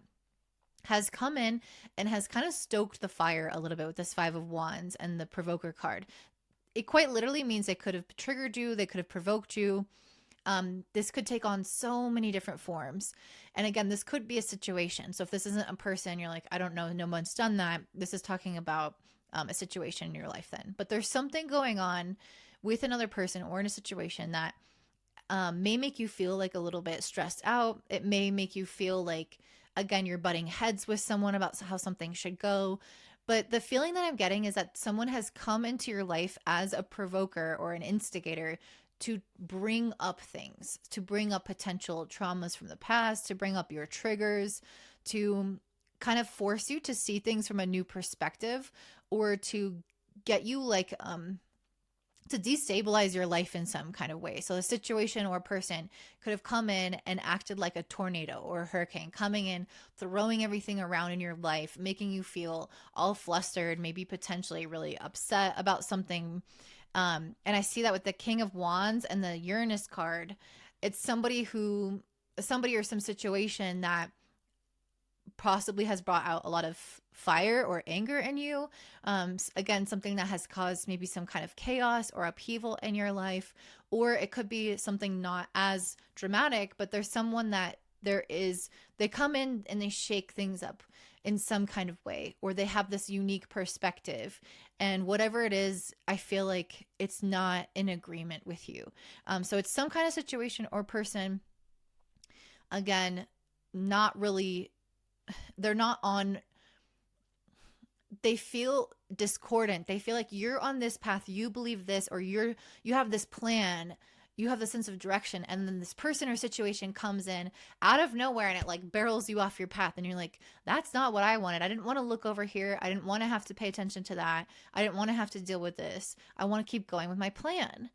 has come in and has kind of stoked the fire a little bit with this 5 of Wands and the Provoker card. It quite literally means they could have triggered you, they could have provoked you. This could take on so many different forms. And again, this could be a situation. So if this isn't a person, you're like, I don't know, no one's done that. This is talking about a situation in your life then. But there's something going on with another person or in a situation that may make you feel like a little bit stressed out. It may make you feel like, again, you're butting heads with someone about how something should go. But the feeling that I'm getting is that someone has come into your life as a provoker or an instigator to bring up things, to bring up potential traumas from the past, to bring up your triggers, to kind of force you to see things from a new perspective, or to get you like to destabilize your life in some kind of way. So a situation or a person could have come in and acted like a tornado or a hurricane, coming in, throwing everything around in your life, making you feel all flustered, maybe potentially really upset about something. And I see that with the King of Wands and the Uranus card. It's somebody or some situation that possibly has brought out a lot of fire or anger in you. Again, something that has caused maybe some kind of chaos or upheaval in your life, or it could be something not as dramatic, but there's someone that they come in and they shake things up in some kind of way, or they have this unique perspective, and whatever it is, I feel like it's not in agreement with you. So it's some kind of situation or person, again, not really, they're not on, they feel discordant. They feel like you're on this path, you believe this, or you have this plan, you have the sense of direction, and then this person or situation comes in out of nowhere and it like barrels you off your path, and you're like, that's not what I wanted. I didn't want to look over here. I didn't want to have to pay attention to that. I didn't want to have to deal with this. I want to keep going with my plan.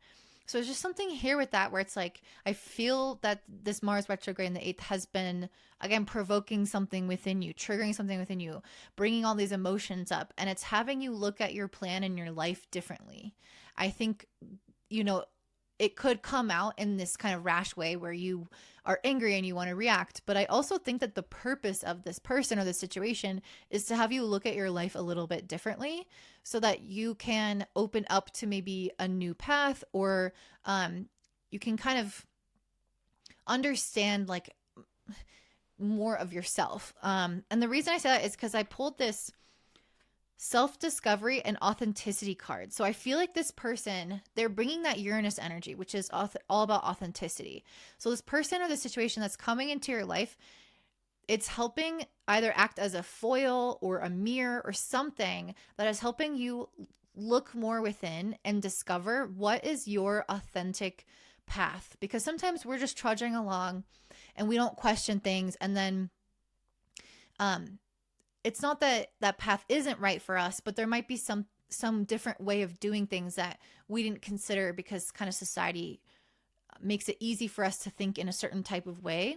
So there's just something here with that where it's like, I feel that this Mars retrograde in the 8th has been, again, provoking something within you, triggering something within you, bringing all these emotions up, and it's having you look at your plan and your life differently. I think, it could come out in this kind of rash way where you are angry and you want to react. But I also think that the purpose of this person or this situation is to have you look at your life a little bit differently so that you can open up to maybe a new path, or you can kind of understand like more of yourself. And the reason I say that is because I pulled this self-discovery and authenticity card. So I feel like this person, they're bringing that Uranus energy, which is all about authenticity. So this person or the situation that's coming into your life, it's helping either act as a foil or a mirror or something that is helping you look more within and discover what is your authentic path. Because sometimes we're just trudging along and we don't question things, and then it's not that that path isn't right for us, but there might be some different way of doing things that we didn't consider because kind of society makes it easy for us to think in a certain type of way.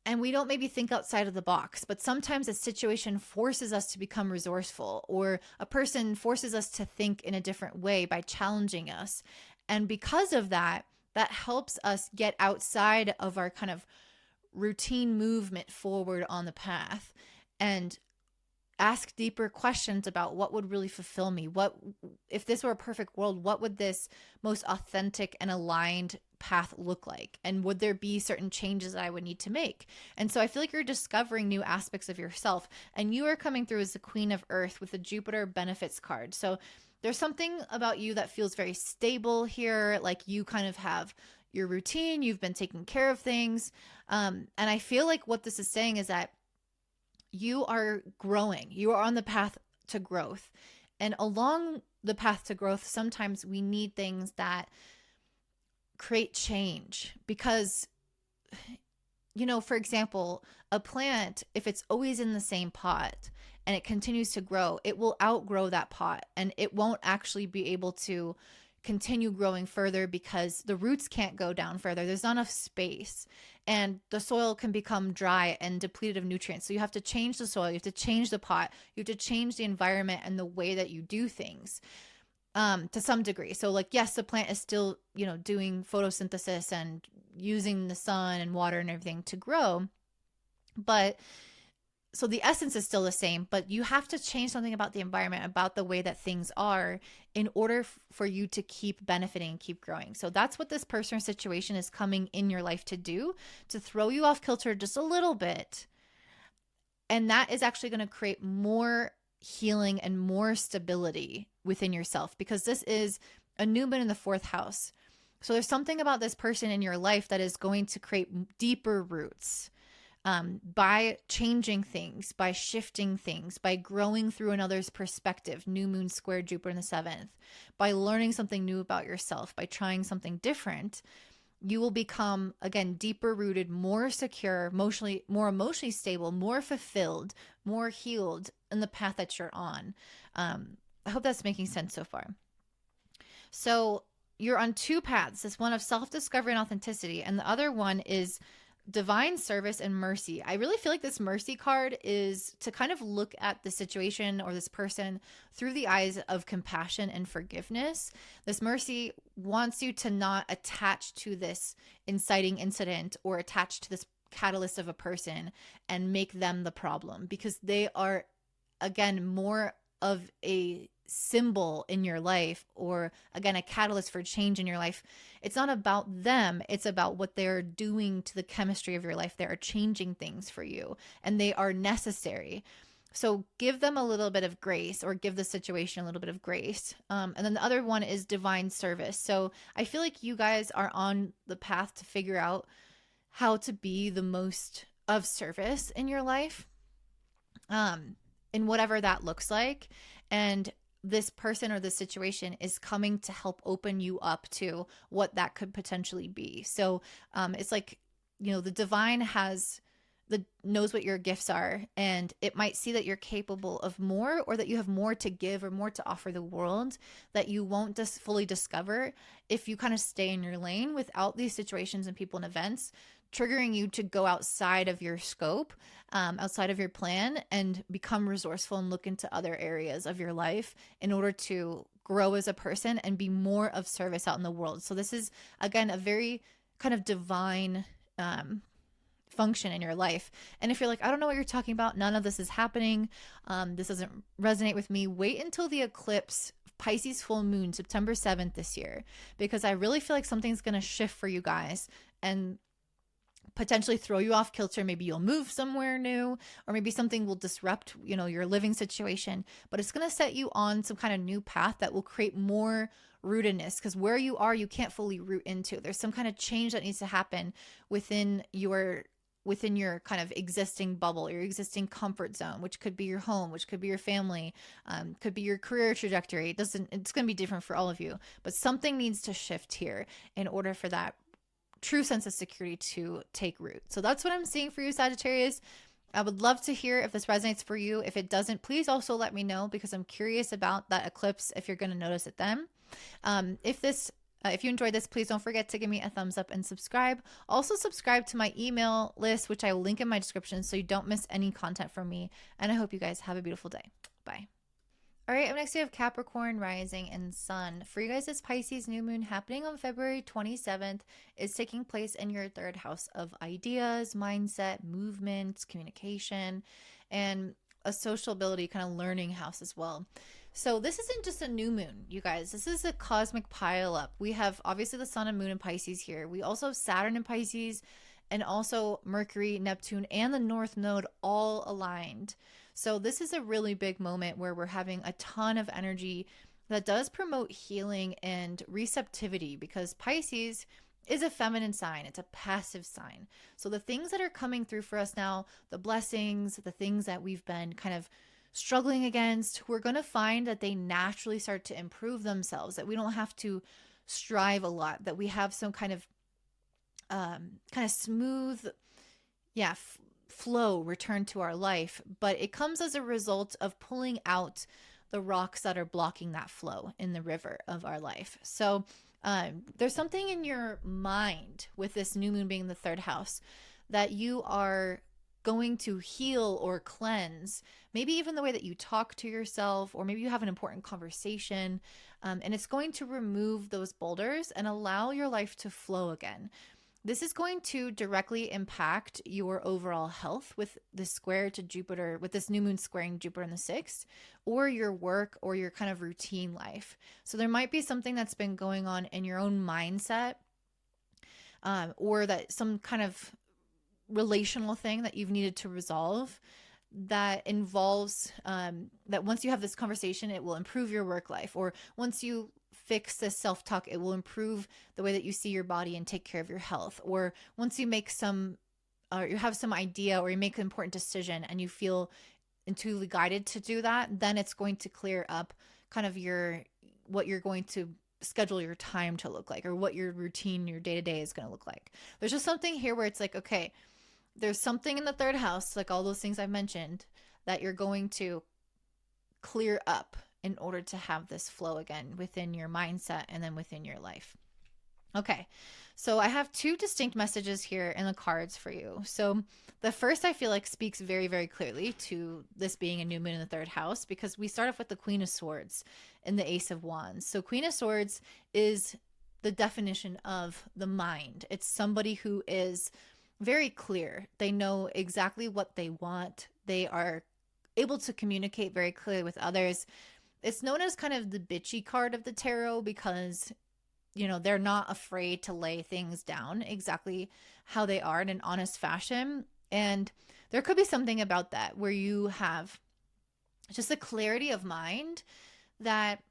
And we don't maybe think outside of the box, but sometimes a situation forces us to become resourceful, or a person forces us to think in a different way by challenging us. And because of that, that helps us get outside of our kind of routine movement forward on the path and ask deeper questions about what would really fulfill me. What, if this were a perfect world, what would this most authentic and aligned path look like? And would there be certain changes that I would need to make? And so I feel like you're discovering new aspects of yourself, and you are coming through as the Queen of Earth with the Jupiter benefits card. So there's something about you that feels very stable here. Like you kind of have your routine, you've been taking care of things. And I feel like what this is saying is that you are growing, you are on the path to growth. And along the path to growth, sometimes we need things that create change because, you know, for example, a plant, if it's always in the same pot and it continues to grow, it will outgrow that pot and it won't actually be able to continue growing further because the roots can't go down further. There's not enough space and the soil can become dry and depleted of nutrients. So you have to change the soil, you have to change the pot, you have to change the environment and the way that you do things. To some degree. So like, yes, the plant is still, you know, doing photosynthesis and using the sun and water and everything to grow. But so the essence is still the same, but you have to change something about the environment, about the way that things are in order for you to keep benefiting and keep growing. So that's what this person or situation is coming in your life to do, to throw you off kilter just a little bit. And that is actually going to create more healing and more stability within yourself because this is a new moon in the 4th house. So there's something about this person in your life that is going to create deeper roots by changing things, by shifting things, by growing through another's perspective, new moon square Jupiter in the 7th, by learning something new about yourself, by trying something different. You will become, again, deeper rooted, more secure, more emotionally stable, more fulfilled, more healed in the path that you're on. I hope that's making sense so far. So you're on 2 paths, this one of self-discovery and authenticity, and the other one is divine service and mercy. I really feel like this mercy card is to kind of look at the situation or this person through the eyes of compassion and forgiveness. This mercy wants you to not attach to this inciting incident or attach to this catalyst of a person and make them the problem, because they are, again, more of a symbol in your life, or again, a catalyst for change in your life. It's not about them. It's about what they're doing to the chemistry of your life. They are changing things for you and they are necessary. So give them a little bit of grace, or give the situation a little bit of grace. And then the other one is divine service. So I feel like you guys are on the path to figure out how to be the most of service in your life, in whatever that looks like. And this person or this situation is coming to help open you up to what that could potentially be. So it's like, you know, the divine knows what your gifts are, and it might see that you're capable of more, or that you have more to give or more to offer the world that you won't fully discover if you kind of stay in your lane without these situations and people and events triggering you to go outside of your scope, outside of your plan, and become resourceful and look into other areas of your life in order to grow as a person and be more of service out in the world. So this is, again, a very kind of divine function in your life. And if you're like, I don't know what you're talking about, none of this is happening, this doesn't resonate with me, wait until the eclipse, Pisces full moon, September 7th this year, because I really feel like something's going to shift for you guys and potentially throw you off kilter. Maybe you'll move somewhere new, or maybe something will disrupt, you know, your living situation, but it's going to set you on some kind of new path that will create more rootedness, because where you are, you can't fully root into. There's some kind of change that needs to happen within your kind of existing bubble, your existing comfort zone, which could be your home, which could be your family, could be your career trajectory. It's going to be different for all of you, but something needs to shift here in order for that true sense of security to take root. So that's what I'm seeing for you, Sagittarius. I would love to hear if this resonates for you. If it doesn't, please also let me know, because I'm curious about that eclipse, if you're going to notice it then. If you enjoyed this, please don't forget to give me a thumbs up and subscribe. Also subscribe to my email list, which I will link in my description, so you don't miss any content from me. And I hope you guys have a beautiful day. Bye. All right, up next we have Capricorn rising and sun. For you guys, this Pisces new moon happening on February 27th is taking place in your 3rd house of ideas, mindset, movements, communication, and a social ability kind of learning house as well. So this isn't just a new moon, you guys. This is a cosmic pileup. We have obviously the sun and moon in Pisces here. We also have Saturn in Pisces, and also Mercury, Neptune, and the North Node all aligned. So this is a really big moment where we're having a ton of energy that does promote healing and receptivity, because Pisces is a feminine sign. It's a passive sign. So the things that are coming through for us now, the blessings, the things that we've been kind of struggling against, we're going to find that they naturally start to improve themselves, that we don't have to strive a lot, that we have some kind of smooth, yeah, flow return to our life. But it comes as a result of pulling out the rocks that are blocking that flow in the river of our life. So there's something in your mind with this new moon being the third house that you are going to heal or cleanse, maybe even the way that you talk to yourself, or maybe you have an important conversation, and it's going to remove those boulders and allow your life to flow again. This is going to directly impact your overall health with this square to Jupiter, with this new moon squaring Jupiter in the sixth, or your work or your kind of routine life. So there might be something that's been going on in your own mindset, or that some kind of relational thing that you've needed to resolve that involves that once you have this conversation, it will improve your work life. Or once you fix this self-talk, it will improve the way that you see your body and take care of your health. Or once you make you have some idea, or you make an important decision and you feel intuitively guided to do that, then it's going to clear up kind of what you're going to schedule your time to look like, or what your routine, your day-to-day is going to look like. There's just something here where it's like, okay, there's something in the third house, like all those things I've mentioned, that you're going to clear up in order to have this flow again within your mindset and then within your life. Okay, so I have two distinct messages here in the cards for you. So the first, I feel like, speaks very, very clearly to this being a new moon in the third house, because we start off with the Queen of Swords and the Ace of Wands. So Queen of Swords is the definition of the mind. It's somebody who is very clear. They know exactly what they want. They are able to communicate very clearly with others. It's known as kind of the bitchy card of the tarot, because, you know, they're not afraid to lay things down exactly how they are in an honest fashion. And there could be something about that where you have just a clarity of mind that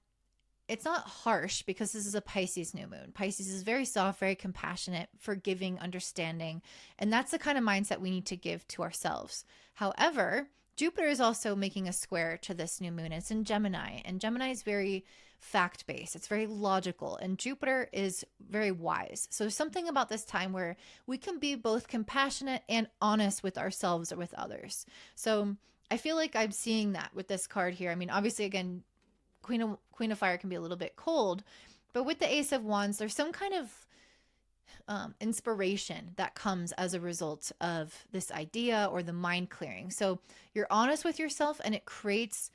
it's not harsh, because this is a Pisces new moon. Pisces is very soft, very compassionate, forgiving, understanding. And that's the kind of mindset we need to give to ourselves. However, Jupiter is also making a square to this new moon. It's in Gemini, and Gemini is very fact-based. It's very logical, and Jupiter is very wise. So there's something about this time where we can be both compassionate and honest with ourselves or with others. So I feel like I'm seeing that with this card here. I mean, obviously, again, Queen of Fire can be a little bit cold, but with the Ace of Wands, there's some kind of inspiration that comes as a result of this idea or the mind clearing. So you're honest with yourself, and it creates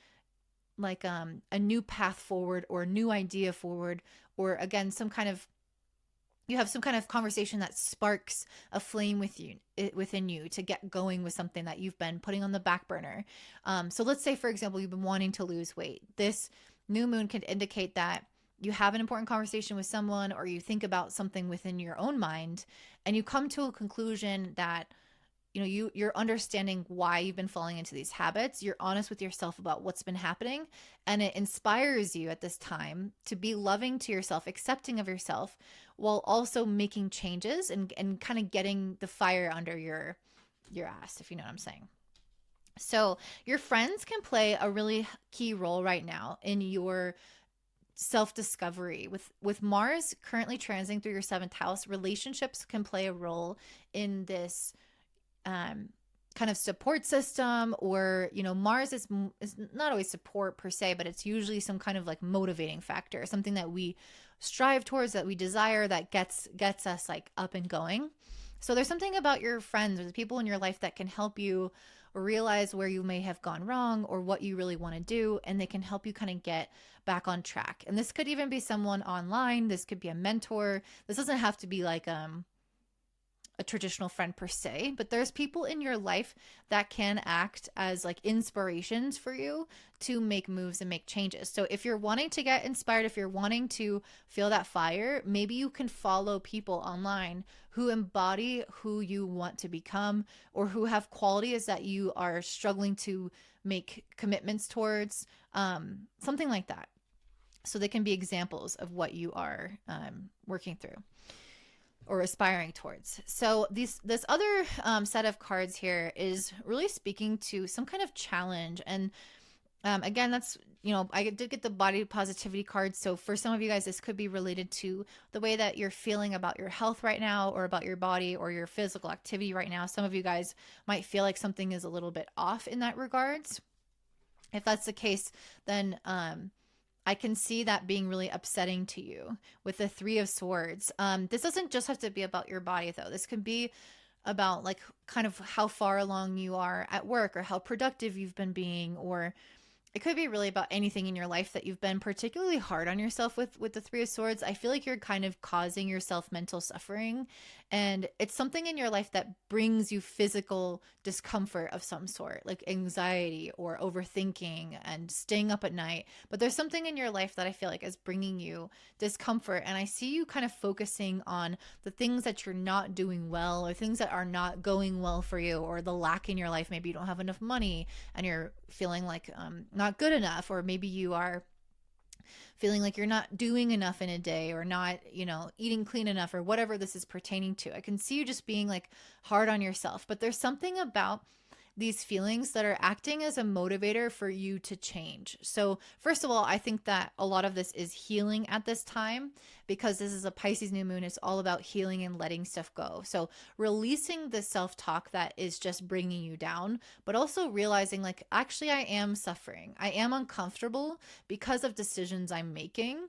like a new path forward, or a new idea forward, or again, you have some kind of conversation that sparks a flame within you to get going with something that you've been putting on the back burner. So let's say, for example, you've been wanting to lose weight. This new moon could indicate that you have an important conversation with someone, or you think about something within your own mind, and you come to a conclusion that, you know, you're understanding why you've been falling into these habits. You're honest with yourself about what's been happening, and it inspires you at this time to be loving to yourself, accepting of yourself, while also making changes and kind of getting the fire under your ass, if you know what I'm saying. So your friends can play a really key role right now in your self-discovery. With Mars currently transiting through your seventh house, relationships can play a role in this kind of support system. Or, you know, Mars is not always support per se, but it's usually some kind of like motivating factor, something that we strive towards, that we desire, that gets us like up and going. So there's something about your friends or the people in your life that can help you realize where you may have gone wrong, or what you really want to do, and they can help you kind of get back on track. And this could even be someone online. This could be a mentor. This doesn't have to be like a traditional friend per se, but there's people in your life that can act as like inspirations for you to make moves and make changes. So if you're wanting to get inspired, if you're wanting to feel that fire, maybe you can follow people online who embody who you want to become, or who have qualities that you are struggling to make commitments towards, something like that. So they can be examples of what you are working through or aspiring towards. So this other set of cards here is really speaking to some kind of challenge. And again, that's, I did get the body positivity card. So for some of you guys, this could be related to the way that you're feeling about your health right now, or about your body or your physical activity right now. Some of you guys might feel like something is a little bit off in that regards. If that's the case, then I can see that being really upsetting to you with the Three of Swords. This doesn't just have to be about your body, though. This can be about like kind of how far along you are at work, or how productive you've been being, or it could be really about anything in your life that you've been particularly hard on yourself with the Three of Swords. I feel like you're kind of causing yourself mental suffering, and it's something in your life that brings you physical discomfort of some sort, like anxiety or overthinking and staying up at night. But there's something in your life that I feel like is bringing you discomfort, and I see you kind of focusing on the things that you're not doing well, or things that are not going well for you, or the lack in your life. Maybe you don't have enough money and you're feeling like not good enough, or maybe you are feeling like you're not doing enough in a day, or not, eating clean enough, or whatever this is pertaining to. I can see you just being like hard on yourself, but there's something about these feelings that are acting as a motivator for you to change. So first of all, I think that a lot of this is healing at this time, because this is a Pisces new moon. It's all about healing and letting stuff go. So releasing the self-talk that is just bringing you down, but also realizing like, actually, I am suffering. I am uncomfortable because of decisions I'm making.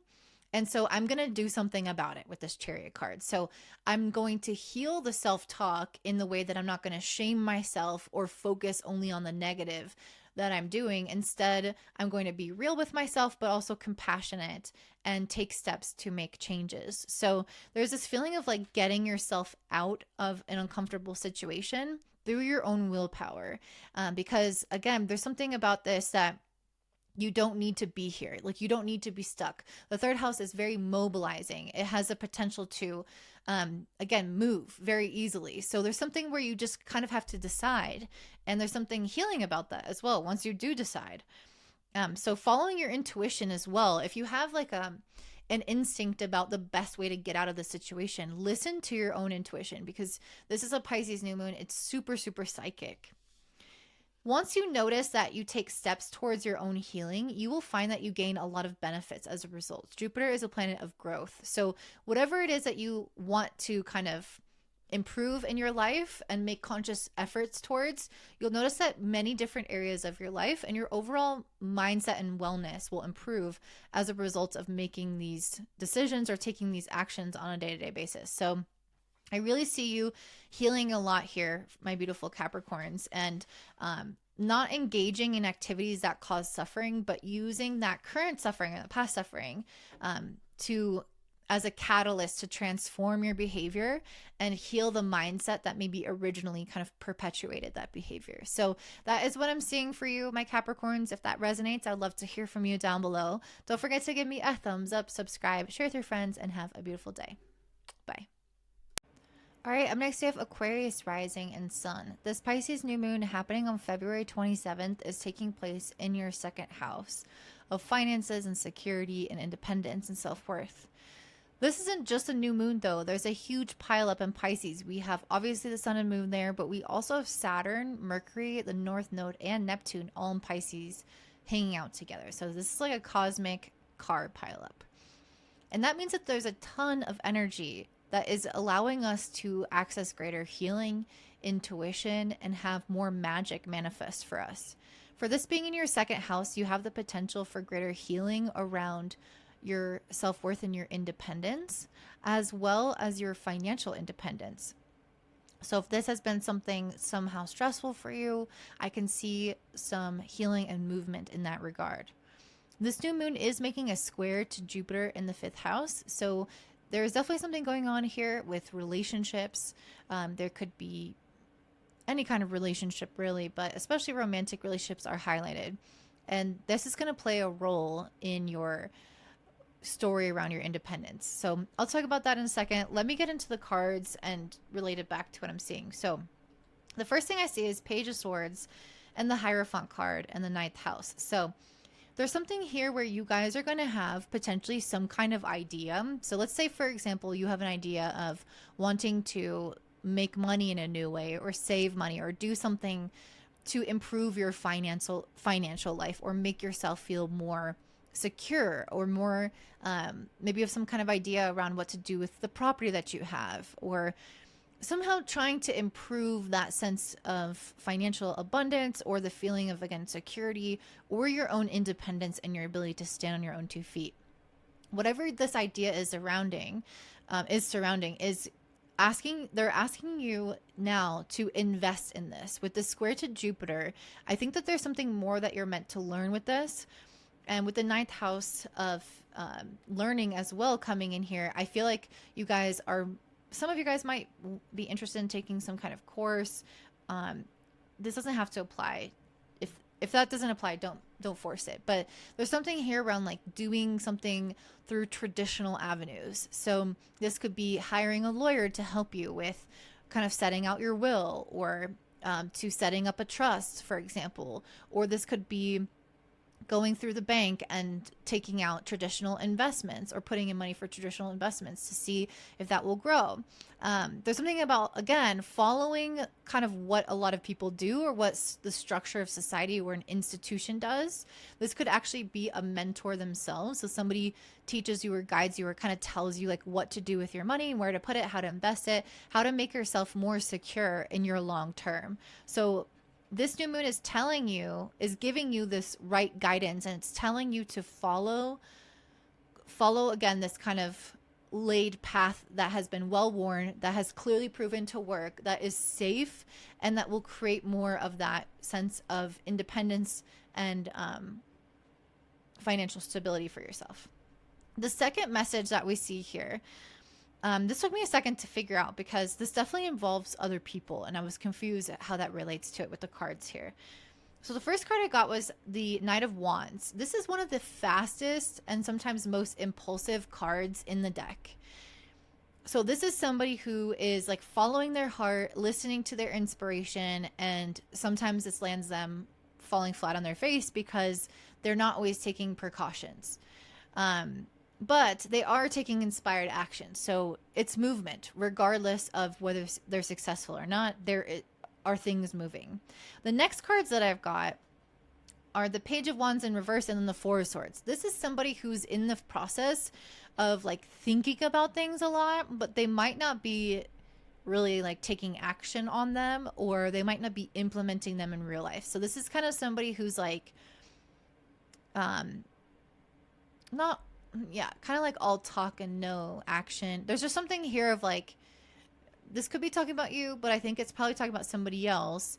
And so I'm going to do something about it with this Chariot card. So I'm going to heal the self-talk in the way that I'm not going to shame myself or focus only on the negative that I'm doing. Instead, I'm going to be real with myself, but also compassionate, and take steps to make changes. So there's this feeling of like getting yourself out of an uncomfortable situation through your own willpower. Because again, there's something about this that you don't need to be here. Like, you don't need to be stuck. The third house is very mobilizing. It has a potential to, again, move very easily. So there's something where you just kind of have to decide. And there's something healing about that as well, once you do decide. So following your intuition as well. If you have like an instinct about the best way to get out of the situation, listen to your own intuition, because this is a Pisces new moon. It's super, super psychic. Once you notice that you take steps towards your own healing, you will find that you gain a lot of benefits as a result. Jupiter is a planet of growth. So whatever it is that you want to kind of improve in your life and make conscious efforts towards, you'll notice that many different areas of your life and your overall mindset and wellness will improve as a result of making these decisions or taking these actions on a day-to-day basis. So I really see you healing a lot here, my beautiful Capricorns, and not engaging in activities that cause suffering, but using that current suffering and the past suffering as a catalyst to transform your behavior and heal the mindset that maybe originally kind of perpetuated that behavior. So that is what I'm seeing for you, my Capricorns. If that resonates, I'd love to hear from you down below. Don't forget to give me a thumbs up, subscribe, share with your friends, and have a beautiful day. Bye. All right, up next we have Aquarius rising and sun. This Pisces new moon happening on February 27th is taking place in your second house of finances and security and independence and self-worth. This isn't just a new moon though. There's a huge pileup in Pisces. We have obviously the sun and moon there, but we also have Saturn, Mercury, the North Node, and Neptune all in Pisces hanging out together. So this is like a cosmic card pileup. And that means that there's a ton of energy that is allowing us to access greater healing, intuition, and have more magic manifest for us. For this being in your second house, you have the potential for greater healing around your self-worth and your independence, as well as your financial independence. So if this has been something somehow stressful for you, I can see some healing and movement in that regard. This new moon is making a square to Jupiter in the fifth house. So there is definitely something going on here with relationships. There could be any kind of relationship really, but especially romantic relationships are highlighted. And this is going to play a role in your story around your independence. So I'll talk about that in a second. Let me get into the cards and relate it back to what I'm seeing. So the first thing I see is Page of Swords and the Hierophant card and the ninth house. So there's something here where you guys are going to have potentially some kind of idea. So let's say, for example, you have an idea of wanting to make money in a new way, or save money, or do something to improve your financial life, or make yourself feel more secure, or more maybe you have some kind of idea around what to do with the property that you have, or somehow trying to improve that sense of financial abundance, or the feeling of, again, security, or your own independence and your ability to stand on your own 2 feet. Whatever this idea is surrounding is they're asking you now to invest in this. With the square to Jupiter, I think that there's something more that you're meant to learn with this. And with the 9th house of learning as well coming in here, I feel like some of you guys might be interested in taking some kind of course. This doesn't have to apply. If that doesn't apply, don't force it. But there's something here around like doing something through traditional avenues. So this could be hiring a lawyer to help you with kind of setting out your will, or to setting up a trust, for example. Or this could be going through the bank and taking out traditional investments, or putting in money for traditional investments to see if that will grow. There's something about, again, following kind of what a lot of people do, or what the structure of society or an institution does. This could actually be a mentor themselves. So somebody teaches you or guides you, or kind of tells you like what to do with your money, where to put it, how to invest it, how to make yourself more secure in your long term. So this new moon is giving you this right guidance, and it's telling you to follow again, this kind of laid path that has been well worn, that has clearly proven to work, that is safe, and that will create more of that sense of independence and financial stability for yourself. The second message that we see here, this took me a second to figure out, because this definitely involves other people, and I was confused at how that relates to it with the cards here. So the first card I got was the Knight of Wands. This is one of the fastest and sometimes most impulsive cards in the deck. So this is somebody who is like following their heart, listening to their inspiration, and sometimes this lands them falling flat on their face because they're not always taking precautions. But they are taking inspired action. So it's movement, regardless of whether they're successful or not. There are things moving. The next cards that I've got are the Page of Wands in reverse, and then the Four of Swords. This is somebody who's in the process of like thinking about things a lot, but they might not be really like taking action on them, or they might not be implementing them in real life. So this is kind of somebody who's like, kind of like all talk and no action. There's just something here of like, this could be talking about you, but I think it's probably talking about somebody else.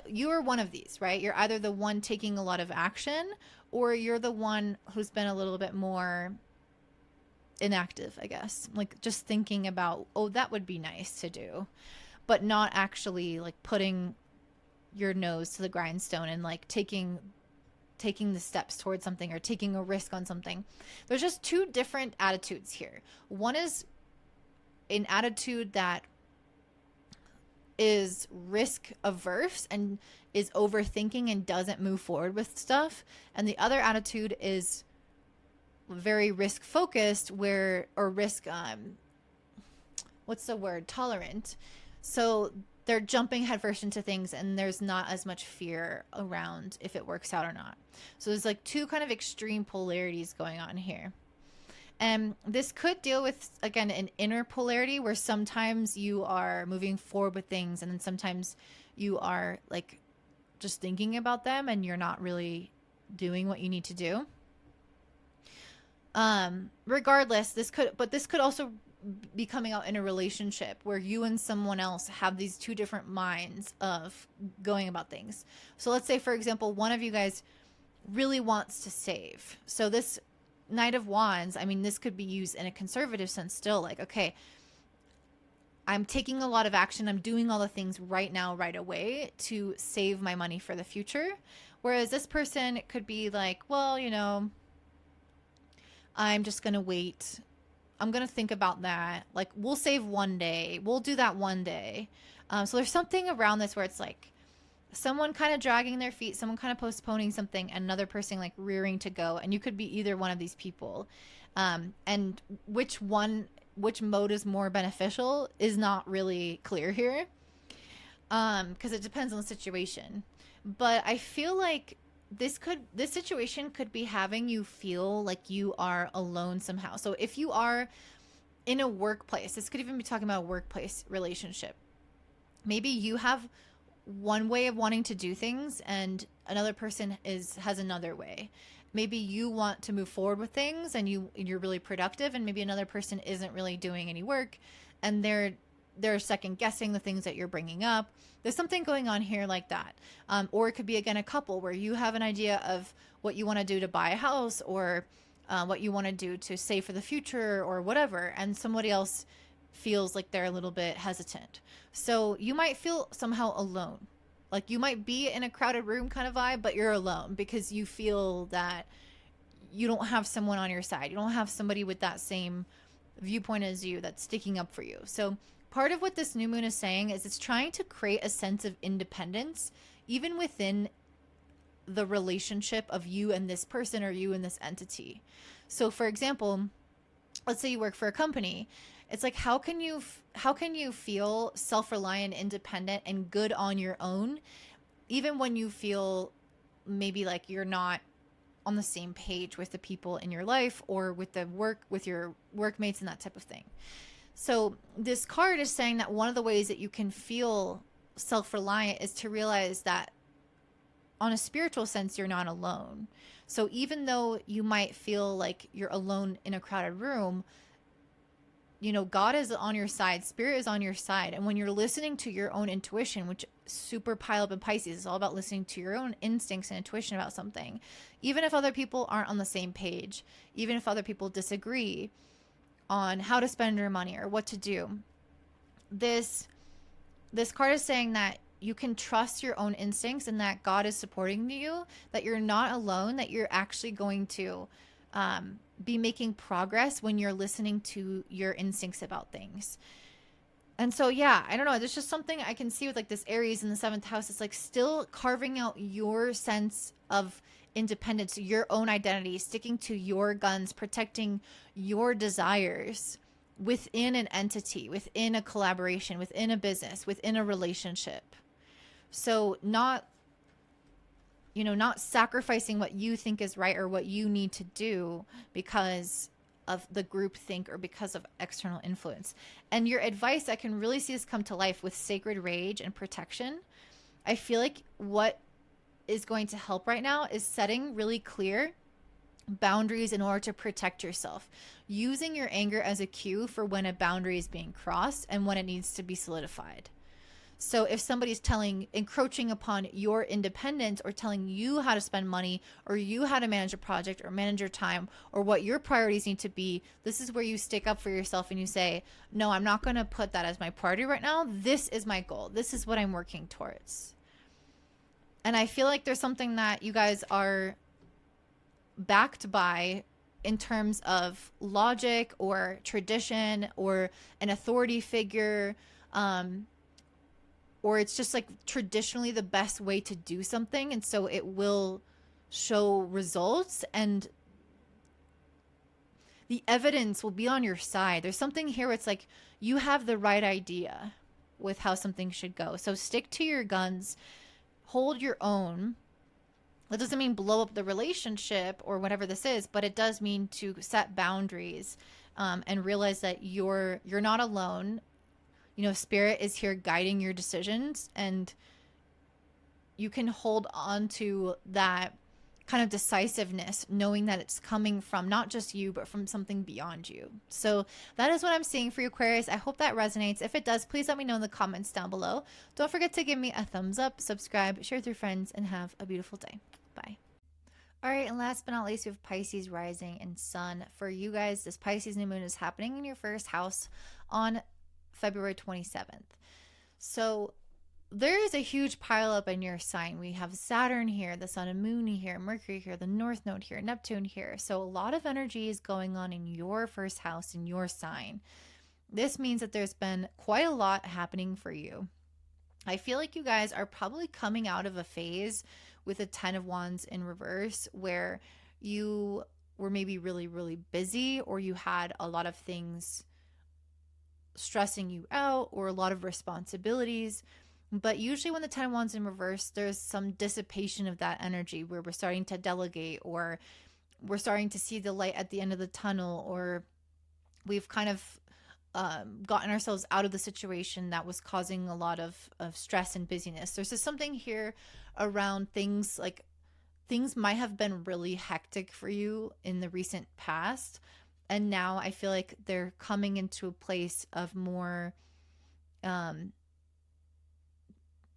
You are one of these, right? You're either the one taking a lot of action, or you're the one who's been a little bit more inactive, I guess. Like just thinking about, oh, that would be nice to do, but not actually like putting your nose to the grindstone and like taking the steps towards something, or taking a risk on something. There's just two different attitudes here. One is an attitude that is risk averse and is overthinking and doesn't move forward with stuff. And the other attitude is very risk focused, tolerant. So they're jumping headfirst into things, and there's not as much fear around if it works out or not. So there's like two kind of extreme polarities going on here. And this could deal with, again, an inner polarity where sometimes you are moving forward with things, and then sometimes you are like just thinking about them and you're not really doing what you need to do. Regardless, this could also be coming out in a relationship where you and someone else have these two different minds of going about things. So let's say, for example, one of you guys really wants to save. So this Knight of Wands, I mean, this could be used in a conservative sense still, like, okay, I'm taking a lot of action. I'm doing all the things right now, right away to save my money for the future. Whereas this person could be like, well, I'm just going to wait. I'm going to think about that. Like, we'll save one day. We'll do that one day. So there's something around this where it's like someone kind of dragging their feet, someone kind of postponing something, and another person like rearing to go. And you could be either one of these people. And which mode is more beneficial is not really clear here. Because it depends on the situation. But I feel like this situation could be having you feel like you are alone somehow. So if you are in a workplace, this could even be talking about a workplace relationship. Maybe you have one way of wanting to do things and another person has another way. Maybe you want to move forward with things and you're really productive, and maybe another person isn't really doing any work and they're second guessing the things that you're bringing up. There's something going on here like that. Or it could be, again, a couple where you have an idea of what you want to do to buy a house, or what you want to do to save for the future or whatever. And somebody else feels like they're a little bit hesitant. So you might feel somehow alone. Like you might be in a crowded room kind of vibe, but you're alone because you feel that you don't have someone on your side. You don't have somebody with that same viewpoint as you that's sticking up for you. So part of what this new moon is saying is it's trying to create a sense of independence, even within the relationship of you and this person or you and this entity. So for example, let's say you work for a company. It's like, how can you feel self-reliant, independent, and good on your own, even when you feel maybe like you're not on the same page with the people in your life or with your workmates and that type of thing. So this card is saying that one of the ways that you can feel self-reliant is to realize that on a spiritual sense, you're not alone. So even though you might feel like you're alone in a crowded room, God is on your side. Spirit is on your side. And when you're listening to your own intuition, which super pileup in Pisces is all about listening to your own instincts and intuition about something, even if other people aren't on the same page, even if other people disagree on how to spend your money or what to do, this card is saying that you can trust your own instincts and that God is supporting you, that you're not alone, that you're actually going to be making progress when you're listening to your instincts about things. And so, yeah, I don't know. There's just something I can see with like this Aries in the 7th house. It's like still carving out your sense of independence, your own identity, sticking to your guns, protecting your desires within an entity, within a collaboration, within a business, within a relationship. So not sacrificing what you think is right or what you need to do because of the group think or because of external influence. And your advice, I can really see this come to life with sacred rage and protection. I feel like what is going to help right now is setting really clear boundaries in order to protect yourself, using your anger as a cue for when a boundary is being crossed and when it needs to be solidified. So if somebody's encroaching upon your independence or telling you how to spend money or you how to manage a project or manage your time or what your priorities need to be, this is where you stick up for yourself and you say, no, I'm not going to put that as my priority right now. This is my goal. This is what I'm working towards. And I feel like there's something that you guys are backed by in terms of logic or tradition or an authority figure, or it's just like traditionally the best way to do something. And so it will show results and the evidence will be on your side. There's something here where it's like you have the right idea with how something should go. So stick to your guns, hold your own. That doesn't mean blow up the relationship or whatever this is, but it does mean to set boundaries and realize that you're not alone. Spirit is here guiding your decisions, and you can hold on to that kind of decisiveness, knowing that it's coming from not just you, but from something beyond you. So that is what I'm seeing for you, Aquarius. I hope that resonates. If it does, please let me know in the comments down below. Don't forget to give me a thumbs up, subscribe, share with your friends, and have a beautiful day. Bye. All right, and last but not least, we have Pisces rising and sun. For you guys, this Pisces new moon is happening in your first house on February 27th. So there is a huge pileup in your sign. We have Saturn here, the sun and moon here, Mercury here, the north node here, Neptune here. So a lot of energy is going on in your first house, in your sign. This means that there's been quite a lot happening for you. I feel like you guys are probably coming out of a phase with a 10 of Wands in reverse where you were maybe really, really busy, or you had a lot of things stressing you out or a lot of responsibilities. But usually, when the 10 of Wands in reverse, there's some dissipation of that energy where we're starting to delegate, or we're starting to see the light at the end of the tunnel, or we've kind of gotten ourselves out of the situation that was causing a lot of stress and busyness. There's just something here around things like things might have been really hectic for you in the recent past. And now I feel like they're coming into a place of more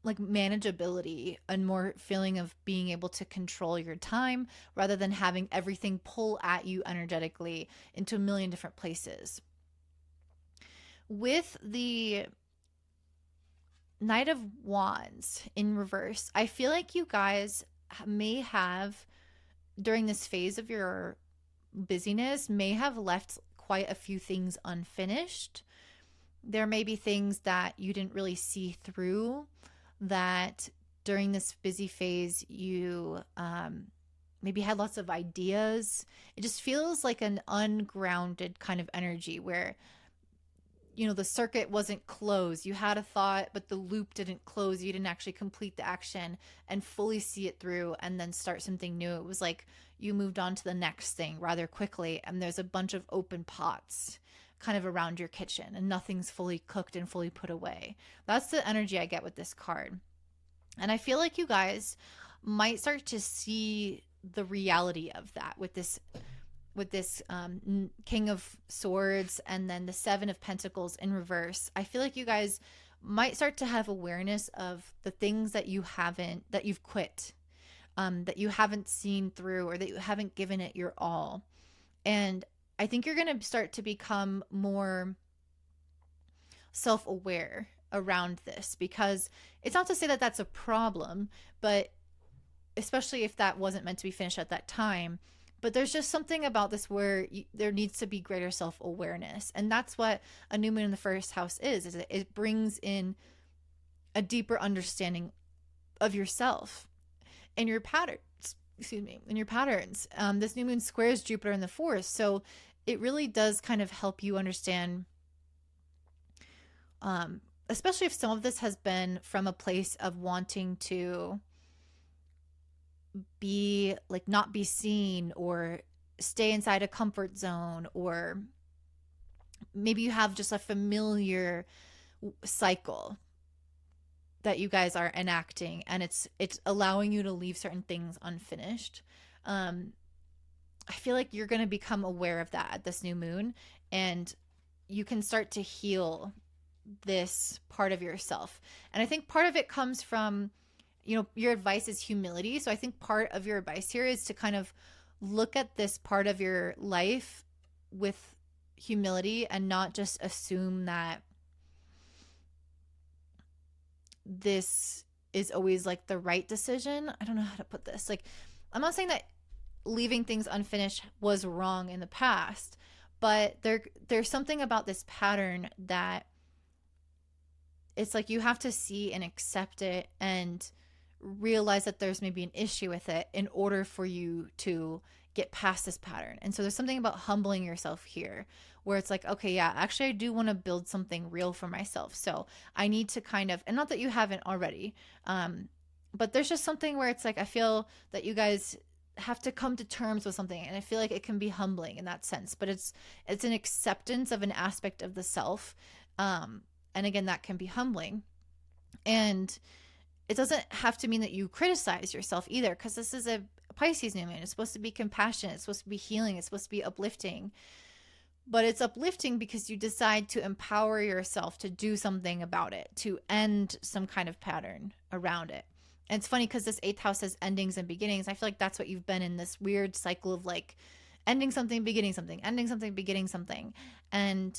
like manageability and more feeling of being able to control your time rather than having everything pull at you energetically into a million different places. With the Knight of Wands in reverse, I feel like you guys may have, during this phase of your busyness, may have left quite a few things unfinished. There may be things that you didn't really see through, that during this busy phase you maybe had lots of ideas. It just feels like an ungrounded kind of energy where, you know, the circuit wasn't closed. You had a thought, but the loop didn't close. You didn't actually complete the action and fully see it through and then start something new. It was like you moved on to the next thing rather quickly, and there's a bunch of open pots kind of around your kitchen and nothing's fully cooked and fully put away. That's the energy I get with this card. And I feel like you guys might start to see the reality of that with this King of Swords and then the Seven of Pentacles in reverse. I feel like you guys might start to have awareness of the things that you've quit, that you haven't seen through, or that you haven't given it your all. And I think you're going to start to become more self-aware around this, because it's not to say that that's a problem, but especially if that wasn't meant to be finished at that time. But there's just something about this where there needs to be greater self-awareness. And that's what a new moon in the first house is it brings in a deeper understanding of yourself and your patterns. This new moon squares Jupiter in the fourth. So it really does kind of help you understand, especially if some of this has been from a place of wanting to be like not be seen or stay inside a comfort zone, or maybe you have just a familiar cycle that you guys are enacting and it's allowing you to leave certain things unfinished. I feel like you're going to become aware of that at this new moon, and you can start to heal this part of yourself. And I think part of it comes from, you know, your advice is humility. So I think part of your advice here is to kind of look at this part of your life with humility and not just assume that this is always like the right decision. I don't know how to put this. Like, I'm not saying that leaving things unfinished was wrong in the past, but there's something about this pattern that it's like you have to see and accept it and realize that there's maybe an issue with it in order for you to get past this pattern. And so there's something about humbling yourself here where it's like, okay, yeah, actually I do want to build something real for myself. So I need to kind of, and not that you haven't already, but there's just something where it's like, I feel that you guys have to come to terms with something, and I feel like it can be humbling in that sense, but it's an acceptance of an aspect of the self. And again, that can be humbling. And it doesn't have to mean that you criticize yourself either, because this is a Pisces new moon. It's supposed to be compassionate. It's supposed to be healing. It's supposed to be uplifting. But it's uplifting because you decide to empower yourself to do something about it, to end some kind of pattern around it. And it's funny because this eighth house says endings and beginnings. I feel like that's what you've been in, this weird cycle of like ending something, beginning something, ending something, beginning something. And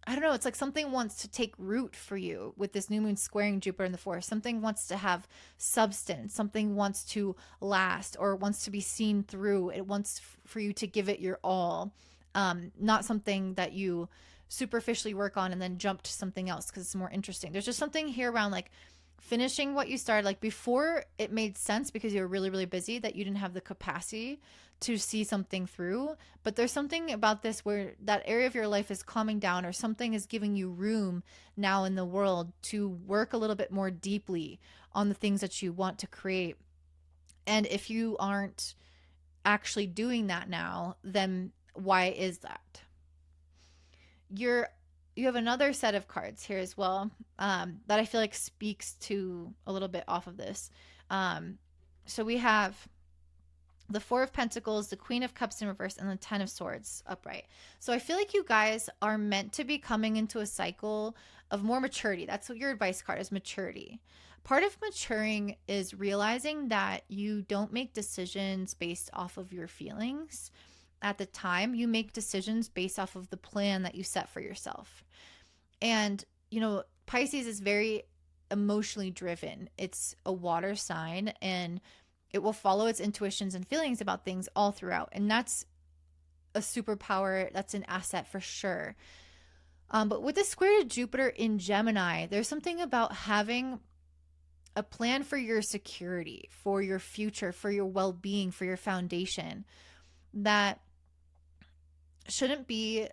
I don't know, it's like something wants to take root for you with this new moon squaring Jupiter in the fourth. Something wants to have substance. Something wants to last or wants to be seen through. It wants for you to give it your all. Not something that you superficially work on and then jump to something else because it's more interesting. There's just something here around like finishing what you started. Like before, it made sense because you were really, really busy that you didn't have the capacity to see something through. But there's something about this where that area of your life is calming down, or something is giving you room now in the world to work a little bit more deeply on the things that you want to create. And if you aren't actually doing that now, then why is that? You have another set of cards here as well, that I feel like speaks to a little bit off of this. So we have the Four of Pentacles, the Queen of Cups in reverse, and the Ten of Swords upright. So I feel like you guys are meant to be coming into a cycle of more maturity. That's what your advice card is, maturity. Part of maturing is realizing that you don't make decisions based off of your feelings at the time. You make decisions based off of the plan that you set for yourself. And, you know, Pisces is very emotionally driven. It's a water sign, and it will follow its intuitions and feelings about things all throughout. And that's a superpower. That's an asset for sure. But with the square to Jupiter in Gemini, there's something about having a plan for your security, for your future, for your well-being, for your foundation that should be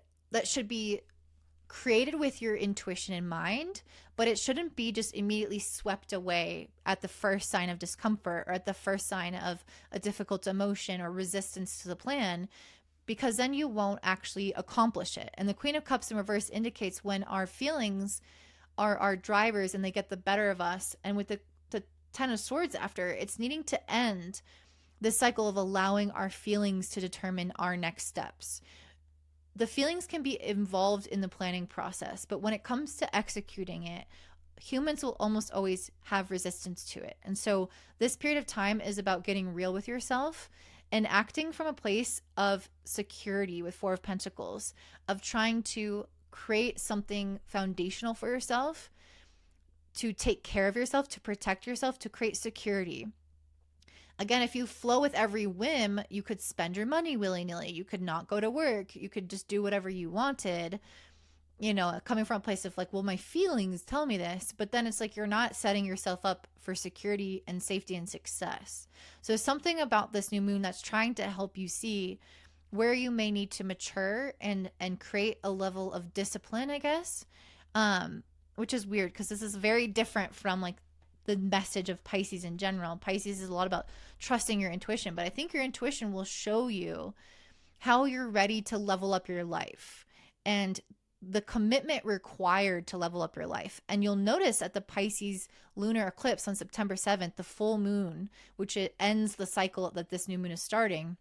created with your intuition in mind, but it shouldn't be just immediately swept away at the first sign of discomfort or at the first sign of a difficult emotion or resistance to the plan, because then you won't actually accomplish it. And the Queen of Cups in reverse indicates when our feelings are our drivers and they get the better of us. And with the Ten of Swords after, it's needing to end this cycle of allowing our feelings to determine our next steps. The feelings can be involved in the planning process, but when it comes to executing it, humans will almost always have resistance to it. And so this period of time is about getting real with yourself and acting from a place of security with Four of Pentacles, of trying to create something foundational for yourself, to take care of yourself, to protect yourself, to create security. Again, if you flow with every whim, you could spend your money willy-nilly. You could not go to work. You could just do whatever you wanted, you know, coming from a place of like, well, my feelings tell me this. But then it's like you're not setting yourself up for security and safety and success. So something about this new moon that's trying to help you see where you may need to mature and create a level of discipline, I guess, which is weird because this is very different from like the message of Pisces in general. Pisces is a lot about trusting your intuition, but I think your intuition will show you how you're ready to level up your life and the commitment required to level up your life. And you'll notice at the Pisces lunar eclipse on September 7th, the full moon, which it ends the cycle that this new moon is starting,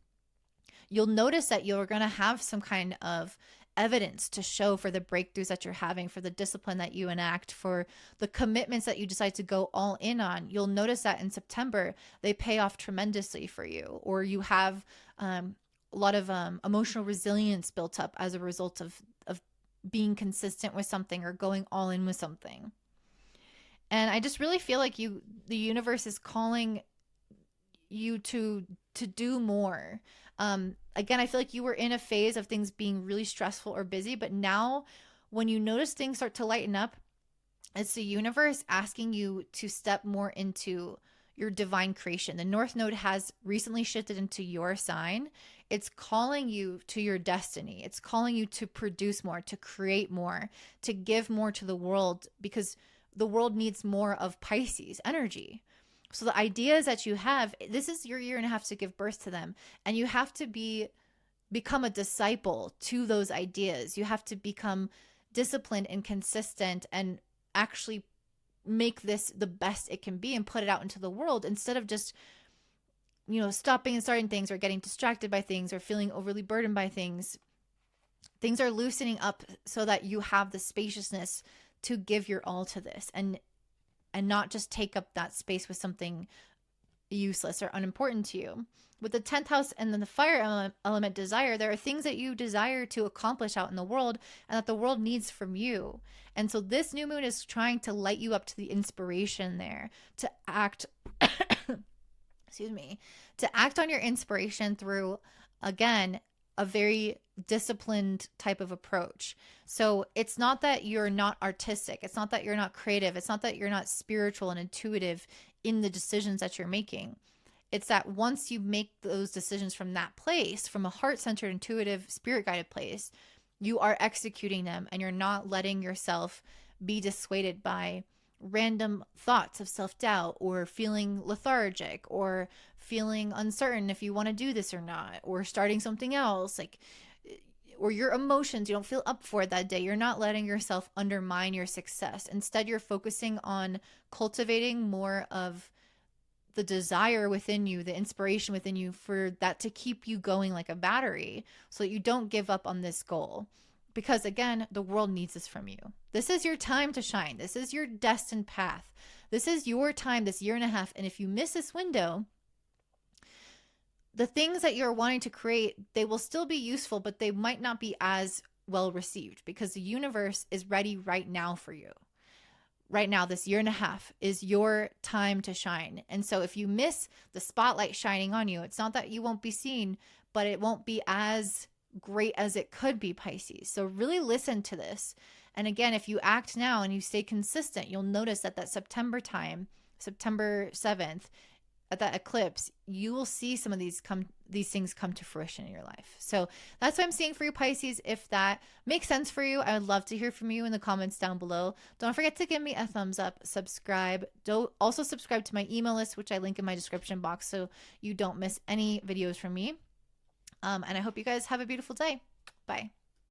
you'll notice that you're going to have some kind of evidence to show for the breakthroughs that you're having, for the discipline that you enact, for the commitments that you decide to go all in on. You'll notice that in September, they pay off tremendously for you, or you have a lot of emotional resilience built up as a result of being consistent with something or going all in with something. And I just really feel like the universe is calling you to do more. Again, I feel like you were in a phase of things being really stressful or busy, but now when you notice things start to lighten up, it's the universe asking you to step more into your divine creation. The North Node has recently shifted into your sign. It's calling you to your destiny. It's calling you to produce more, to create more, to give more to the world, because the world needs more of Pisces energy. So the ideas that you have, this is your year and a half to give birth to them. And you have to become a disciple to those ideas. You have to become disciplined and consistent and actually make this the best it can be and put it out into the world, instead of just, stopping and starting things or getting distracted by things or feeling overly burdened by things. Things are loosening up so that you have the spaciousness to give your all to this and not just take up that space with something useless or unimportant to you. With the 10th house and then the fire element desire, there are things that you desire to accomplish out in the world and that the world needs from you. And so this new moon is trying to light you up to the inspiration there, to act, to act on your inspiration through, again, a very disciplined type of approach. So it's not that you're not artistic. It's not that you're not creative. It's not that you're not spiritual and intuitive in the decisions that you're making. It's that once you make those decisions from that place, from a heart-centered, intuitive, spirit-guided place, you are executing them and you're not letting yourself be dissuaded by random thoughts of self-doubt or feeling lethargic or feeling uncertain if you want to do this or not, or starting something else, like, or your emotions, you don't feel up for it that day. You're not letting yourself undermine your success. Instead, you're focusing on cultivating more of the desire within you, the inspiration within you for that to keep you going like a battery so that you don't give up on this goal. Because again, the world needs this from you. This is your time to shine. This is your destined path. This is your time, this year and a half. And if you miss this window, the things that you're wanting to create, they will still be useful, but they might not be as well received because the universe is ready right now for you. Right now, this year and a half is your time to shine. And so if you miss the spotlight shining on you, it's not that you won't be seen, but it won't be as great as it could be, Pisces. So really listen to this. And again, if you act now and you stay consistent, you'll notice that September time, September 7th, at that eclipse, you will see some of these things come to fruition in your life. So that's what I'm seeing for you, Pisces. If that makes sense for you, I would love to hear from you in the comments down below. Don't forget to give me a thumbs up, subscribe. Also subscribe to my email list, which I link in my description box so you don't miss any videos from me. And I hope you guys have a beautiful day. Bye.